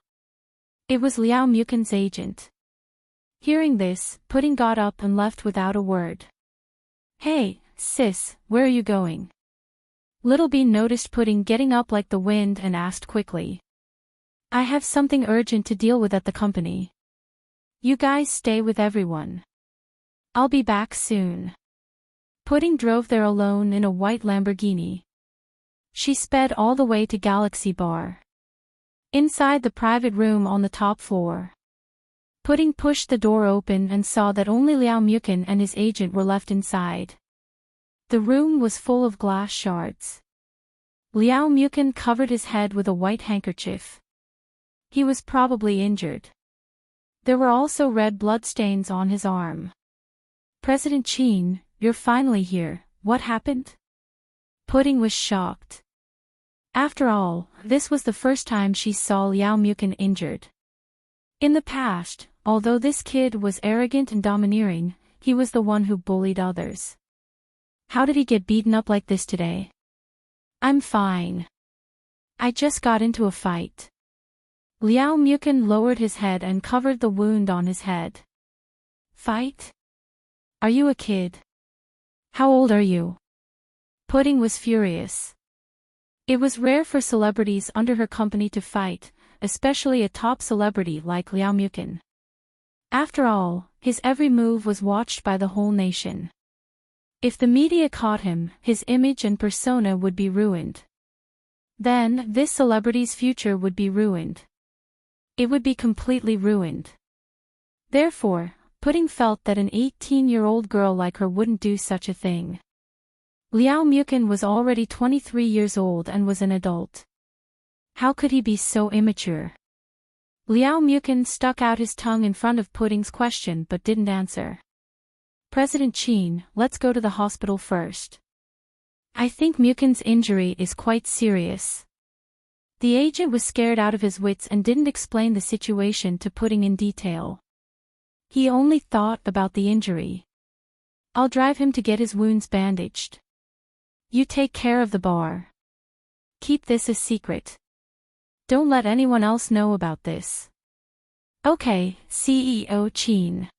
It was Liao Mukin's agent. Hearing this, Pudding got up and left without a word. Hey, sis, where are you going? Little Bean noticed Pudding getting up like the wind and asked quickly. I have something urgent to deal with at the company. You guys stay with everyone. I'll be back soon. Pudding drove there alone in a white Lamborghini. She sped all the way to Galaxy Bar. Inside the private room on the top floor, Pudding pushed the door open and saw that only Liao Mukin and his agent were left inside. The room was full of glass shards. Liao Mukin covered his head with a white handkerchief. He was probably injured. There were also red bloodstains on his arm. President Qin, you're finally here, what happened? Pudding was shocked. After all, this was the first time she saw Liao Mukin injured. In the past, although this kid was arrogant and domineering, he was the one who bullied others. How did he get beaten up like this today? I'm fine. I just got into a fight. Liao Mukin lowered his head and covered the wound on his head. Fight? Are you a kid? How old are you? Pudding was furious. It was rare for celebrities under her company to fight, especially a top celebrity like Liao Mukin. After all, his every move was watched by the whole nation. If the media caught him, his image and persona would be ruined. Then, this celebrity's future would be ruined. It would be completely ruined. Therefore, Pudding felt that an 18-year-old girl like her wouldn't do such a thing. Liao Mukin was already 23 years old and was an adult. How could he be so immature? Liao Mukin stuck out his tongue in front of Pudding's question but didn't answer. President Qin, let's go to the hospital first. I think Mukin's injury is quite serious. The agent was scared out of his wits and didn't explain the situation to Pudding in detail. He only thought about the injury. I'll drive him to get his wounds bandaged. You take care of the bar. Keep this a secret. Don't let anyone else know about this. Okay, CEO Qin.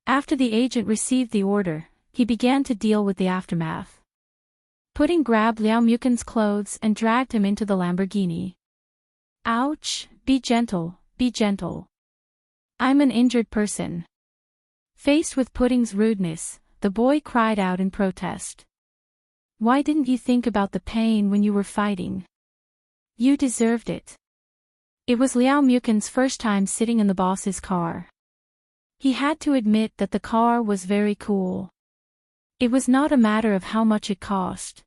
After the agent received the order, he began to deal with the aftermath. Pudding grabbed Liao Mukin's clothes and dragged him into the Lamborghini. Ouch, be gentle, be gentle. I'm an injured person. Faced with Pudding's rudeness, the boy cried out in protest. Why didn't you think about the pain when you were fighting? You deserved it. It was Liao Mukin's first time sitting in the boss's car. He had to admit that the car was very cool. It was not a matter of how much it cost.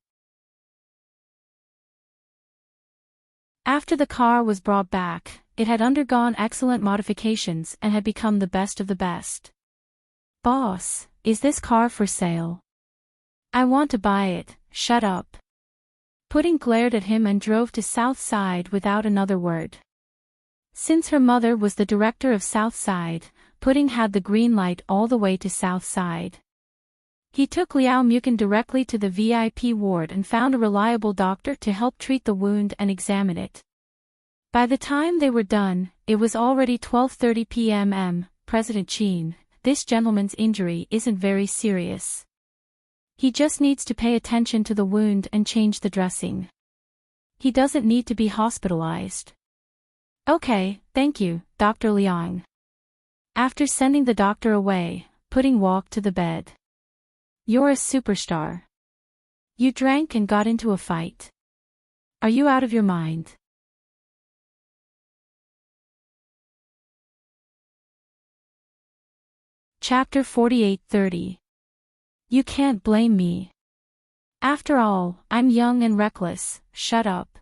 After the car was brought back, it had undergone excellent modifications and had become the best of the best. Boss, is this car for sale? I want to buy it, shut up. Pudding glared at him and drove to South Side without another word. Since her mother was the director of South Side, Pudding had the green light all the way to South Side. He took Liao Mukin directly to the VIP ward and found a reliable doctor to help treat the wound and examine it. By the time they were done, it was already 12:30 p.m. President Qin, this gentleman's injury isn't very serious. He just needs to pay attention to the wound and change the dressing. He doesn't need to be hospitalized. Okay, thank you, Dr. Liang. After sending the doctor away, Pudding walked to the bed. You're a superstar. You drank and got into a fight. Are you out of your mind? Chapter 48:30. You can't blame me. After all, I'm young and reckless, shut up.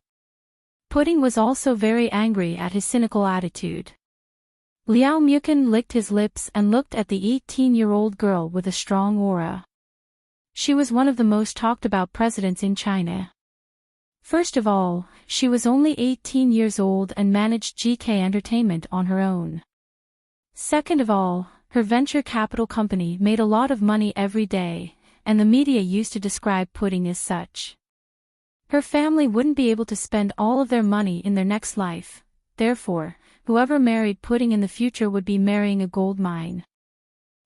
Pudding was also very angry at his cynical attitude. Liao Mukin licked his lips and looked at the 18-year-old girl with a strong aura. She was one of the most talked about presidents in China. First of all, she was only 18 years old and managed GK Entertainment on her own. Second of all, her venture capital company made a lot of money every day, and the media used to describe Pudding as such. Her family wouldn't be able to spend all of their money in their next life, therefore, whoever married Pudding in the future would be marrying a gold mine.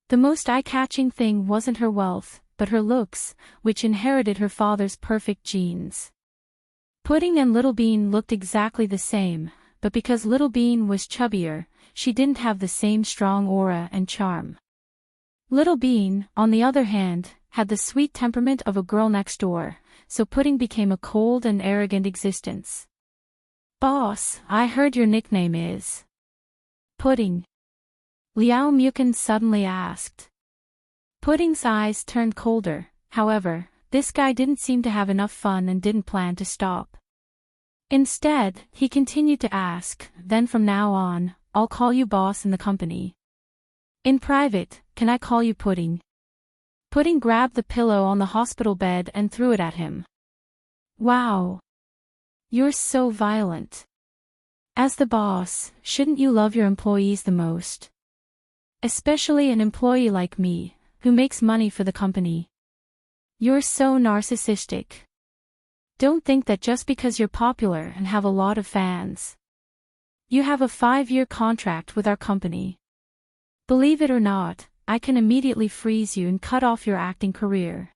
The most eye-catching thing wasn't her wealth, but her looks, which inherited her father's perfect genes. Pudding and Little Bean looked exactly the same, but because Little Bean was chubbier, she didn't have the same strong aura and charm. Little Bean, on the other hand, had the sweet temperament of a girl next door, so Pudding became a cold and arrogant existence. "Boss, I heard your nickname is Pudding?" Liao Mukin suddenly asked. Pudding's eyes turned colder, however, this guy didn't seem to have enough fun and didn't plan to stop. Instead, he continued to ask, "Then from now on, I'll call you boss in the company. In private, can I call you Pudding?" Pudding grabbed the pillow on the hospital bed and threw it at him. "Wow. You're so violent. As the boss, shouldn't you love your employees the most? Especially an employee like me, who makes money for the company. You're so narcissistic. Don't think that just because you're popular and have a lot of fans. You have a 5-year contract with our company. Believe it or not, I can immediately freeze you and cut off your acting career.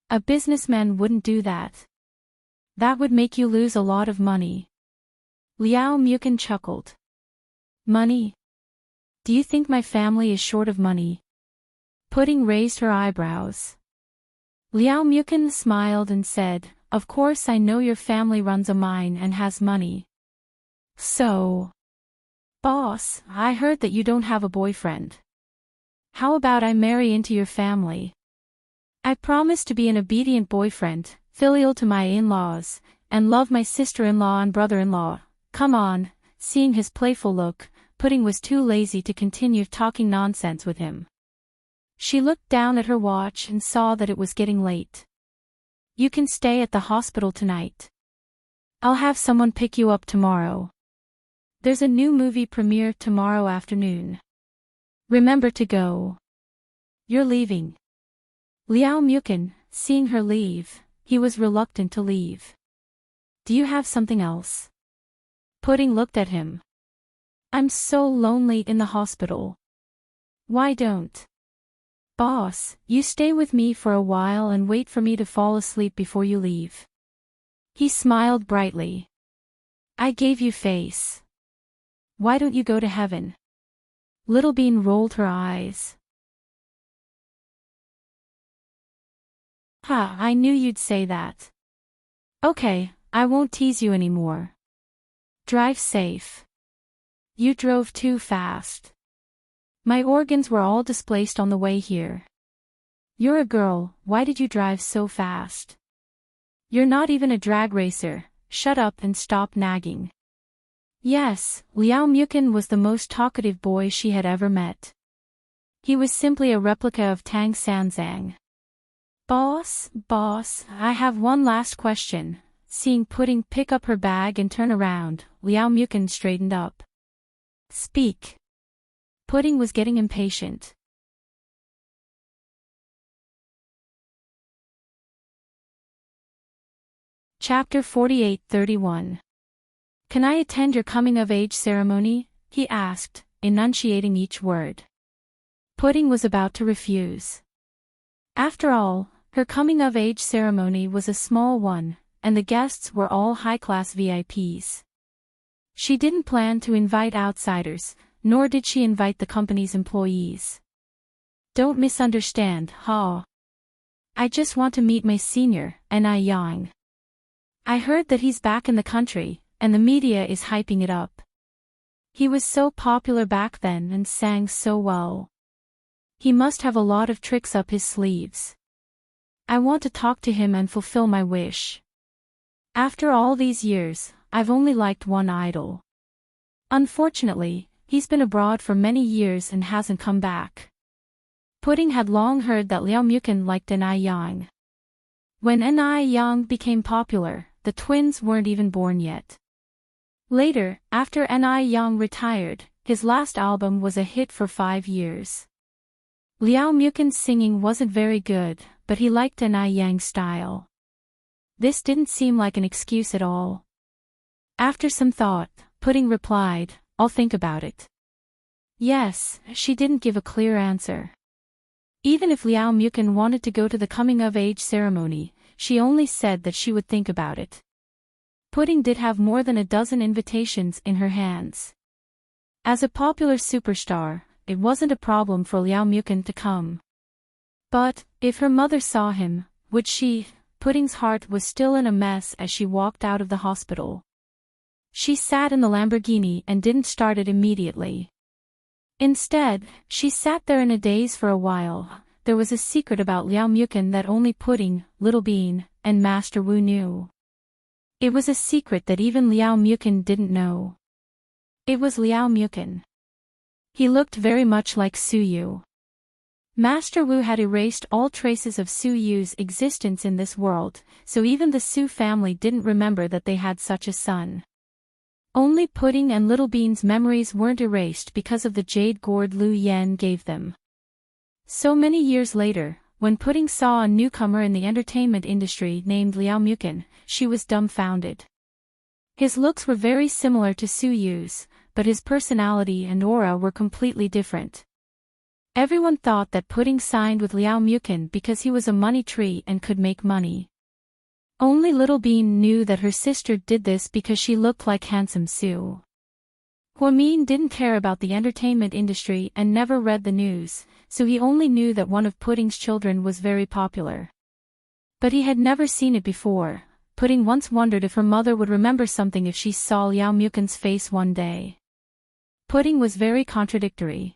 A businessman wouldn't do that. That would make you lose a lot of money." Liao Mukin chuckled. "Money? Do you think my family is short of money?" Pudding raised her eyebrows. Liao Mukin smiled and said, "Of course I know your family runs a mine and has money. So, boss, I heard that you don't have a boyfriend. How about I marry into your family? I promise to be an obedient boyfriend, filial to my in-laws, and love my sister-in-law and brother-in-law. Come on." Seeing his playful look, Pudding was too lazy to continue talking nonsense with him. She looked down at her watch and saw that it was getting late. "You can stay at the hospital tonight. I'll have someone pick you up tomorrow. There's a new movie premiere tomorrow afternoon. Remember to go." "You're leaving?" Liao Mukin, seeing her leave, he was reluctant to leave. "Do you have something else?" Pudding looked at him. "I'm so lonely in the hospital." "Why don't boss, you stay with me for a while and wait for me to fall asleep before you leave?" He smiled brightly. "I gave you face. Why don't you go to heaven?" Little Bean rolled her eyes. "Ha, I knew you'd say that. Okay, I won't tease you anymore. Drive safe. You drove too fast. My organs were all displaced on the way here. You're a girl, why did you drive so fast? You're not even a drag racer, shut up and stop nagging." Yes, Liao Mukin was the most talkative boy she had ever met. He was simply a replica of Tang Sanzang. Boss, I have one last question." Seeing Pudding pick up her bag and turn around, Liao Mukin straightened up. "Speak." Pudding was getting impatient. Chapter 48-31. "Can I attend your coming-of-age ceremony?" he asked, enunciating each word. Pudding was about to refuse. After all, her coming-of-age ceremony was a small one, and the guests were all high-class VIPs. She didn't plan to invite outsiders, nor did she invite the company's employees. Don't misunderstand, Ha. I just want to meet my senior, N.I. Yang. I heard that he's back in the country, and the media is hyping it up. He was so popular back then and sang so well. He must have a lot of tricks up his sleeves. I want to talk to him and fulfill my wish. After all these years, I've only liked one idol. Unfortunately, he's been abroad for many years and hasn't come back. Pudding had long heard that Liao Mukin liked N.I. Yang. When N.I. Yang became popular, the twins weren't even born yet. Later, after N.I. Yang retired, his last album was a hit for 5 years. Liao Mukin's singing wasn't very good, but he liked an I Yang style. This didn't seem like an excuse at all. After some thought, Pudding replied, "I'll think about it." Yes, she didn't give a clear answer. Even if Liao Mukin wanted to go to the coming-of-age ceremony, she only said that she would think about it. Pudding did have more than a dozen invitations in her hands. As a popular superstar, it wasn't a problem for Liao Mukin to come. But, if her mother saw him, would she? Pudding's heart was still in a mess as she walked out of the hospital. She sat in the Lamborghini and didn't start it immediately. Instead, she sat there in a daze for a while. There was a secret about Liao Mukin that only Pudding, Little Bean, and Master Wu knew. It was a secret that even Liao Mukin didn't know. It was Liao Mukin. He looked very much like Suyu. Master Wu had erased all traces of Suyu's existence in this world, so even the Su family didn't remember that they had such a son. Only Pudding and Little Bean's memories weren't erased because of the jade gourd Lu Yan gave them. So many years later, when Pudding saw a newcomer in the entertainment industry named Liao Mukin, she was dumbfounded. His looks were very similar to Suyu's, but his personality and aura were completely different. Everyone thought that Pudding signed with Liao Mukin because he was a money tree and could make money. Only Little Bean knew that her sister did this because she looked like handsome Su. Huamin didn't care about the entertainment industry and never read the news, so he only knew that one of Pudding's children was very popular. But he had never seen it before. Pudding once wondered if her mother would remember something if she saw Liao Mukin's face one day. Pudding was very contradictory.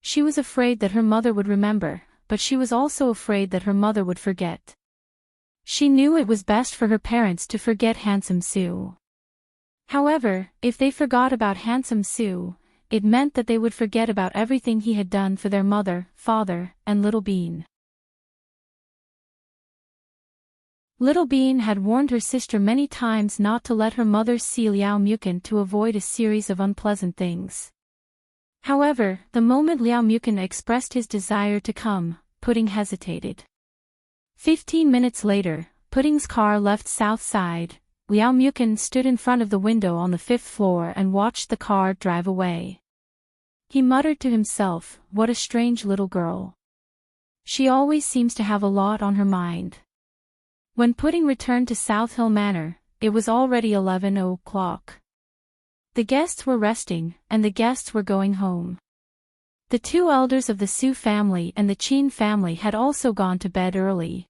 She was afraid that her mother would remember, but she was also afraid that her mother would forget. She knew it was best for her parents to forget handsome Su. However, if they forgot about handsome Su, it meant that they would forget about everything he had done for their mother, father, and Little Bean. Little Bean had warned her sister many times not to let her mother see Liao Mukin to avoid a series of unpleasant things. However, the moment Liao Mukin expressed his desire to come, Pudding hesitated. 15 minutes later, Pudding's car left South Side. Liao Mukin stood in front of the window on the 5th floor and watched the car drive away. He muttered to himself, "What a strange little girl. She always seems to have a lot on her mind." When Pudding returned to South Hill Manor, it was already 11 o'clock. The guests were resting, and the guests were going home. The two elders of the Su family and the Qin family had also gone to bed early.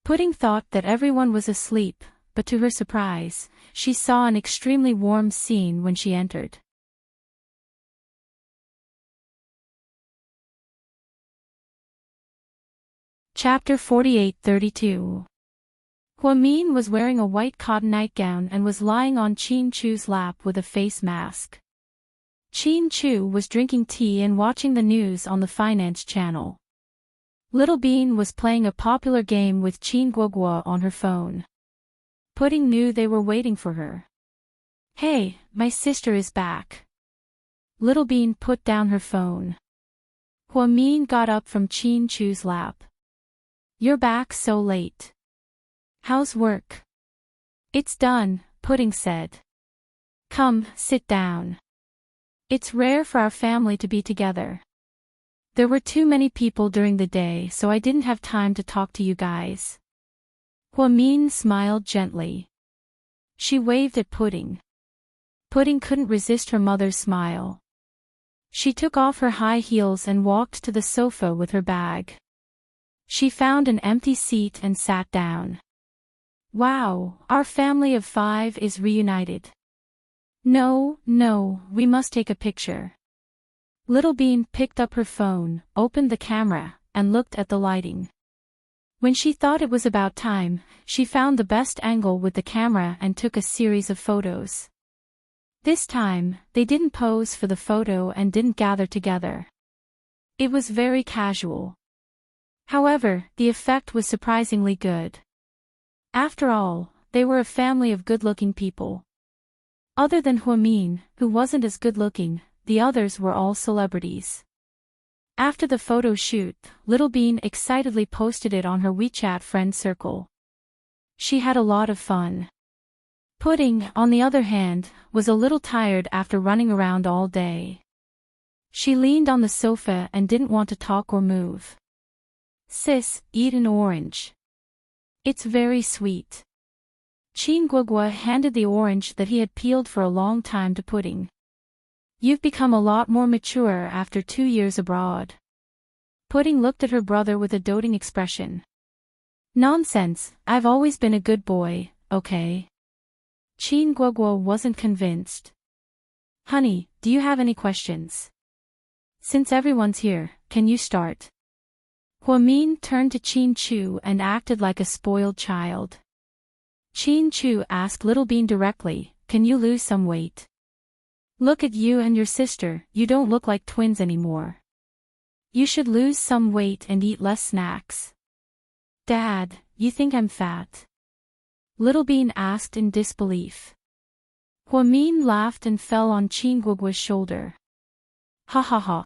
Pudding thought that everyone was asleep, but to her surprise, she saw an extremely warm scene when she entered. Chapter 48-32. Huamin was wearing a white cotton nightgown and was lying on Qin Chu's lap with a face mask. Qin Chu was drinking tea and watching the news on the finance channel. Little Bean was playing a popular game with Qin Guoguo on her phone. Pudding knew they were waiting for her. "Hey, my sister is back." Little Bean put down her phone. Huamin got up from Qin Chu's lap. "You're back so late. How's work?" "It's done," Pudding said. "Come, sit down. It's rare for our family to be together. There were too many people during the day, so I didn't have time to talk to you guys." Huamin smiled gently. She waved at Pudding. Pudding couldn't resist her mother's smile. She took off her high heels and walked to the sofa with her bag. She found an empty seat and sat down. "Wow, our family of 5 is reunited. No, we must take a picture." Little Bean picked up her phone, opened the camera, and looked at the lighting. When she thought it was about time, she found the best angle with the camera and took a series of photos. This time, they didn't pose for the photo and didn't gather together. It was very casual. However, the effect was surprisingly good. After all, they were a family of good-looking people. Other than Huamin, who wasn't as good-looking, the others were all celebrities. After the photo shoot, Little Bean excitedly posted it on her WeChat friend circle. She had a lot of fun. Pudding, on the other hand, was a little tired after running around all day. She leaned on the sofa and didn't want to talk or move. "Sis, eat an orange. It's very sweet." Guagua handed the orange that he had peeled for a long time to Pudding. "You've become a lot more mature after 2 years abroad." Pudding looked at her brother with a doting expression. "Nonsense, I've always been a good boy, okay?" Guagua wasn't convinced. "Honey, do you have any questions? Since everyone's here, can you start?" Huamin turned to Chu and acted like a spoiled child. Chu asked Little Bean directly, "Can you lose some weight? Look at you and your sister, you don't look like twins anymore. You should lose some weight and eat less snacks." "Dad, you think I'm fat?" Little Bean asked in disbelief. Huamin laughed and fell on Guagua's shoulder. "Ha ha ha.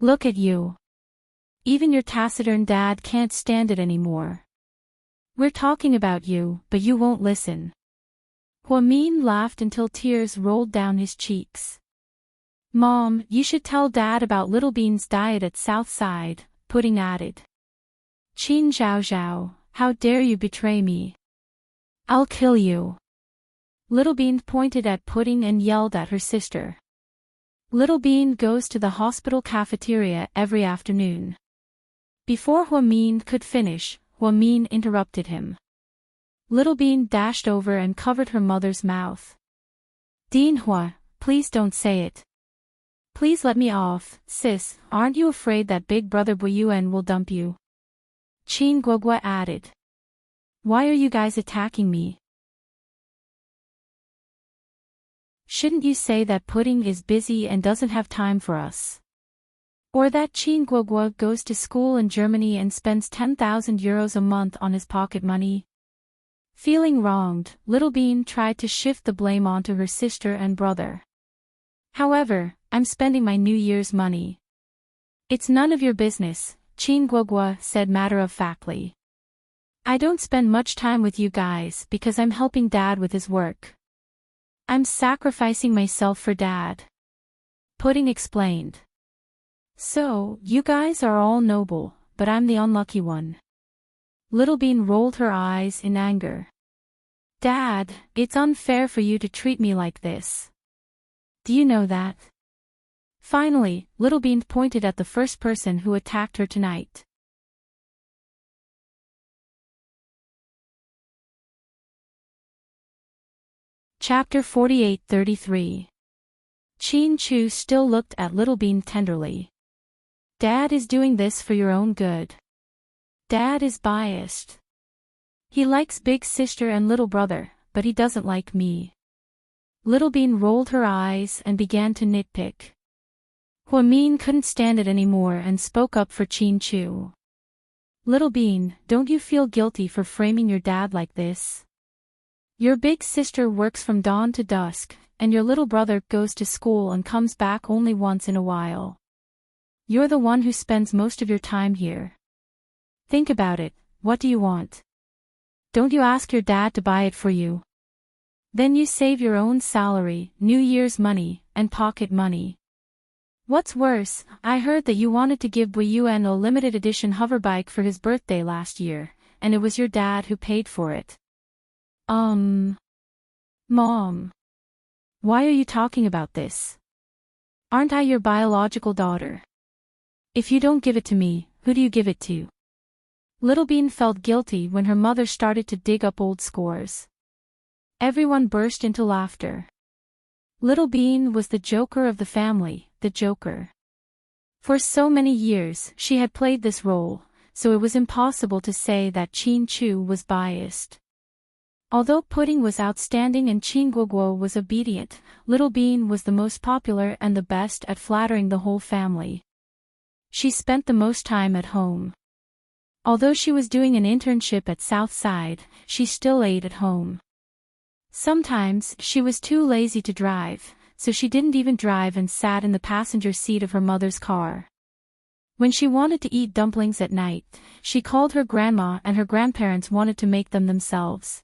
Look at you. Even your taciturn dad can't stand it anymore. We're talking about you, but you won't listen." Huamin laughed until tears rolled down his cheeks. "Mom, you should tell Dad about Little Bean's diet at Southside," Pudding added. "Qin Zhao Zhao, how dare you betray me? I'll kill you." Little Bean pointed at Pudding and yelled at her sister. Little Bean goes to the hospital cafeteria every afternoon. Before Huamin could finish, Huamin interrupted him. Little Bean dashed over and covered her mother's mouth. "Dean Hua, please don't say it. Please let me off, sis, aren't you afraid that Big Brother Buyuan will dump you?" Qin Guagua added. "Why are you guys attacking me? Shouldn't you say that Pudding is busy and doesn't have time for us? Or that Qin Guagua goes to school in Germany and spends 10,000 euros a month on his pocket money?" Feeling wronged, Little Bean tried to shift the blame onto her sister and brother. "However, I'm spending my New Year's money." "It's none of your business," Qin Guagua said matter-of-factly. "I don't spend much time with you guys because I'm helping Dad with his work. I'm sacrificing myself for Dad," Pudding explained. "So, you guys are all noble, but I'm the unlucky one." Little Bean rolled her eyes in anger. "Dad, it's unfair for you to treat me like this. Do you know that?" Finally, Little Bean pointed at the first person who attacked her tonight. Chapter 48-33. Qin Chu still looked at Little Bean tenderly. "Dad is doing this for your own good. Dad is biased. He likes big sister and little brother, but he doesn't like me." Little Bean rolled her eyes and began to nitpick. Huamin couldn't stand it anymore and spoke up for Qin Chu. "Little Bean, don't you feel guilty for framing your dad like this? Your big sister works from dawn to dusk, and your little brother goes to school and comes back only once in a while. You're the one who spends most of your time here. Think about it, what do you want? Don't you ask your dad to buy it for you? Then you save your own salary, New Year's money, and pocket money. What's worse, I heard that you wanted to give Buyuan a limited edition hoverbike for his birthday last year, and it was your dad who paid for it." Mom. Why are you talking about this? Aren't I your biological daughter? If you don't give it to me, who do you give it to? Little Bean felt guilty when her mother started to dig up old scores. Everyone burst into laughter. Little Bean was the joker of the family, the joker. For so many years she had played this role, so it was impossible to say that Qin Chu was biased. Although Pudding was outstanding and Qin Guoguo was obedient, Little Bean was the most popular and the best at flattering the whole family. She spent the most time at home. Although she was doing an internship at Southside, she still ate at home. Sometimes she was too lazy to drive, so she didn't even drive and sat in the passenger seat of her mother's car. When she wanted to eat dumplings at night, she called her grandma and her grandparents wanted to make them themselves.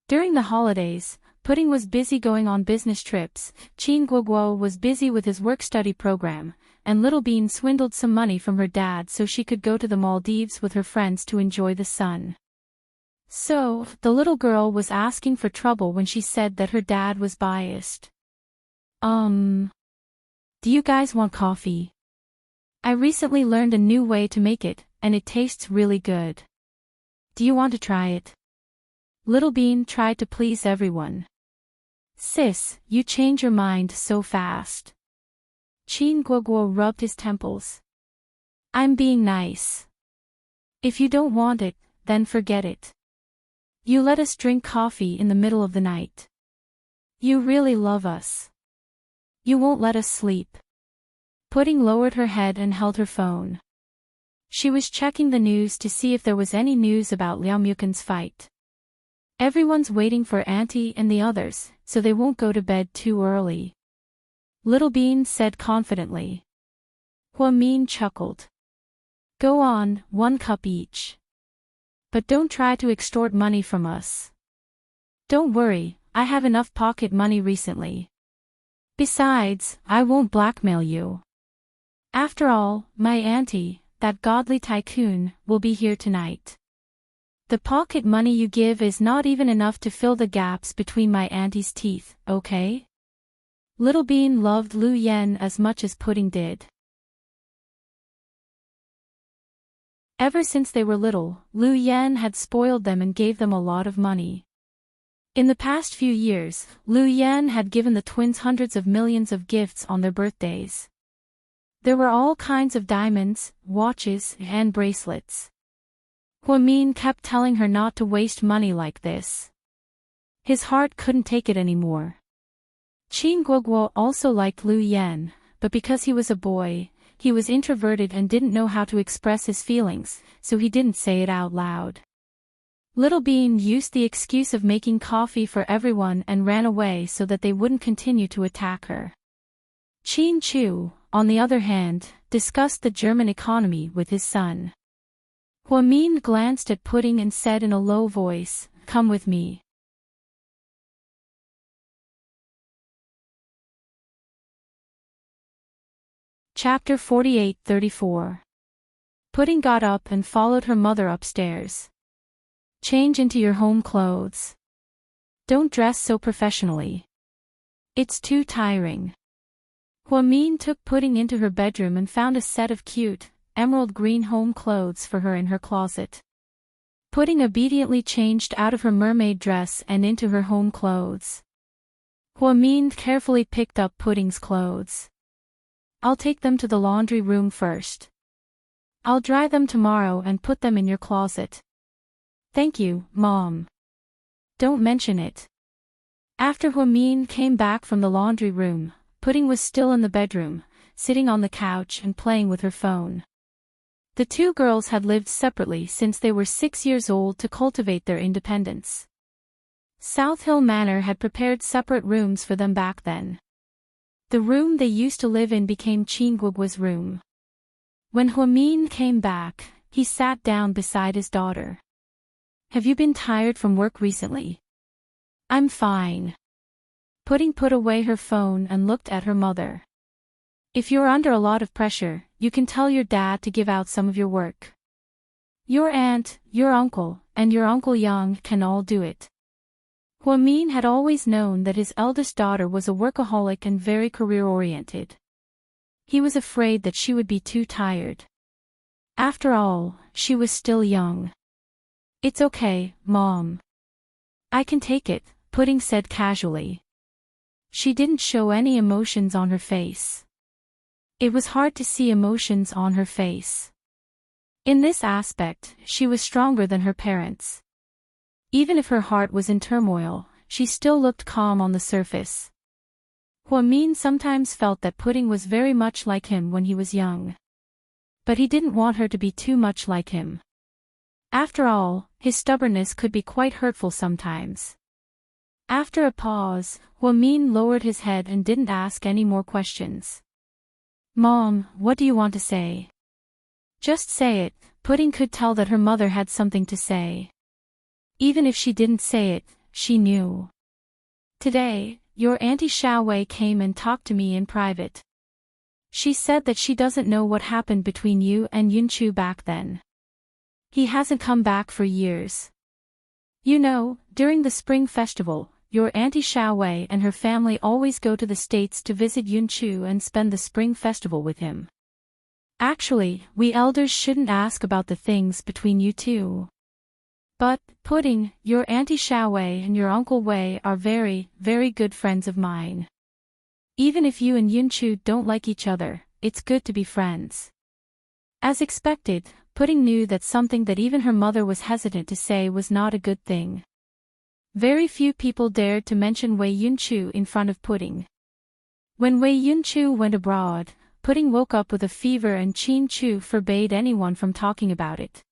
During the holidays, Pudding was busy going on business trips, Chin Guoguo was busy with his work-study program, and Little Bean swindled some money from her dad so she could go to the Maldives with her friends to enjoy the sun. So, the little girl was asking for trouble when she said that her dad was biased. Do you guys want coffee? I recently learned a new way to make it, and it tastes really good. Do you want to try it? Little Bean tried to please everyone. Sis, you change your mind so fast. Chin Guoguo rubbed his temples. I'm being nice. If you don't want it, then forget it. You let us drink coffee in the middle of the night. You really love us. You won't let us sleep. Pudding lowered her head and held her phone. She was checking the news to see if there was any news about Liao Mukin's fight. Everyone's waiting for Auntie and the others, so they won't go to bed too early. Little Bean said confidently. Hua Min chuckled. Go on, 1 cup each. But don't try to extort money from us. Don't worry, I have enough pocket money recently. Besides, I won't blackmail you. After all, my auntie, that godly tycoon, will be here tonight. The pocket money you give is not even enough to fill the gaps between my auntie's teeth, okay? Little Bean loved Lu Yan as much as Pudding did. Ever since they were little, Lu Yan had spoiled them and gave them a lot of money. In the past few years, Lu Yan had given the twins hundreds of millions of gifts on their birthdays. There were all kinds of diamonds, watches, and bracelets. Hua Min kept telling her not to waste money like this. His heart couldn't take it anymore. Chin Guoguo also liked Lu Yan, but because he was a boy, he was introverted and didn't know how to express his feelings, so he didn't say it out loud. Little Bean used the excuse of making coffee for everyone and ran away so that they wouldn't continue to attack her. Chin Chu, on the other hand, discussed the German economy with his son. Hua Min glanced at Pudding and said in a low voice, "Come with me." Chapter 48-34. Pudding got up and followed her mother upstairs. Change into your home clothes. Don't dress so professionally. It's too tiring. Hua Min took Pudding into her bedroom and found a set of cute, emerald green home clothes for her in her closet. Pudding obediently changed out of her mermaid dress and into her home clothes. Hua Min carefully picked up Pudding's clothes. I'll take them to the laundry room first. I'll dry them tomorrow and put them in your closet. Thank you, Mom. Don't mention it. After Hua Min came back from the laundry room, Pudding was still in the bedroom, sitting on the couch and playing with her phone. The two girls had lived separately since they were 6 years old to cultivate their independence. South Hill Manor had prepared separate rooms for them back then. The room they used to live in became Chin Guoguo's room. When Hua Min came back, he sat down beside his daughter. Have you been tired from work recently? I'm fine. Pudding put away her phone and looked at her mother. If you're under a lot of pressure, you can tell your dad to give out some of your work. Your aunt, your uncle, and your Uncle Yang can all do it. Hua Min had always known that his eldest daughter was a workaholic and very career-oriented. He was afraid that she would be too tired. After all, she was still young. It's okay, Mom. I can take it, Pudding said casually. She didn't show any emotions on her face. It was hard to see emotions on her face. In this aspect, she was stronger than her parents. Even if her heart was in turmoil, she still looked calm on the surface. Hua Min sometimes felt that Pudding was very much like him when he was young. But he didn't want her to be too much like him. After all, his stubbornness could be quite hurtful sometimes. After a pause, Min lowered his head and didn't ask any more questions. Mom, what do you want to say? Just say it. Pudding could tell that her mother had something to say. Even if she didn't say it, she knew. Today, your Auntie Xiaowei came and talked to me in private. She said that she doesn't know what happened between you and Yunchu back then. He hasn't come back for years. You know, during the spring festival, your Auntie Xiaowei and her family always go to the States to visit Yunchu and spend the spring festival with him. Actually, we elders shouldn't ask about the things between you two. But, Pudding, your Auntie Xiaowei and your Uncle Wei are very, very good friends of mine. Even if you and Yunchu don't like each other, it's good to be friends. As expected, Pudding knew that something that even her mother was hesitant to say was not a good thing. Very few people dared to mention Wei Yunchu in front of Pudding. When Wei Yunchu went abroad, Pudding woke up with a fever and Qin Chu forbade anyone from talking about it.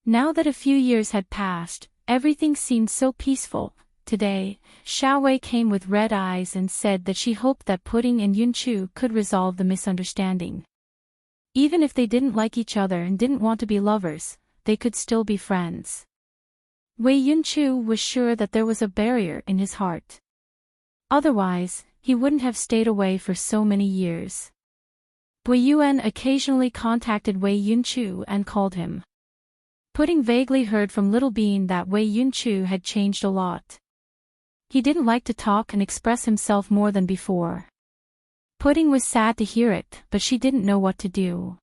Now that a few years had passed, everything seemed so peaceful. Today, Xiaowei came with red eyes and said that she hoped that Pudding and Yunchu could resolve the misunderstanding. Even if they didn't like each other and didn't want to be lovers, they could still be friends. Wei Yunchu was sure that there was a barrier in his heart. Otherwise, he wouldn't have stayed away for so many years. Bui Yuan occasionally contacted Wei Yunchu and called him. Pudding vaguely heard from Little Bean that Wei Yunchu had changed a lot. He didn't like to talk and express himself more than before. Pudding was sad to hear it, but she didn't know what to do.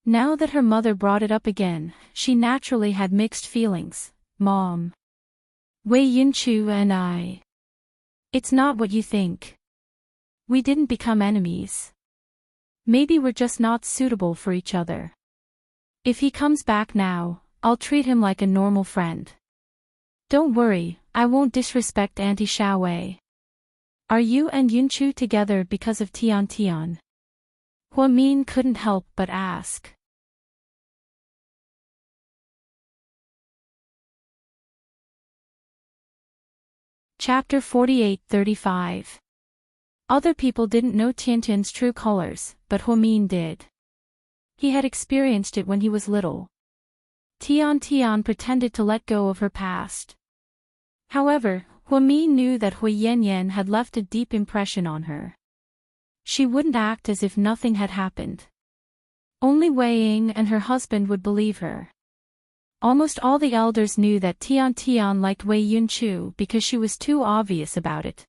Now that her mother brought it up again, she naturally had mixed feelings. Mom. Wei Yunchu and I. It's not what you think. We didn't become enemies. Maybe we're just not suitable for each other. If he comes back now, I'll treat him like a normal friend. Don't worry, I won't disrespect Auntie Xiaowei. Are you and Yunchu together because of Tian Tian? Min couldn't help but ask. Chapter 48-35. Other people didn't know Tiantian's true colors, but Min did. He had experienced it when he was little. Tian Tian pretended to let go of her past. However, Min knew that Hui Yanyan had left a deep impression on her. She wouldn't act as if nothing had happened. Only Wei Ying and her husband would believe her. Almost all the elders knew that Tian Tian liked Wei Yunchu because she was too obvious about it.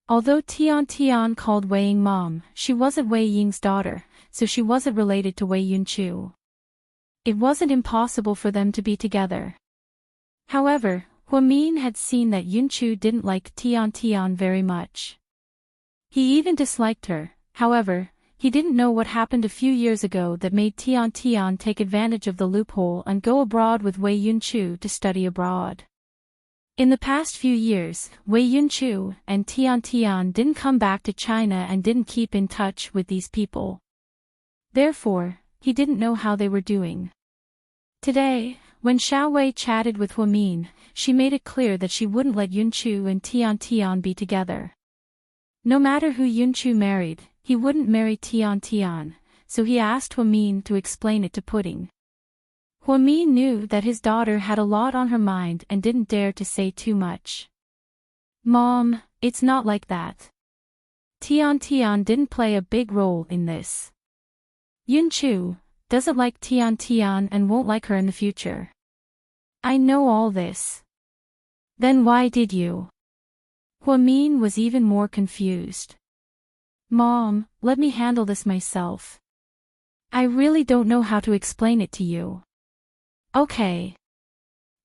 Although Tian Tian called Wei Ying mom, she wasn't Wei Ying's daughter, so she wasn't related to Wei Yunchu. It wasn't impossible for them to be together. However, Min had seen that Yunchu didn't like Tian Tian very much. He even disliked her. However, he didn't know what happened a few years ago that made Tian Tian take advantage of the loophole and go abroad with Wei Yunchu to study abroad. In the past few years, Wei Yunchu and Tian Tian didn't come back to China and didn't keep in touch with these people. Therefore, he didn't know how they were doing. Today, when Xiaowei chatted with Min, she made it clear that she wouldn't let Yunchu and Tian Tian be together. No matter who Yunchu married, he wouldn't marry Tian Tian, so he asked Min to explain it to Pudding. Min knew that his daughter had a lot on her mind and didn't dare to say too much. Mom, it's not like that. Tian Tian didn't play a big role in this. Yunchu doesn't like Tian Tian and won't like her in the future. I know all this. Then why did you? Min was even more confused. Mom, let me handle this myself. I really don't know how to explain it to you. Okay.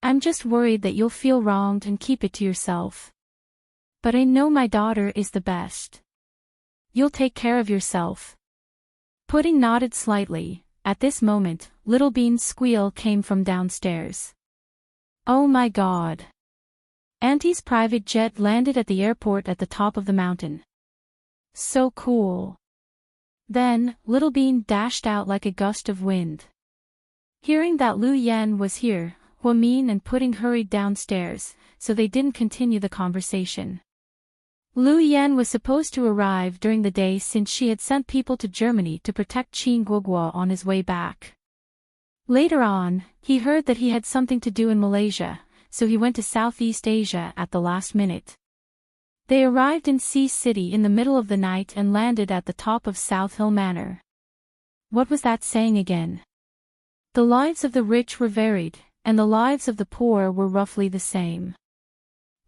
I'm just worried that you'll feel wronged and keep it to yourself. But I know my daughter is the best. You'll take care of yourself. Pudding nodded slightly. At this moment, Little Bean's squeal came from downstairs. Oh my God. Auntie's private jet landed at the airport at the top of the mountain. So cool. Then, Little Bean dashed out like a gust of wind. Hearing that Lu Yan was here, Huamin and Pudding hurried downstairs, so they didn't continue the conversation. Lu Yan was supposed to arrive during the day since she had sent people to Germany to protect Qin Guoguo on his way back. Later on, he heard that he had something to do in Malaysia, so he went to Southeast Asia at the last minute. They arrived in Sea City in the middle of the night and landed at the top of South Hill Manor. What was that saying again? The lives of the rich were varied, and the lives of the poor were roughly the same.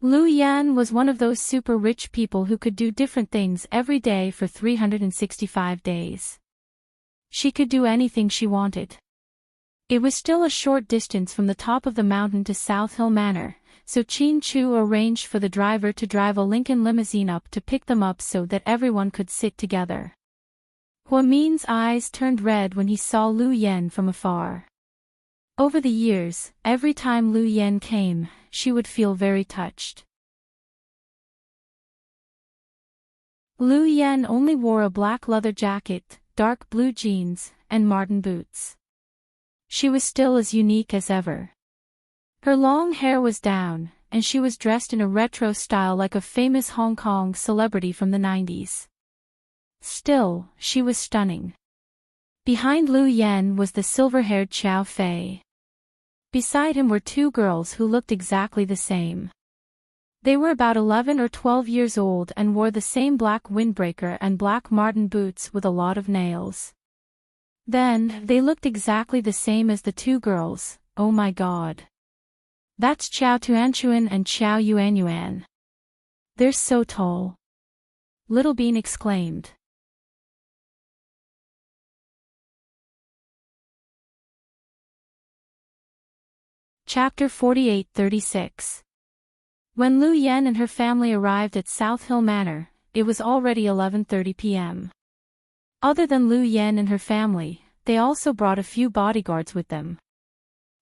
Lu Yan was one of those super rich people who could do different things every day for 365 days. She could do anything she wanted. It was still a short distance from the top of the mountain to South Hill Manor, so Qin Chu arranged for the driver to drive a Lincoln limousine up to pick them up so that everyone could sit together. Huamin's eyes turned red when he saw Lu Yan from afar. Over the years, every time Lu Yan came, she would feel very touched. Lu Yan only wore a black leather jacket, dark blue jeans, and marten boots. She was still as unique as ever. Her long hair was down, and she was dressed in a retro style like a famous Hong Kong celebrity from the 90s. Still, she was stunning. Behind Lu Yan was the silver-haired Xiao Fei. Beside him were two girls who looked exactly the same. They were about 11 or 12 years old and wore the same black windbreaker and black marten boots with a lot of nails. Then, they looked exactly the same as the two girls. Oh my god. That's Qiao Tuanchuan and Qiao Yuanyuan. They're so tall. Little Bean exclaimed. Chapter 48-36. When Lu Yan and her family arrived at South Hill Manor, it was already 11:30 p.m. Other than Lu Yan and her family, they also brought a few bodyguards with them.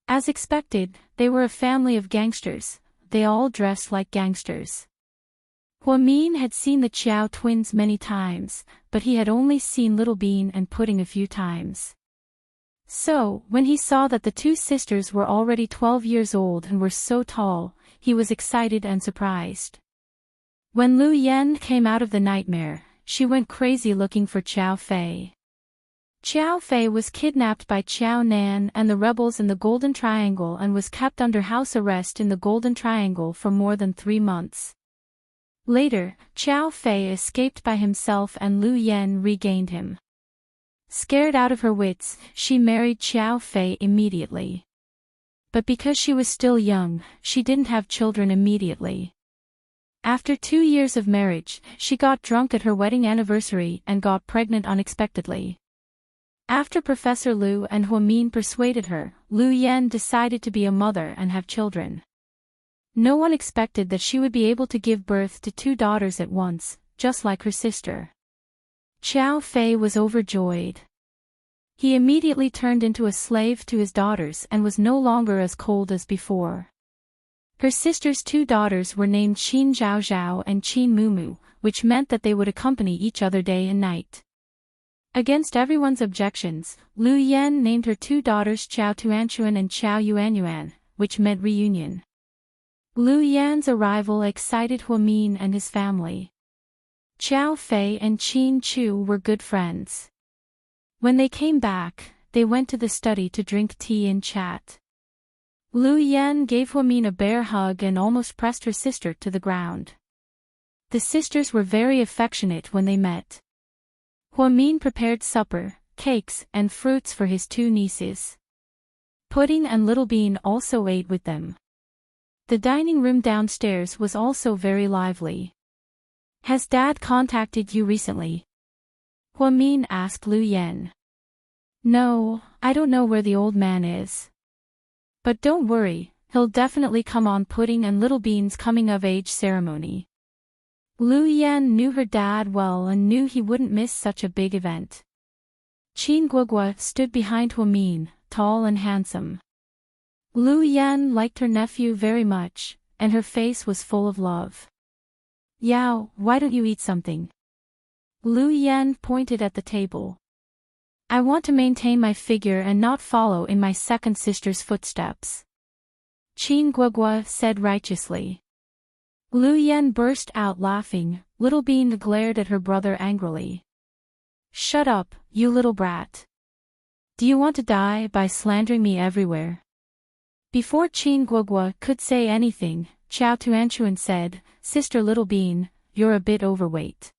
As expected, they were a family of gangsters. They all dressed like gangsters. Huamin had seen the Qiao twins many times, but he had only seen Little Bean and Pudding a few times. So, when he saw that the two sisters were already 12 years old and were so tall, he was excited and surprised. When Lu Yan came out of the nightmare, she went crazy looking for Xiao Fei. Xiao Fei was kidnapped by Qiao Nan and the rebels in the Golden Triangle and was kept under house arrest in the Golden Triangle for more than 3 months. Later, Xiao Fei escaped by himself and Lu Yan regained him. Scared out of her wits, she married Xiao Fei immediately. But because she was still young, she didn't have children immediately. After 2 years of marriage, she got drunk at her wedding anniversary and got pregnant unexpectedly. After Professor Lu and Huamin persuaded her, Lu Yan decided to be a mother and have children. No one expected that she would be able to give birth to 2 daughters at once, just like her sister. Xiao Fei was overjoyed. He immediately turned into a slave to his daughters and was no longer as cold as before. Her sister's 2 daughters were named Qin Zhao Zhao and Qin Mumu, which meant that they would accompany each other day and night. Against everyone's objections, Lu Yan named her 2 daughters Qiao Tuanchuan and Qiao Yuanyuan, which meant reunion. Lu Yan's arrival excited Huamin and his family. Xiao Fei and Qin Chu were good friends. When they came back, they went to the study to drink tea and chat. Lu Yan gave Huamin a bear hug and almost pressed her sister to the ground. The sisters were very affectionate when they met. Huamin prepared supper, cakes, and fruits for his 2 nieces. Pudding and Little Bean also ate with them. The dining room downstairs was also very lively. Has Dad contacted you recently? Huamin asked Lu Yan. No, I don't know where the old man is. But don't worry, he'll definitely come on Pudding and Little Bean's coming-of-age ceremony. Lu Yan knew her dad well and knew he wouldn't miss such a big event. Qin Guoguo stood behind Huamin, tall and handsome. Lu Yan liked her nephew very much, and her face was full of love. Yao, why don't you eat something? Lu Yan pointed at the table. I want to maintain my figure and not follow in my second sister's footsteps. Qin Guogua said righteously. Lu Yan burst out laughing. Little Bean glared at her brother angrily. Shut up, you little brat. Do you want to die by slandering me everywhere? Before Qin Guogua could say anything, Chao Tuanchuan said, Sister Little Bean, you're a bit overweight.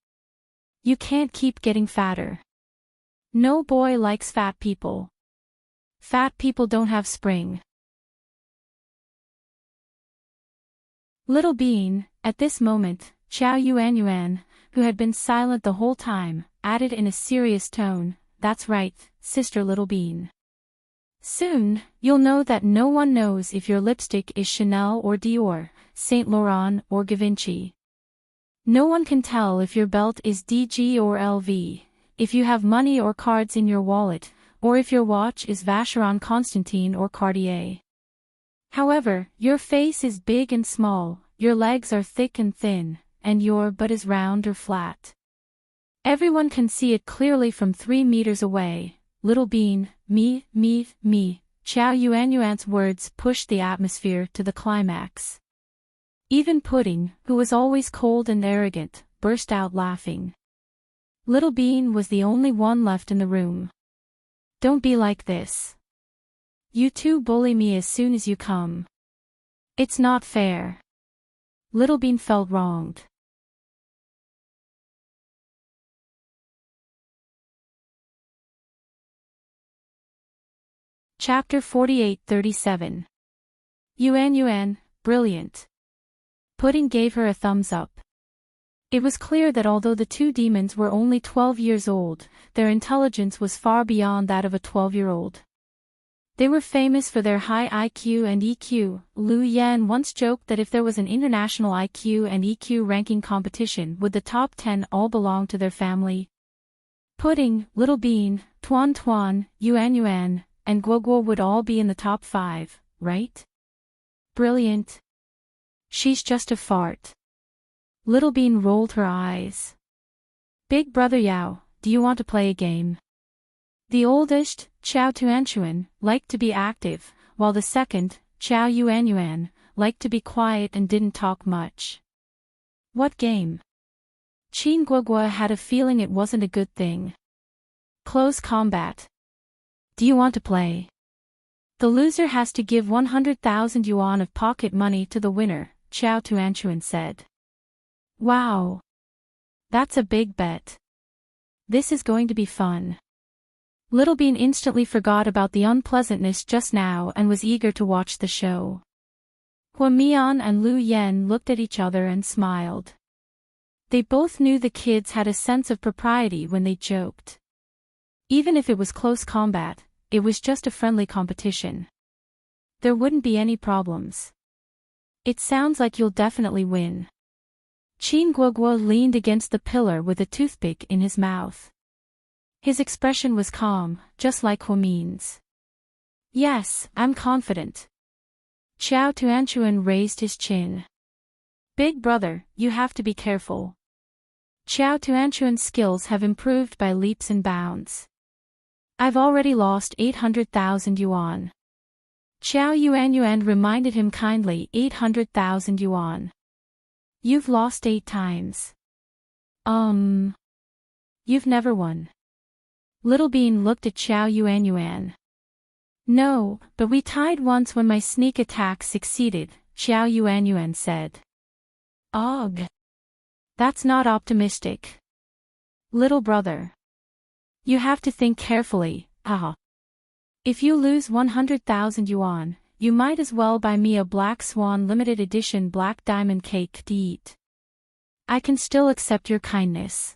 You can't keep getting fatter. No boy likes fat people. Fat people don't have spring. Little Bean, at this moment, Chao Yuanyuan, who had been silent the whole time, added in a serious tone, That's right, Sister Little Bean. Soon, you'll know that no one knows if your lipstick is Chanel or Dior, Saint Laurent or Givenchy. No one can tell if your belt is DG or LV, if you have money or cards in your wallet, or if your watch is Vacheron Constantin or Cartier. However, your face is big and small, your legs are thick and thin, and your butt is round or flat. Everyone can see it clearly from 3 meters away. Little Bean, me. Chao Yuanyuan's words pushed the atmosphere to the climax. Even Pudding, who was always cold and arrogant, burst out laughing. Little Bean was the only one left in the room. Don't be like this. You two bully me as soon as you come. It's not fair. Little Bean felt wronged. Chapter 48-37. Yuan, brilliant. Pudding gave her a thumbs up. It was clear that although the two demons were only 12 years old, their intelligence was far beyond that of a 12-year-old. They were famous for their high IQ and EQ. Lu Yan once joked that if there was an international IQ and EQ ranking competition, would the top 10 all belong to their family? Pudding, Little Bean, Tuan, Yuan, and Guoguo would all be in the top 5, right? Brilliant. She's just a fart. Little Bean rolled her eyes. Big brother Yao, do you want to play a game? The oldest, Chao Tuanchuan, liked to be active, while the second, Chao Yuanyuan, liked to be quiet and didn't talk much. What game? Qin Guogua had a feeling it wasn't a good thing. Close combat. Do you want to play? The loser has to give 100,000 yuan of pocket money to the winner, Chao Tuanchuan said. Wow. That's a big bet. This is going to be fun. Little Bean instantly forgot about the unpleasantness just now and was eager to watch the show. Hua Mian and Lu Yan looked at each other and smiled. They both knew the kids had a sense of propriety when they joked. Even if it was close combat, it was just a friendly competition. There wouldn't be any problems. It sounds like you'll definitely win. Qin Guogua leaned against the pillar with a toothpick in his mouth. His expression was calm, just like Hua Mian's. Yes, I'm confident. Chao Tuanchuan raised his chin. Big brother, you have to be careful. Chao Tuanchuan's skills have improved by leaps and bounds. I've already lost 800,000 yuan. Chao Yuanyuan reminded him kindly. 800,000 yuan. You've lost 8 times. You've never won. Little Bean looked at Chao Yuanyuan. No, but we tied once when my sneak attack succeeded, Chao Yuanyuan said. Ugh. That's not optimistic. Little brother. You have to think carefully, If you lose 100,000 yuan, you might as well buy me a Black Swan limited edition black diamond cake to eat. I can still accept your kindness.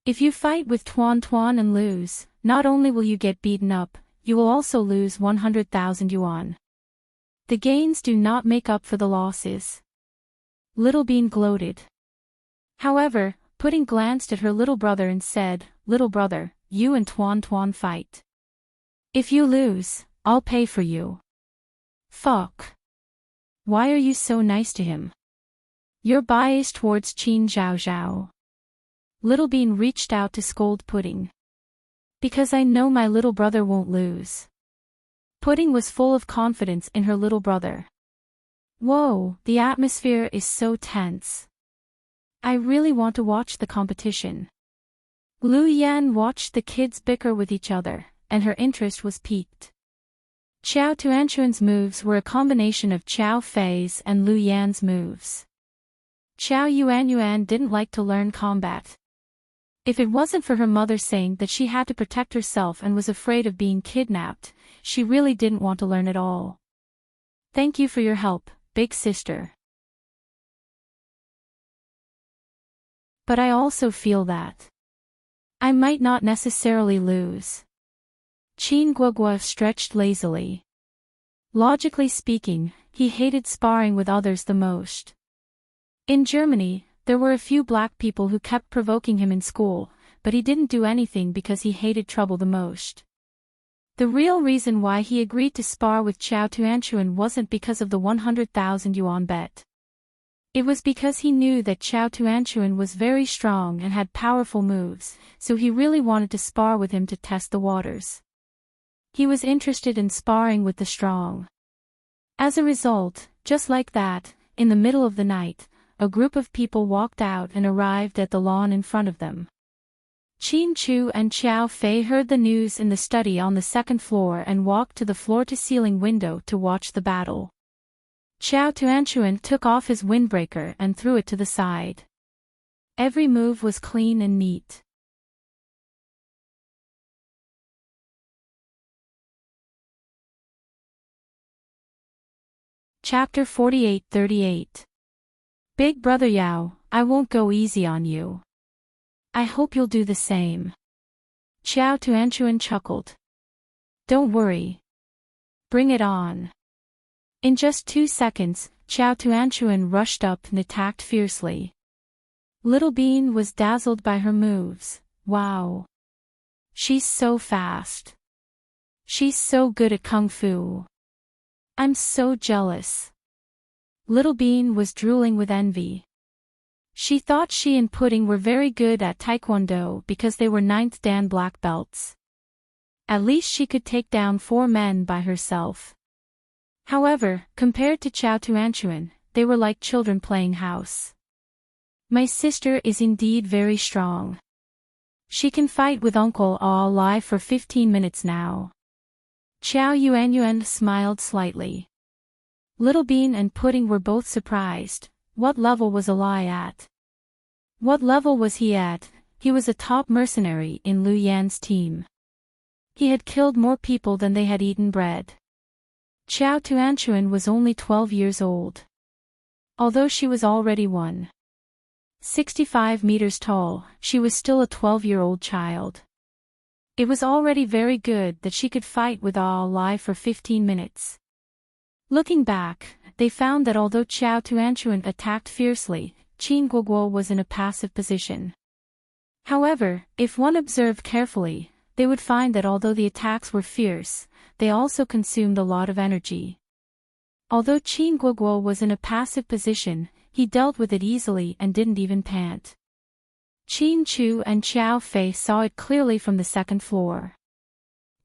If you fight with Tuan and lose, not only will you get beaten up, you will also lose 100,000 yuan. The gains do not make up for the losses. Little Bean gloated. However, Pudding glanced at her little brother and said, Little brother, you and Tuan fight. If you lose, I'll pay for you. Fuck. Why are you so nice to him? You're biased towards Qin Zhao. Little Bean reached out to scold Pudding. Because I know my little brother won't lose. Pudding was full of confidence in her little brother. Whoa, the atmosphere is so tense. I really want to watch the competition. Lu Yan watched the kids bicker with each other, and her interest was piqued. Xiao Tuanchuan's moves were a combination of Xiao Fei's and Lu Yan's moves. Xiao Yuanyuan didn't like to learn combat. If it wasn't for her mother saying that she had to protect herself and was afraid of being kidnapped, she really didn't want to learn at all. Thank you for your help, big sister. But I also feel that I might not necessarily lose. Qin Guogua stretched lazily. Logically speaking, he hated sparring with others the most. In Germany, there were a few black people who kept provoking him in school, but he didn't do anything because he hated trouble the most. The real reason why he agreed to spar with Xiao Tuanchuan wasn't because of the 100,000 yuan bet. It was because he knew that Xiao Tuanchuan was very strong and had powerful moves, so he really wanted to spar with him to test the waters. He was interested in sparring with the strong. As a result, just like that, in the middle of the night, a group of people walked out and arrived at the lawn in front of them. Qin Chu and Xiao Fei heard the news in the study on the second floor and walked to the floor-to-ceiling window to watch the battle. Xiao Tuanchuan took off his windbreaker and threw it to the side. Every move was clean and neat. Chapter 48-38. Big Brother Yao, I won't go easy on you. I hope you'll do the same. Xiao Tuanchuan chuckled. Don't worry. Bring it on. In just 2 seconds, Xiao Tuanchuan rushed up and attacked fiercely. Little Bean was dazzled by her moves. Wow. She's so fast. She's so good at kung fu. I'm so jealous. Little Bean was drooling with envy. She thought she and Pudding were very good at taekwondo because they were 9th Dan black belts. At least she could take down 4 men by herself. However, compared to Xiao Tuanchuan, they were like children playing house. My sister is indeed very strong. She can fight with Uncle All Lai for 15 minutes now. Xiao Yuanyuan smiled slightly. Little Bean and Pudding were both surprised. What level was Alai at? What level was he at? He was a top mercenary in Lu Yan's team. He had killed more people than they had eaten bread. Xiao Tuanchuan was only 12 years old. Although she was already 165 meters tall, she was still a 12-year-old child. It was already very good that she could fight with All Lai for 15 minutes. Looking back, they found that although Xiao Tuanchuan attacked fiercely, Qin Guoguo was in a passive position. However, if one observed carefully, they would find that although the attacks were fierce, they also consumed a lot of energy. Although Qin Guoguo was in a passive position, he dealt with it easily and didn't even pant. Qin Chu and Xiao Fei saw it clearly from the second floor.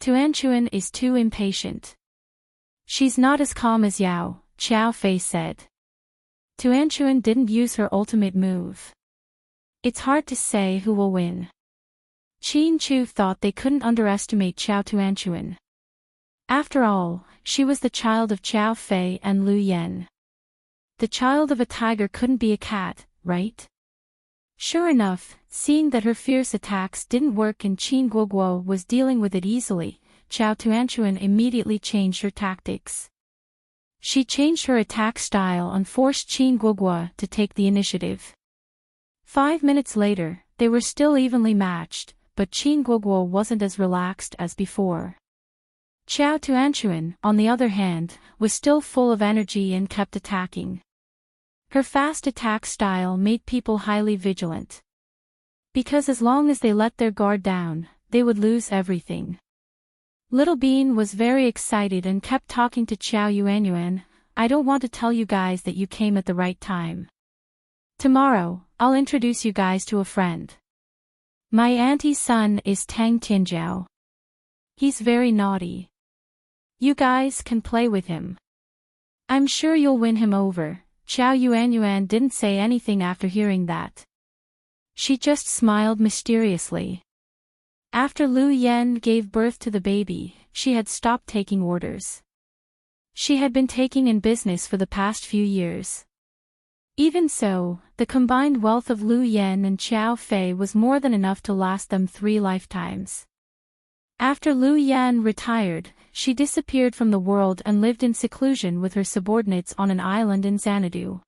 Tuanchuan is too impatient. She's not as calm as Yao, Xiao Fei said. Tuanchuan didn't use her ultimate move. It's hard to say who will win. Qin Chu thought they couldn't underestimate Xiao Tuanchuan. After all, she was the child of Xiao Fei and Lu Yan. The child of a tiger couldn't be a cat, right? Sure enough, seeing that her fierce attacks didn't work and Qin Guoguo was dealing with it easily, Xiao Tuanchuan immediately changed her tactics. She changed her attack style and forced Qin Guoguo to take the initiative. 5 minutes later, they were still evenly matched, but Qin Guoguo wasn't as relaxed as before. Xiao Tuanchuan, on the other hand, was still full of energy and kept attacking. Her fast attack style made people highly vigilant. Because as long as they let their guard down, they would lose everything. Little Bean was very excited and kept talking to Xiao Yuanyuan. I don't want to tell you guys that you came at the right time. Tomorrow, I'll introduce you guys to a friend. My auntie's son is Tang Tianjiao. He's very naughty. You guys can play with him. I'm sure you'll win him over. Qiao Yuanyuan didn't say anything after hearing that. She just smiled mysteriously. After Lu Yan gave birth to the baby, she had stopped taking orders. She had been taking in business for the past few years. Even so, the combined wealth of Lu Yan and Qiao Fei was more than enough to last them 3 lifetimes. After Lu Yan retired, she disappeared from the world and lived in seclusion with her subordinates on an island in Xanadu.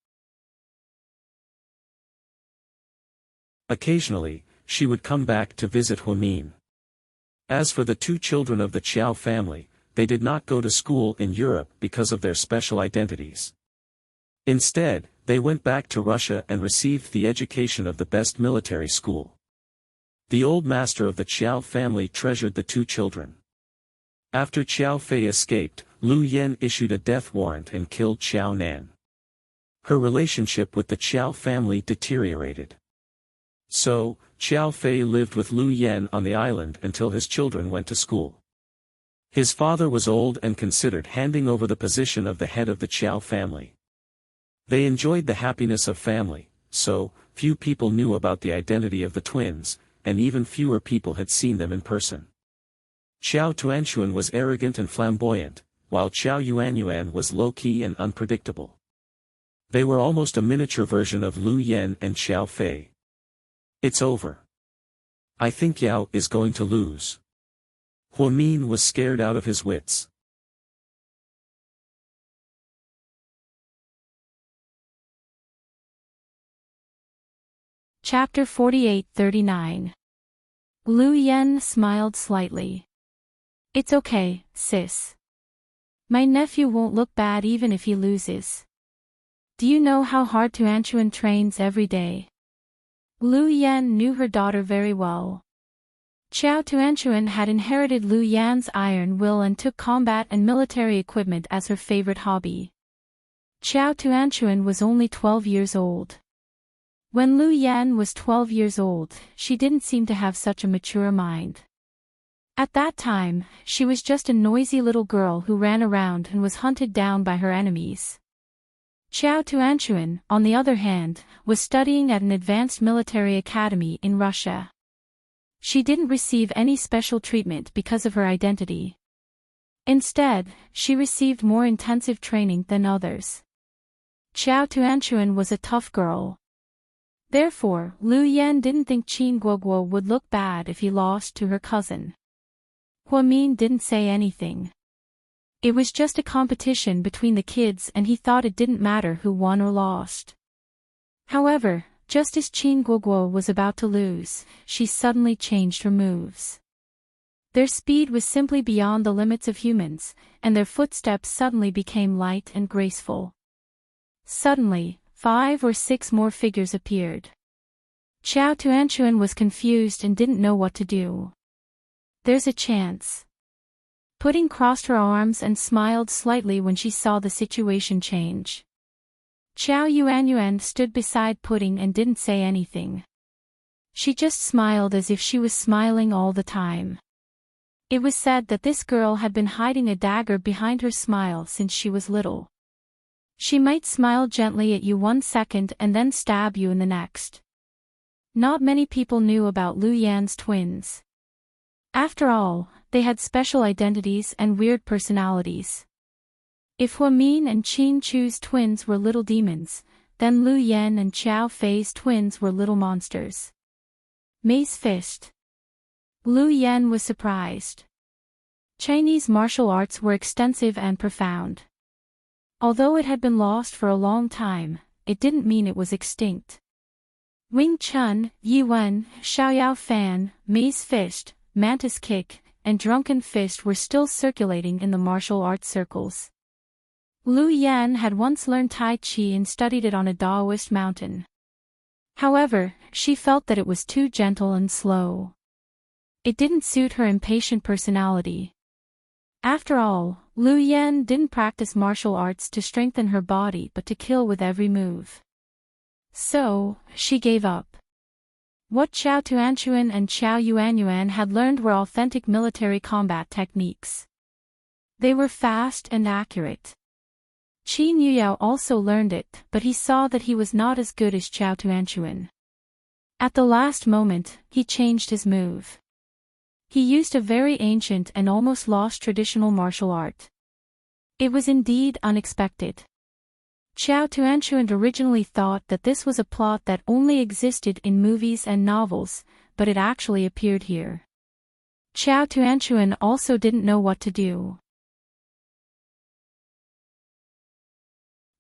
Occasionally, she would come back to visit Huamin. As for the 2 children of the Qiao family, they did not go to school in Europe because of their special identities. Instead, they went back to Russia and received the education of the best military school. The old master of the Qiao family treasured the 2 children. After Qiao Fei escaped, Lu Yan issued a death warrant and killed Qiao Nan. Her relationship with the Qiao family deteriorated. So, Qiao Fei lived with Lu Yan on the island until his children went to school. His father was old and considered handing over the position of the head of the Qiao family. They enjoyed the happiness of family, so, few people knew about the identity of the twins, and even fewer people had seen them in person. Qiao Tuanchuan was arrogant and flamboyant, while Qiao Yuanyuan was low-key and unpredictable. They were almost a miniature version of Lu Yan and Qiao Fei. It's over. I think Yao is going to lose. Huamin was scared out of his wits. Chapter 48-39. Lu Yan smiled slightly. It's okay, sis. My nephew won't look bad even if he loses. Do you know how hard Tuanchuan trains every day? Lu Yan knew her daughter very well. Qiao Tuanchuan had inherited Lu Yan's iron will and took combat and military equipment as her favorite hobby. Qiao Tuanchuan was only 12 years old. When Lu Yan was 12 years old, she didn't seem to have such a mature mind. At that time, she was just a noisy little girl who ran around and was hunted down by her enemies. Qiao Tuanchuan, on the other hand, was studying at an advanced military academy in Russia. She didn't receive any special treatment because of her identity. Instead, she received more intensive training than others. Qiao Tuanchuan was a tough girl. Therefore, Lu Yan didn't think Qin Guoguo would look bad if he lost to her cousin. Huamin didn't say anything. It was just a competition between the kids and he thought it didn't matter who won or lost. However, just as Qin Guoguo was about to lose, she suddenly changed her moves. Their speed was simply beyond the limits of humans, and their footsteps suddenly became light and graceful. Suddenly, 5 or 6 more figures appeared. Qiao Tuanchuan was confused and didn't know what to do. There's a chance. Pudding crossed her arms and smiled slightly when she saw the situation change. Qiao Yuanyuan stood beside Pudding and didn't say anything. She just smiled as if she was smiling all the time. It was said that this girl had been hiding a dagger behind her smile since she was little. She might smile gently at you 1 second and then stab you in the next. Not many people knew about Lu Yan's twins. After all, they had special identities and weird personalities. If Huamin and Qin Chu's twins were little demons, then Lu Yan and Qiao Fei's twins were little monsters. Mace Fist. Lu Yan was surprised. Chinese martial arts were extensive and profound. Although it had been lost for a long time, it didn't mean it was extinct. Wing Chun, Yi Wen, Xiaoyao Fan, Mace Fist, Mantis Kick, and Drunken Fist were still circulating in the martial arts circles. Lu Yan had once learned Tai Chi and studied it on a Taoist mountain. However, she felt that it was too gentle and slow. It didn't suit her impatient personality. After all, Lu Yan didn't practice martial arts to strengthen her body but to kill with every move. So, she gave up. What Qiao Tuanchuan and Qiao Yuanyuan had learned were authentic military combat techniques. They were fast and accurate. Qin Yuyao also learned it, but he saw that he was not as good as Chao Tuanchuan. At the last moment, he changed his move. He used a very ancient and almost lost traditional martial art. It was indeed unexpected. Chao Tuanchuan originally thought that this was a plot that only existed in movies and novels, but it actually appeared here. Chao Tuanchuan also didn't know what to do.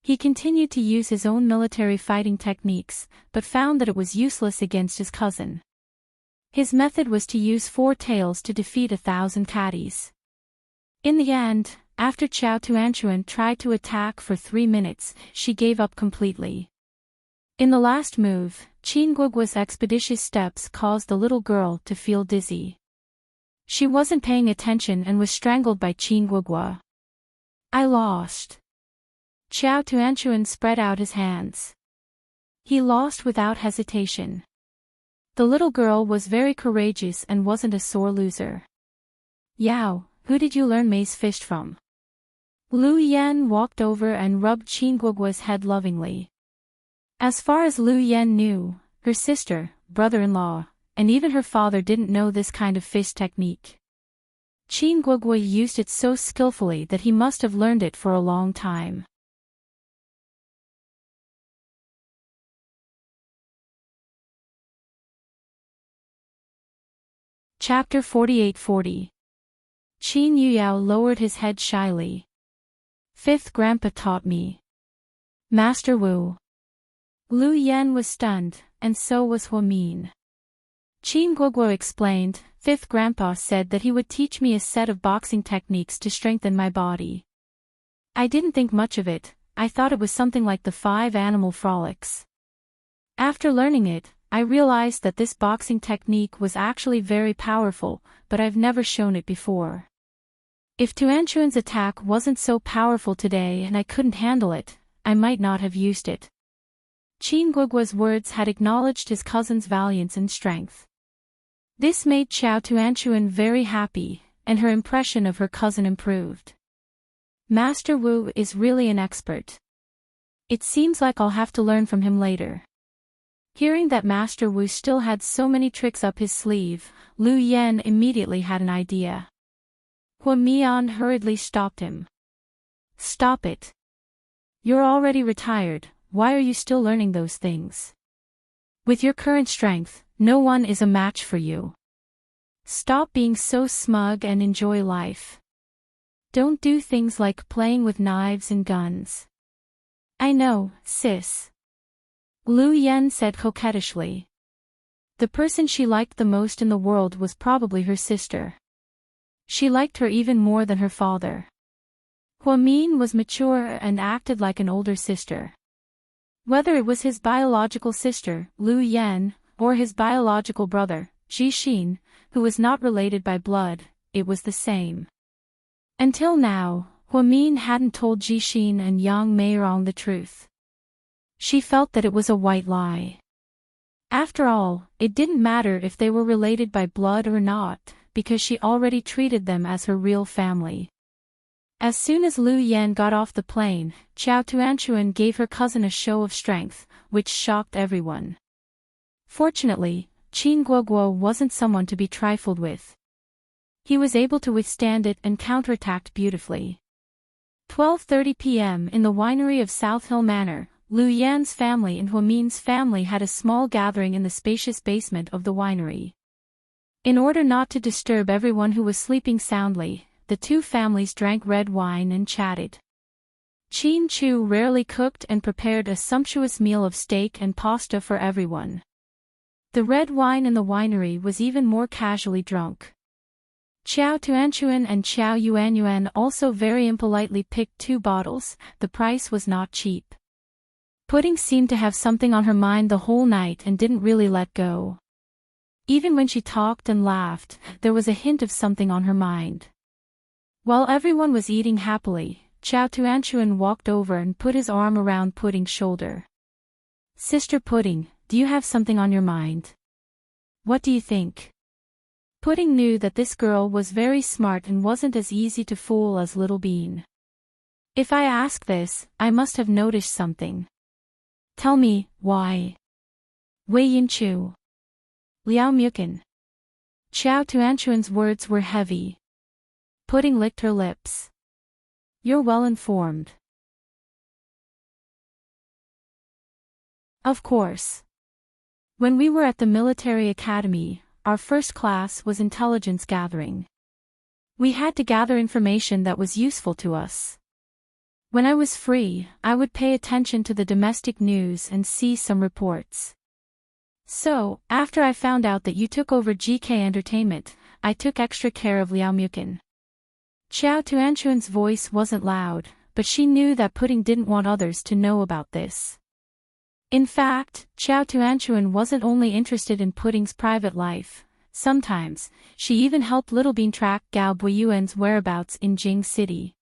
He continued to use his own military fighting techniques, but found that it was useless against his cousin. His method was to use 4 tails to defeat 1,000 caddies. In the end, after Chao Tuanchuan tried to attack for 3 minutes, she gave up completely. In the last move, Qin Guoguo's expeditious steps caused the little girl to feel dizzy. She wasn't paying attention and was strangled by Qin Guoguo. I lost. Chao Tuanchuan spread out his hands. He lost without hesitation. The little girl was very courageous and wasn't a sore loser. Yao, who did you learn mace fist from? Lu Yan walked over and rubbed Qin Guoguo's head lovingly. As far as Lu Yan knew, her sister, brother-in-law, and even her father didn't know this kind of fist technique. Qin Guoguo used it so skillfully that he must have learned it for a long time. Chapter 4840. Qin Yuyao lowered his head shyly. 5th Grandpa taught me. Master Wu. Lu Yan was stunned, and so was Huamin. Qin Guoguo explained, 5th Grandpa said that he would teach me a set of boxing techniques to strengthen my body. I didn't think much of it, I thought it was something like the 5 animal frolics. After learning it, I realized that this boxing technique was actually very powerful, but I've never shown it before. If Tuanchuan's attack wasn't so powerful today and I couldn't handle it, I might not have used it. Qin Guoguo's words had acknowledged his cousin's valiance and strength. This made Chao Tuanchuan very happy, and her impression of her cousin improved. Master Wu is really an expert. It seems like I'll have to learn from him later. Hearing that Master Wu still had so many tricks up his sleeve, Lu Yan immediately had an idea. Huamian hurriedly stopped him. Stop it. You're already retired, why are you still learning those things? With your current strength, no one is a match for you. Stop being so smug and enjoy life. Don't do things like playing with knives and guns. I know, sis. Lu Yan said coquettishly. The person she liked the most in the world was probably her sister. She liked her even more than her father. Huamin was mature and acted like an older sister. Whether it was his biological sister, Lu Yan, or his biological brother, Jixin, who was not related by blood, it was the same. Until now, Huamin hadn't told Jixin and Yang Meirong the truth. She felt that it was a white lie. After all, it didn't matter if they were related by blood or not, because she already treated them as her real family. As soon as Lu Yan got off the plane, Chao Tuanchuan gave her cousin a show of strength, which shocked everyone. Fortunately, Qin Guoguo wasn't someone to be trifled with. He was able to withstand it and counterattacked beautifully. 12:30 p.m. in the winery of South Hill Manor, Lu Yan's family and Huamin's family had a small gathering in the spacious basement of the winery. In order not to disturb everyone who was sleeping soundly, the two families drank red wine and chatted. Qin Chu rarely cooked and prepared a sumptuous meal of steak and pasta for everyone. The red wine in the winery was even more casually drunk. Chao Tuanchuan and Chao Yuanyuan also very impolitely picked 2 bottles, the price was not cheap. Pudding seemed to have something on her mind the whole night and didn't really let go. Even when she talked and laughed, there was a hint of something on her mind. While everyone was eating happily, Chao Tuanchuan walked over and put his arm around Pudding's shoulder. Sister Pudding, do you have something on your mind? What do you think? Pudding knew that this girl was very smart and wasn't as easy to fool as Little Bean. If I ask this, I must have noticed something. Tell me, why? Wei Yin-chu. Liao Mukin. Xiao Tuanchuan's words were heavy. Pudding licked her lips. You're well informed. Of course. When we were at the military academy, our first class was intelligence gathering. We had to gather information that was useful to us. When I was free, I would pay attention to the domestic news and see some reports. So, after I found out that you took over GK Entertainment, I took extra care of Liao Mukin. Xiao Tuanchuan's voice wasn't loud, but she knew that Pudding didn't want others to know about this. In fact, Xiao Tuanchuan wasn't only interested in Pudding's private life. Sometimes, she even helped Little Bean track Gao Buiyuan's whereabouts in Jing City.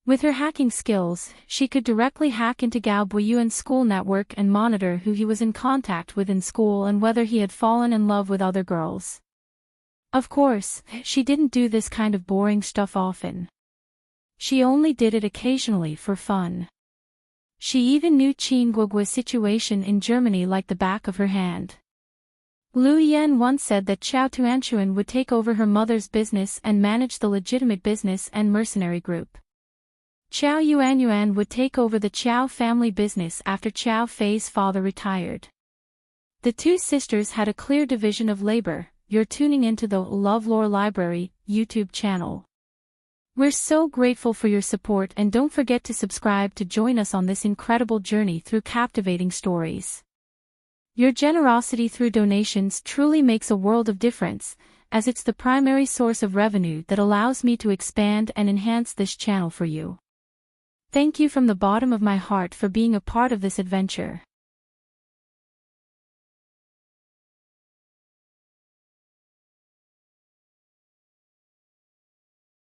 With her hacking skills, she could directly hack into Gao Buiyuan's school network and monitor who he was in contact with in school and whether he had fallen in love with other girls. Of course, she didn't do this kind of boring stuff often. She only did it occasionally for fun. She even knew Qin Guoguo's situation in Germany like the back of her hand. Lu Yan once said that Xiao Tuanchuan would take over her mother's business and manage the legitimate business and mercenary group. Qiao Yuanyuan would take over the Qiao family business after Qiao Fei's father retired. The two sisters had a clear division of labor. You're tuning into the LoveLore Library YouTube channel. We're so grateful for your support, and don't forget to subscribe to join us on this incredible journey through captivating stories. Your generosity through donations truly makes a world of difference, as it's the primary source of revenue that allows me to expand and enhance this channel for you. Thank you from the bottom of my heart for being a part of this adventure.